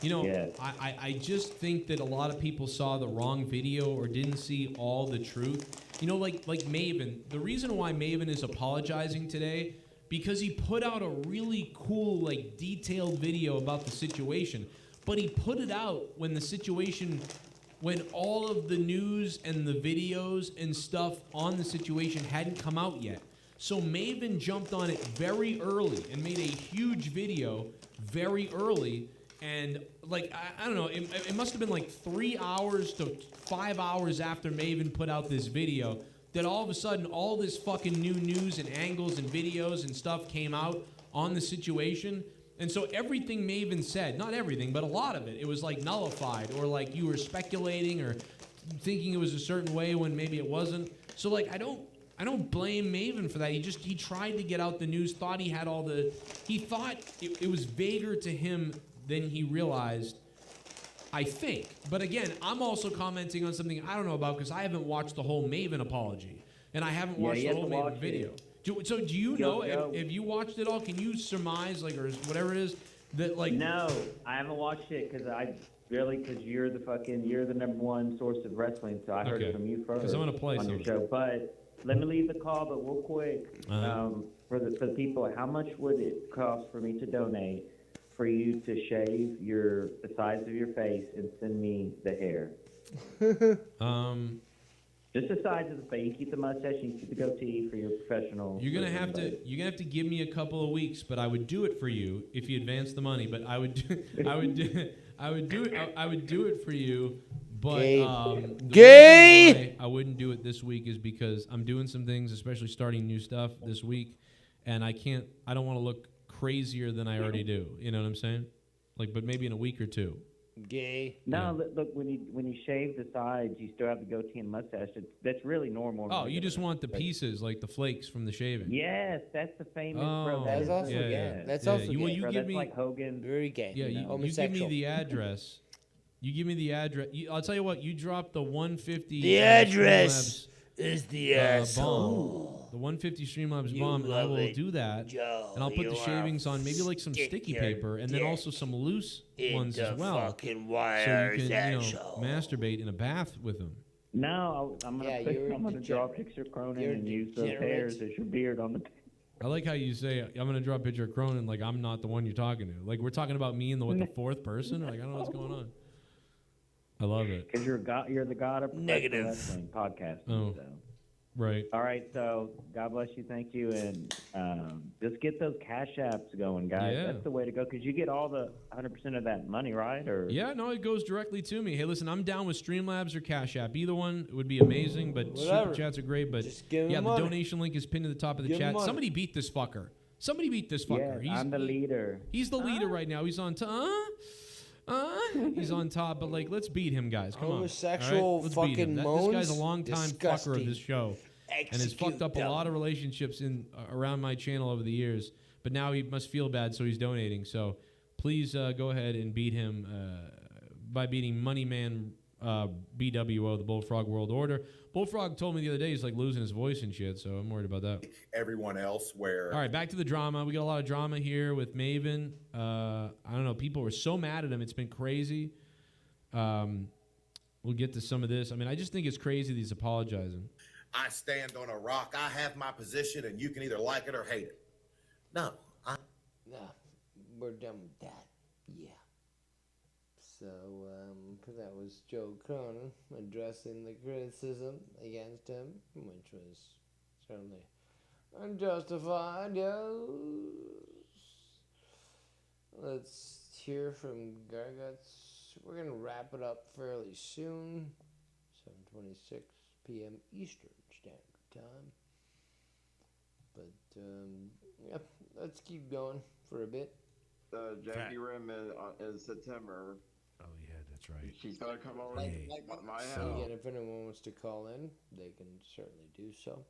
you know, Yes. I just think that a lot of people saw the wrong video or didn't see all the truth. You know, like Maven. The reason why Maven is apologizing today, because he put out a really cool, like, detailed video about the situation. But he put it out when all of the news and the videos and stuff on the situation hadn't come out yet. So Maven jumped on it very early and made a huge video very early. And, like, I don't know, it must have been like 3 hours to 5 hours after Maven put out this video that all of a sudden all this fucking new news and angles and videos and stuff came out on the situation. And so everything Maven said, not everything, but a lot of it was like nullified, or like you were speculating or thinking it was a certain way when maybe it wasn't. So, like, I don't blame Maven for that. He tried to get out the news, thought he had he thought it was vaguer to him than he realized, I think. But again, I'm also commenting on something I don't know about because I haven't watched the whole Maven apology. And I haven't watched the whole Maven video. So do you know, if you watched it all, can you surmise, like, or whatever it is, that, like... No, I haven't watched it because you're the number one source of wrestling, so I heard it from you first. Because I'm going to play on your show. But let me leave the call, but real quick, for the people, how much would it cost for me to donate for you to shave the sides of your face and send me the hair? Just the sides of the face. You keep the mustache, you keep the goatee for your professional. You're gonna have to give me a couple of weeks, but I would do it for you if you advance the money. But I would do it for you. But the reason why I wouldn't do it this week is because I'm doing some things, especially starting new stuff this week, and I don't want to look crazier than I already do. You know what I'm saying? Like, but maybe in a week or two. Gay. No, look, when you shave the sides, you still have the goatee and mustache. That's really normal. Oh, you just want the pieces, like the flakes from the shaving. Yes, that's the famous. Oh, that's also gay. That's also gay. Well, you give me like Hogan. Very gay. Yeah, you give me the address. You give me the address. I'll tell you what. You drop the 150. The address is the asshole. Bomb. The 150 Streamlabs bomb, and I will do that. Joe, and I'll put the shavings on, maybe like some sticky paper, and then also some loose ones as well. So you can, masturbate in a bath with them. No, I'm gonna draw a picture of Cronin and use those hairs as your beard on the. I like how you say, I'm going to draw a picture of Cronin like I'm not the one you're talking to. Like, we're talking about me and the fourth person? Like, I don't know what's going on. I love it. Because you're the god of professional wrestling podcasting. Oh, so. Right. All right, so God bless you, thank you, and just get those cash apps going, guys. Yeah. That's the way to go, because you get all the 100% of that money, right? Or yeah, no, it goes directly to me. Hey, listen, I'm down with Streamlabs or Cash App. Either one would be amazing, but Whatever. Super Chats are great. But Just give 'em yeah, the money. donation link is pinned to the top of the Give 'em chat. money. Somebody beat this fucker. Somebody beat this fucker. Yes, I'm the leader. He's the leader right now. He's on top. He's on top, but like, let's beat him, guys. Come on. Homosexual All right? Let's beat him. fucking This moans? guy's a long-time fucker of this show. And has fucked up a them. lot of relationships around my channel over the years. But now he must feel bad, so he's donating. So please go ahead and beat him by beating Moneyman BWO, the Bullfrog World Order. Bullfrog told me the other day he's like losing his voice and shit, so I'm worried about that. Everyone else where... All right, back to the drama. We got a lot of drama here with Maven. I don't know. People were so mad at him. It's been crazy. We'll get to some of this. I mean, I just think it's crazy that he's apologizing. I stand on a rock. I have my position, and you can either like it or hate it. No, we're done with that. Yeah. So that was Joe Cronin addressing the criticism against him, which was certainly unjustified. Yes. Let's hear from Garguts. We're gonna wrap it up fairly soon. 7:26 p.m. Eastern Standard Time. But yeah, let's keep going for a bit. Jackie Rim in September. Oh yeah, that's right. She's gonna come over Hey, to my So house. again, if anyone wants to call in, they can certainly do so.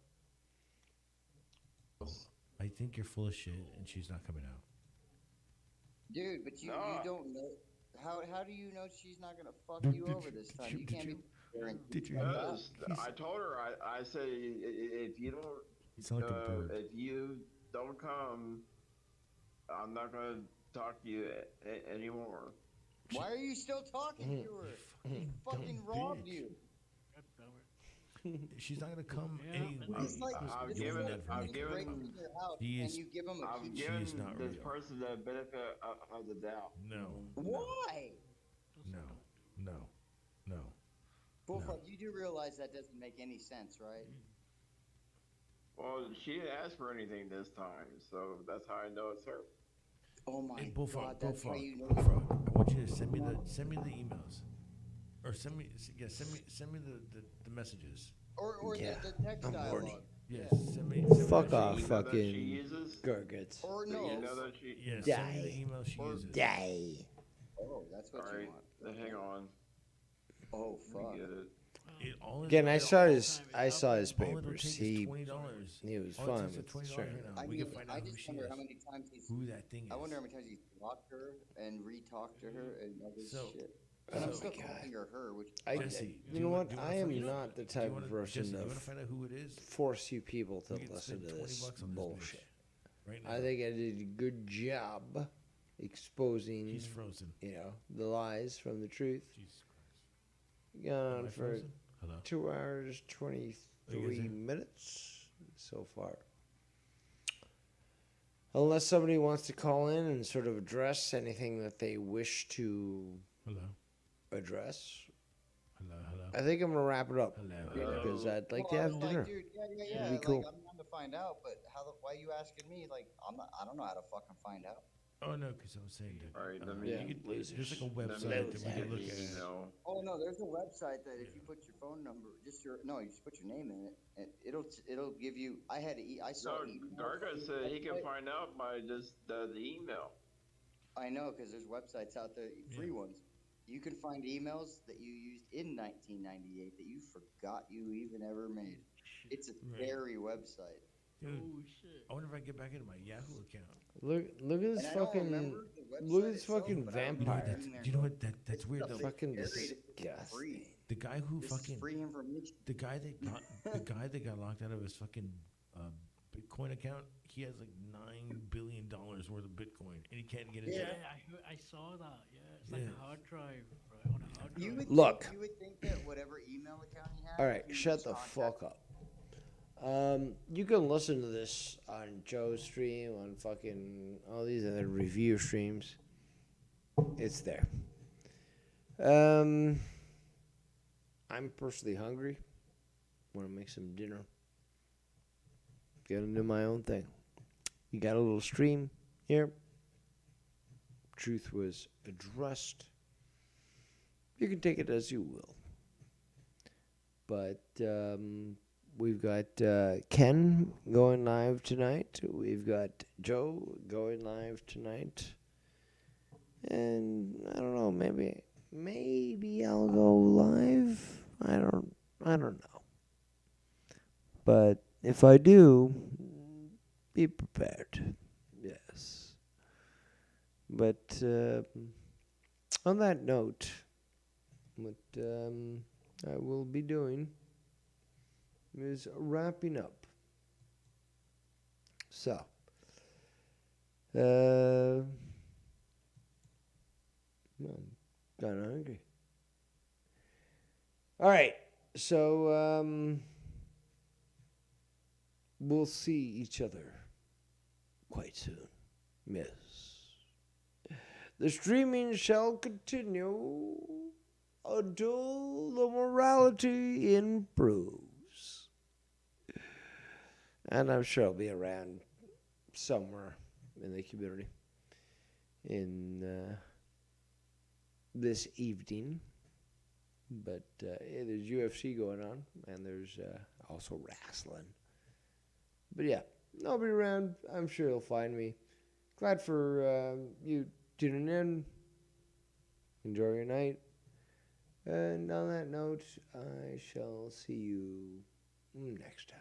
I think you're full of shit, and she's not coming out. Dude, but you don't know. How do you know she's not gonna fuck you over this time? You can't be. Because I told her, I said, if you don't, It's like a bird. if you don't come, I'm not gonna talk to you anymore. Why are you still talking to her? She fucking robbed you. She's not gonna come anyway. I've given and you give him a key. this person the benefit of the doubt. No. Why? No. Bullfrog, you do realize that doesn't make any sense, right? Well, she didn't ask for anything this time, so that's how I know it's her. Oh my Bullfrog, God, that's how you know. Bullfrog. I want you to send me the emails, or send me the messages. Or the text dialogue. Yes, send me. Fuck the off, email that fucking she uses. Garguts. Or no. Yes, Die. send me the email she uses. Die. Oh, that's what you want. Then hang on. Oh fuck. Get it. Again, I saw his All it'll papers. take is He $20. was All it fine takes is with $20 sure. right now. I We mean, can find I out who just she wonder is. how many times he's. Who that thing is. I wonder how many times he's blocked her and re-talked to her and other So- shit. And I'm so- still calling her, which. Jesse, You know what? I am not the type of person Jesse, you to wanna find out who it is? force you people to We can listen spend to $20 this on this bullshit. bitch right now. I think I did a good job exposing. She's frozen. You know, the lies from the truth. Jesus Christ. Gone Am I for frozen? Hello? 2 hours, Are you 23 guys there? minutes so far. Unless somebody wants to call in and sort of address anything that they wish to Hello. address, Hello. I think I'm gonna wrap it up Hello. because I'd like to Well, I have was dinner. Like, dude, yeah. It'd be Like, cool. I'm trying to find out, but why are you asking me? Like, I don't know how to fucking find out. Oh no, because I was saying that. All right, let Yeah, me. There's like a Let me website that we can look at. email. Oh no, there's a website that if you put your phone number, you just put your name in it, and it'll give you. I saw. No, Garga said he can find out by just the email. I know, because there's websites out there, free ones. You can find emails that you used in 1998 that you forgot you even ever made. It's a very website. Dude, Oh shit. I wonder if I can get back into my Yahoo account. Look at this And I don't fucking. remember the Look at website this itself, fucking but I remember vampire. being there. You know what? That's weird Stuff though. Fucking It's disgusting. free. The guy who This is fucking free information. the guy that got locked out of his fucking Bitcoin account. He has like $9 billion worth of Bitcoin, and he can't get it. Yeah, I saw that. Yeah, it's like a hard drive, right? On a hard drive. You would think that whatever email account he had. All right, he would shut just the contact fuck up. You can listen to this on Joe's stream, on fucking all these other review streams. It's there. I'm personally hungry. Want to make some dinner. Gonna do my own thing. You got a little stream here. Truth was addressed. You can take it as you will. But we've got Ken going live tonight. We've got Joe going live tonight. And I don't know, maybe I'll go live. I don't know. But if I do, be prepared. Yes. But on that note, what I will be doing is wrapping up. So, I'm kind of hungry. All right, so we'll see each other quite soon. Yes. The streaming shall continue until the morality improves. And I'm sure I'll be around somewhere in the community in this evening. But there's UFC going on, and there's also wrestling. But yeah, I'll be around. I'm sure you'll find me. Glad for you tuning in. Enjoy your night. And on that note, I shall see you next time.